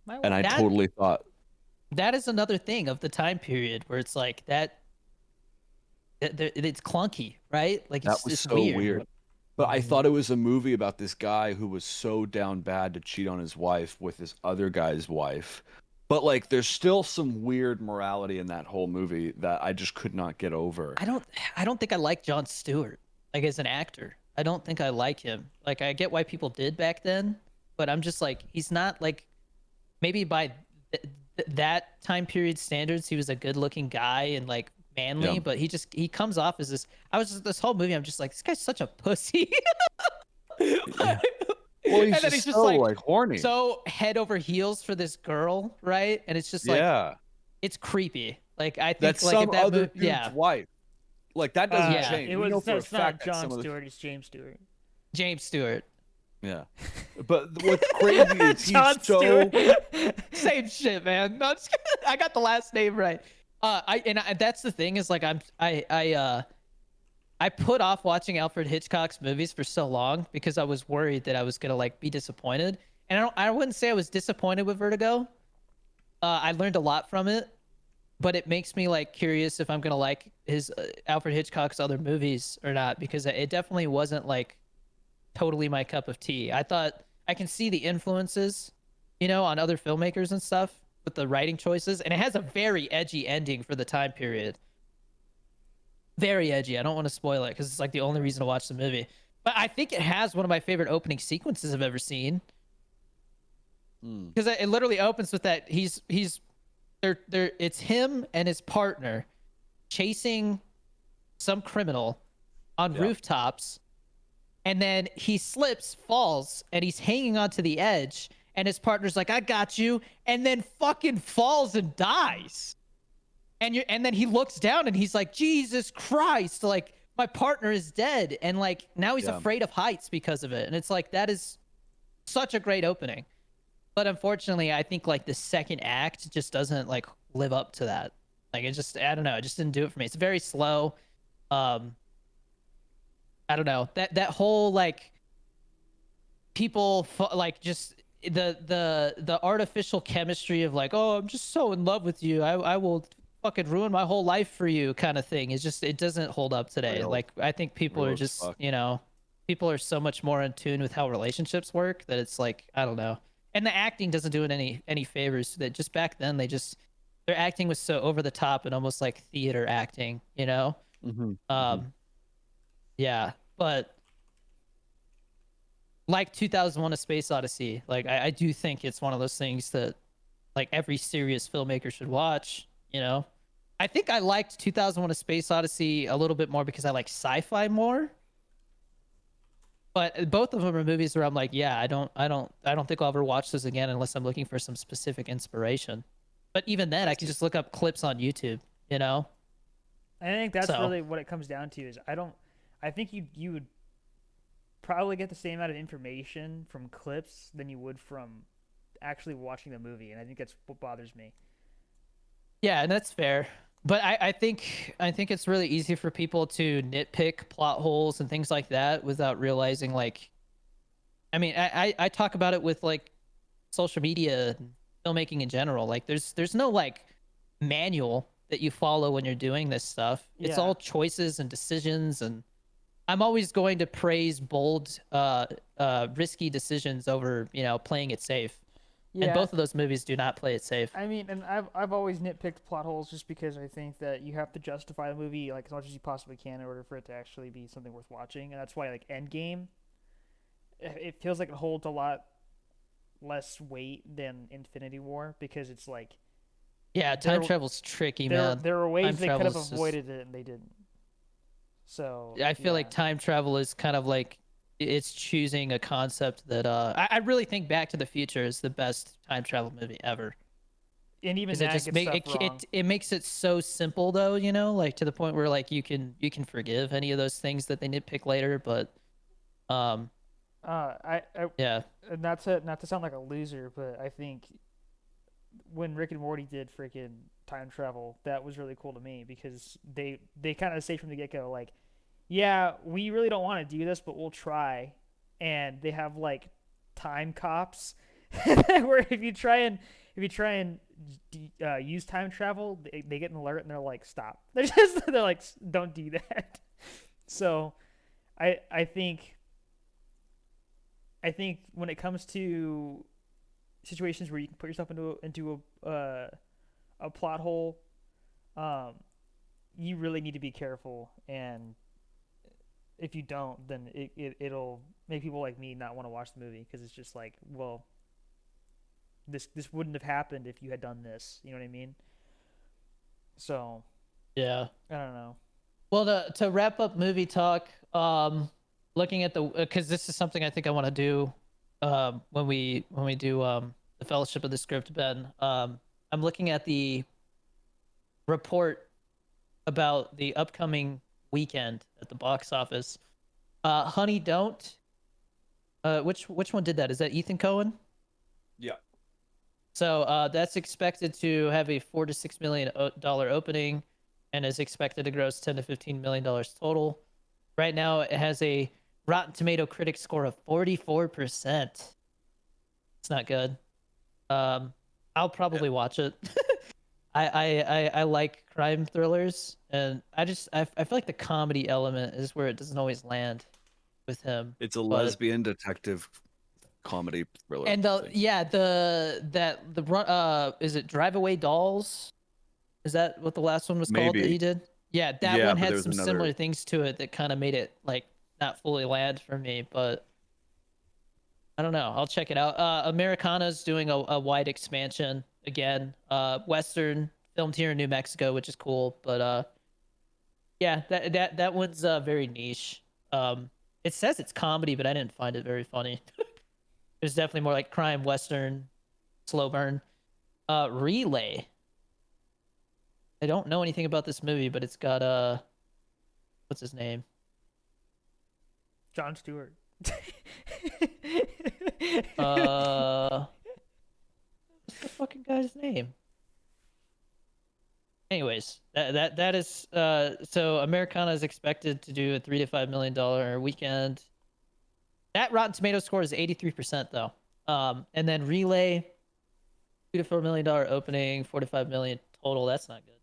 and I totally thought that is another thing of the time period where it's like that. It's clunky, right? Like that was it's so weird. But I thought it was a movie about this guy who was so down bad to cheat on his wife with this other guy's wife. But like, there's still some weird morality in that whole movie that I just could not get over. I don't think I like Jon Stewart, like as an actor. I don't think I like him. Like I get why people did back then, but I'm just like, he's not like, maybe by that time period standards, he was a good looking guy and like manly, but he comes off as this whole movie, I'm just like, this guy's such a pussy. Well, he's just so like horny. So head over heels for this girl, right? And it's just like, it's creepy. Like I think that's like some if that other dude's wife. Like that doesn't change. It's not Jon Stewart. It's James Stewart. James Stewart. Yeah, but what's crazy is he's so same shit, man. No, I got the last name right. That's the thing is like I put off watching Alfred Hitchcock's movies for so long because I was worried that I was gonna like be disappointed. And I wouldn't say I was disappointed with Vertigo. I learned a lot from it, but it makes me like curious if I'm gonna like his Alfred Hitchcock's other movies or not, because it definitely wasn't like totally my cup of tea. I thought I can see the influences, you know, on other filmmakers and stuff with the writing choices, and it has a very edgy ending for the time period. Very edgy. I don't want to spoil it because it's like the only reason to watch the movie. But I think it has one of my favorite opening sequences I've ever seen. Because it literally opens with that it's him and his partner chasing some criminal on rooftops, and then he slips, falls, and he's hanging onto the edge, and his partner's like, I got you, and then fucking falls and dies. And then he looks down and he's like, Jesus Christ, like my partner is dead. And like now he's afraid of heights because of it. And it's like, that is such a great opening. But unfortunately, I think like the second act just doesn't like live up to that. Like it just, I don't know, it just didn't do it for me. It's very slow. I don't know, that whole like people like just the artificial chemistry of like, oh, I'm just so in love with you, I will fucking ruin my whole life for you kind of thing. It's just, it doesn't hold up today. Real, Like I think people real are as just, fuck. you know, people are so much more in tune with how relationships work that it's like, I don't know. And the acting doesn't do it any favors. That just back then they just, their acting was so over the top and almost like theater acting, you know. Mm-hmm. um yeah, but like 2001 A Space Odyssey, like I do think it's one of those things that like every serious filmmaker should watch, you know. I think I liked 2001 A Space Odyssey a little bit more because I like sci-fi more. But both of them are movies where I'm like, yeah, I don't think I'll ever watch this again unless I'm looking for some specific inspiration. But even then, I can just look up clips on YouTube, you know? I think that's So, really what it comes down to. Is I think you would probably get the same amount of information from clips than you would from actually watching the movie, and I think that's what bothers me. yeah, and that's fair. But I think it's really easy for people to nitpick plot holes and things like that without realizing like, I mean, I talk about it with like social media and filmmaking in general. Like there's no like manual that you follow when you're doing this stuff. It's Yeah. all choices and decisions, and I'm always going to praise bold risky decisions over, you know, playing it safe. And Yeah. both of those movies do not play it safe. I mean, and I've always nitpicked plot holes just because I think that you have to justify the movie like as much as you possibly can in order for it to actually be something worth watching, and that's why like Endgame, it feels like it holds a lot less weight than Infinity War because it's like Yeah, time there travel's tricky, there man. there were ways Time they could travel have is just, avoided it and they didn't. So I feel like yeah, time travel is kind of like it's choosing a concept that I really think Back to the Future is the best time travel movie ever. and even Because it that just gets make stuff it, wrong. it makes it so simple though, you know, like to the point where like you can forgive any of those things that they nitpick later. But um I yeah. and not to sound like a loser, but I think when Rick and Morty did freaking time travel, that was really cool to me because they kind of say from the get go like, yeah, we really don't want to do this, but we'll try, and they have like time cops where if you try and use time travel, they get an alert and they're like, stop. They're like, don't do that. So I think when it comes to situations where you can put yourself into a plot hole, um, you really need to be careful. And if you don't, then it'll make people like me not want to watch the movie because it's just like, well, this wouldn't have happened if you had done this. You know what I mean? So Yeah. I don't know. Well, to wrap up movie talk, looking at the because this is something I think I want to do, when we do the Fellowship of the Script, Ben. I'm looking at the report about the upcoming weekend at the box office. Honey, Don't. Which one did that? Is that Ethan Cohen? Yeah. So that's expected to have a $4 to $6 million opening, and is expected to gross $10 to $15 million total. Right now, it has a Rotten Tomato critic score of 44%. It's not good. I'll probably watch it. I like crime thrillers, and I feel like the comedy element is where it doesn't always land with him. It's a But lesbian detective comedy thriller. and the thing. yeah the run is it Drive Away Dolls? Is that what the last one was called that Maybe. he did? Yeah, that Yeah, one but had there was some similar another. things to it that kind of made it like not fully land for me, but I don't know. I'll check it out. Americana's doing a wide expansion again. Western filmed here in New Mexico, which is cool, but yeah, that one's very niche. It says it's comedy, but I didn't find it very funny. It's definitely more like crime western, slow burn. Relay. I don't know anything about this movie, but it's got what's his name? Jon Stewart. What's the fucking guy's name? Anyways, that is so Americana is expected to do a $3 to $5 million weekend. That Rotten Tomatoes score is 83% though. And then Relay, $2 to $4 million opening, 45 million total. That's not good.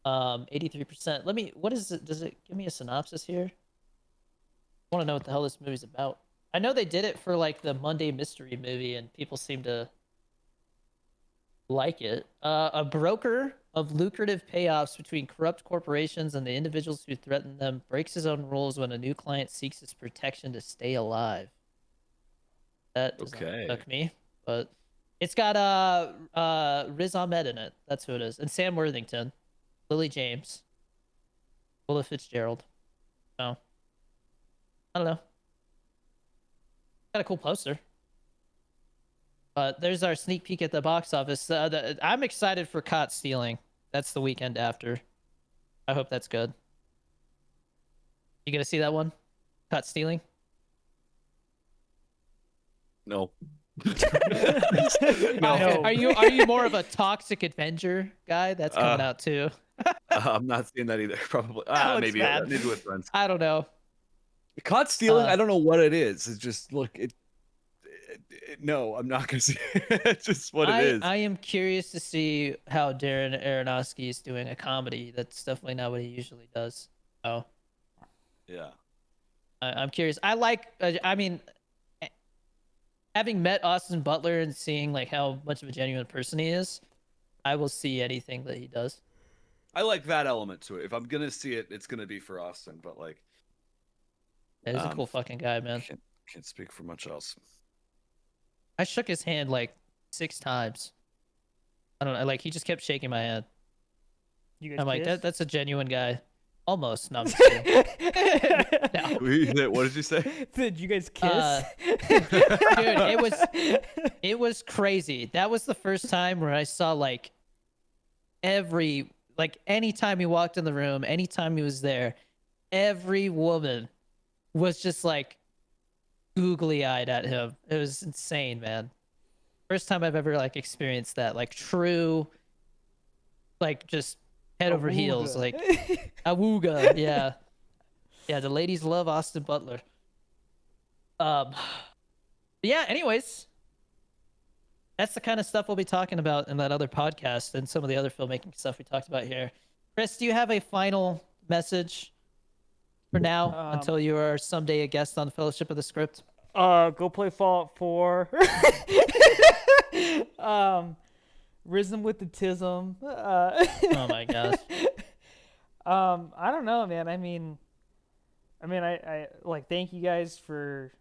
83%. What is it? Does it give me a synopsis here? I want to know what the hell this movie's about. I know they did it for like the Monday Mystery movie, and people seem to like it. A broker of lucrative payoffs between corrupt corporations and the individuals who threaten them breaks his own rules when a new client seeks his protection to stay alive. That does not hook me, but it's got Riz Ahmed in it. That's who it is, and Sam Worthington, Lily James, Willa Fitzgerald. So I don't know. Got a cool poster. But there's our sneak peek at the box office. I'm excited for Caught Stealing. That's the weekend after. I hope that's good. You gonna see that one? Caught Stealing? No. No. Are you more of a Toxic Avenger guy? That's coming out too. I'm not seeing that either. Probably. Maybe with friends. I don't know. Caught Stealing. I don't know what it is. It's just no, I'm not gonna see it. It's just what it is. I am curious to see how Darren Aronofsky is doing a comedy. That's definitely not what he usually does. Oh, yeah. I'm curious. I mean, having met Austin Butler and seeing like how much of a genuine person he is, I will see anything that he does. I like that element to it. If I'm gonna see it, it's gonna be for Austin. But like, yeah, he's a cool fucking guy, man. Can't speak for much else. I shook his hand like 6 times. I don't know. Like he just kept shaking my hand. You guys I'm like, kiss? that's a genuine guy. Almost. No, I'm just kidding. No. What did you say? Did you guys kiss? Dude, it was crazy. That was the first time where I saw like anytime he walked in the room, anytime he was there, every woman was just like googly eyed at him. It was insane, man. First time I've ever like experienced that, like true, like just head over heels, like awooga. Yeah, yeah. The ladies love Austin Butler. Yeah. Anyways, that's the kind of stuff we'll be talking about in that other podcast and some of the other filmmaking stuff we talked about here. Chris, do you have a final message for now until you are someday a guest on Fellowship of the Script? Go play Fallout 4. Risen with the Tism. Oh my gosh. I don't know, man. I mean, I like thank you guys for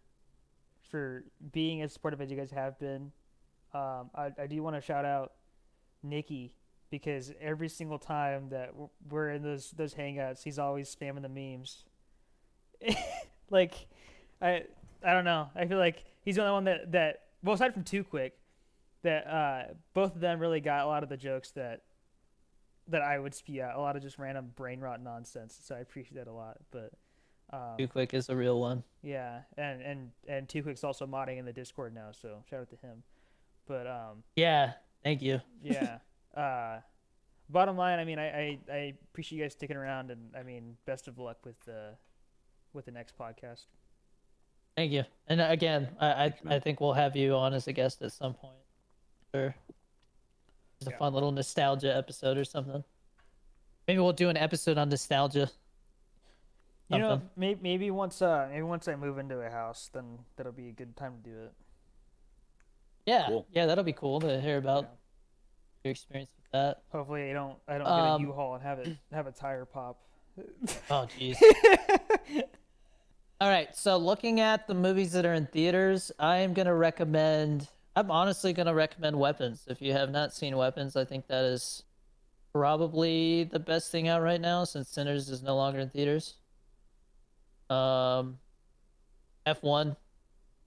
being as supportive as you guys have been. I do want to shout out Nikki because every single time that we're in those hangouts, he's always spamming the memes. Like, I don't know. I feel like he's the only one that well, aside from Too Quick, that both of them really got a lot of the jokes that I would spew out, a lot of just random brain rot nonsense. So I appreciate that a lot. But Too Quick is a real one. yeah, and Too Quick's also modding in the Discord now, so shout out to him. But yeah, thank you. yeah. Bottom line, I mean, I appreciate you guys sticking around, and I mean, best of luck with the next podcast. Thank you. And again, I think we'll have you on as a guest at some point. Sure. Just a fun little nostalgia episode or something. Maybe we'll do an episode on nostalgia. You know, maybe once I move into a house, then that'll be a good time to do it. Yeah, cool. Yeah, that'll be cool to hear about your experience with that. Hopefully, I don't get a U-Haul and have a tire pop. Oh, jeez. All right, so looking at the movies that are in theaters, I'm honestly gonna recommend Weapons. If you have not seen Weapons, I think that is probably the best thing out right now since Sinners is no longer in theaters. F1,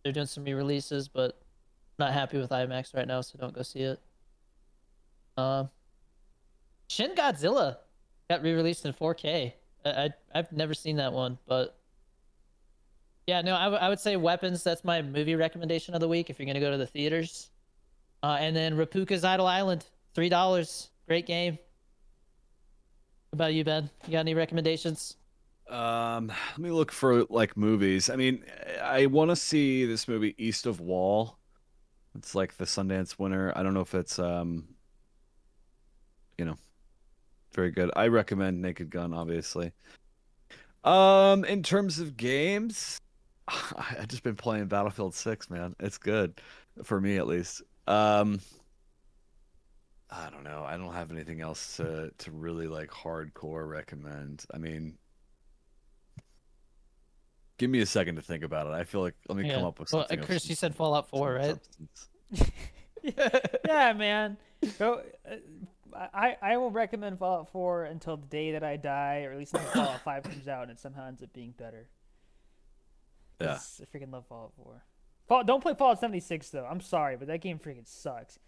they're doing some re-releases, but I'm not happy with IMAX right now, so don't go see it. Shin Godzilla got re-released in 4K. I've never seen that one, but yeah, no, I would say Weapons. That's my movie recommendation of the week if you're gonna go to the theaters. And then Rapuka's Idle Island, $3, great game. What about you, Ben? You got any recommendations? Let me look for like movies. I mean, I want to see this movie East of Wall. It's like the Sundance winner. I don't know if it's you know, very good. I recommend Naked Gun, obviously. In terms of games, I just been playing Battlefield 6, man. It's good for me at least. I don't know. I don't have anything else to really like hardcore recommend. I mean, give me a second to think about it. I feel like let me come Yeah. up with Well, something. of Chris, some- you said Fallout 4, right? substance. Yeah, man. Go. I will recommend Fallout 4 until the day that I die, or at least until Fallout 5 comes out and it somehow ends up being better. Yeah. 'Cause I freaking love Fallout 4. Don't play Fallout 76 though. I'm sorry, but that game freaking sucks.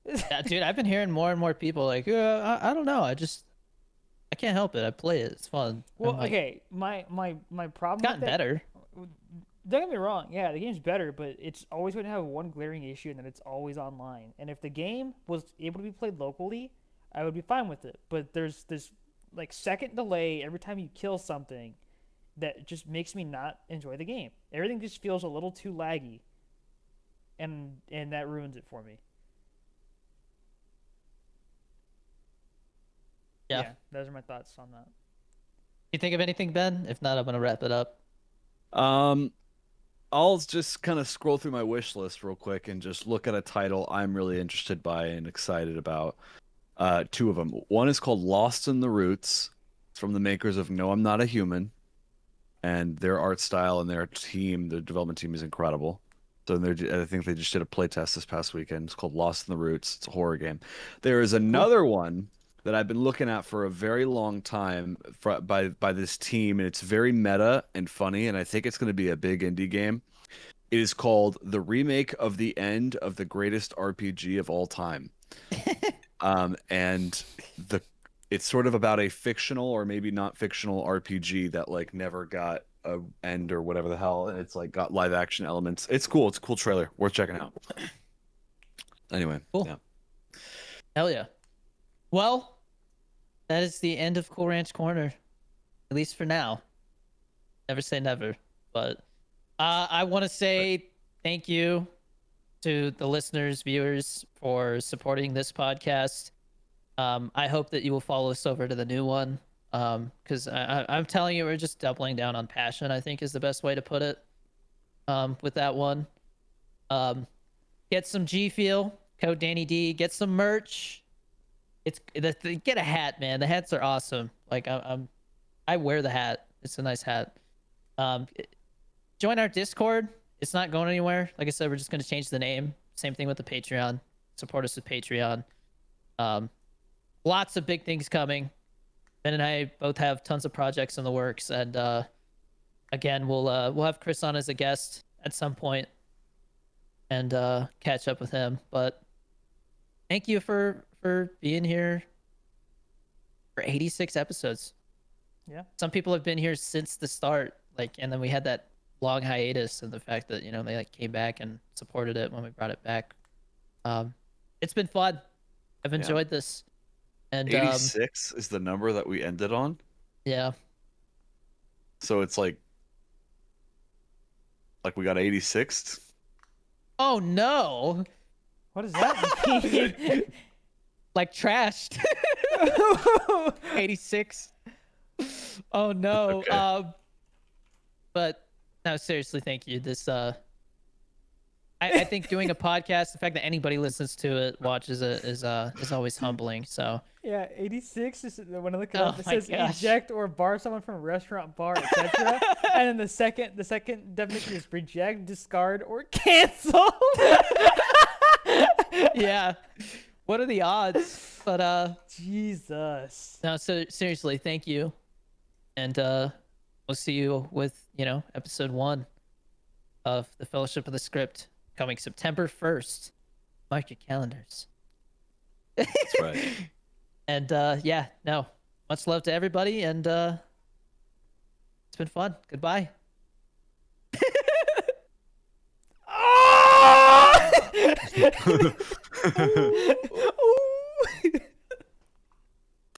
Yeah, dude, I've been hearing more and more people like, I don't know. I can't help it. I play it. It's fun. Well, I'm like, okay. My problem It's gotten with it, better. don't get me wrong. Yeah, the game's better, but it's always going to have one glaring issue, and that it's always online. And if the game was able to be played locally, I would be fine with it. But there's this like second delay every time you kill something that just makes me not enjoy the game. Everything just feels a little too laggy, and that ruins it for me. Yeah. Those are my thoughts on that. You think of anything, Ben? If not, I'm gonna wrap it up. I'll just kind of scroll through my wish list real quick and just look at a title I'm really interested by and excited about. Two of them. One is called Lost in the Roots. It's from the makers of No, I'm Not a Human, and their art style and their team, their development team is incredible. So I think they just did a playtest this past weekend. It's called Lost in the Roots. It's a horror game. There is another one that I've been looking at for a very long time by this team, and it's very meta and funny, and I think it's going to be a big indie game. It is called The Remake of the End of the Greatest RPG of All Time. And it's sort of about a fictional or maybe not fictional RPG that like never got a end or whatever the hell, and it's like got live action elements. It's cool. It's a cool trailer. Worth checking out. Anyway, Cool. yeah. Hell yeah. Well, that is the end of Cool Ranch Corner, at least for now. Never say never, but I want to say thank you to the listeners, viewers, for supporting this podcast. I hope that you will follow us over to the new one, because I'm telling you, we're just doubling down on passion, I think is the best way to put it, with that one. Get some G Feel, code Danny D, get some merch. Get a hat, man. The hats are awesome. Like I wear the hat. It's a nice hat. Join our Discord. It's not going anywhere. Like I said, we're just going to change the name. Same thing with the Patreon. Support us with Patreon. Lots of big things coming. Ben and I both have tons of projects in the works, and again, we'll have Chris on as a guest at some point and catch up with him. But thank you for being here for 86 episodes. Yeah. Some people have been here since the start, like, and then we had that long hiatus, and the fact that they like came back and supported it when we brought it back. It's been fun. I've enjoyed this. And 86 is the number that we ended on. yeah. So it's like we got 86th. Oh no. What does that mean? Like trashed. 86. Oh no. Okay. But no, seriously, thank you. This I think doing a podcast, the fact that anybody listens to it, watches it, is always humbling. So Yeah, 86 is when I look it Oh up. It my says gosh. eject or bar someone from a restaurant, bar, etc. And then the second definition is reject, discard, or cancel. yeah. What are the odds? But Jesus. no, so seriously, thank you. And we'll see you with, episode 1 of the Fellowship of the Script coming September 1st. Mark your calendars. That's right. And yeah, no. Much love to everybody, and it's been fun. Goodbye. Oh!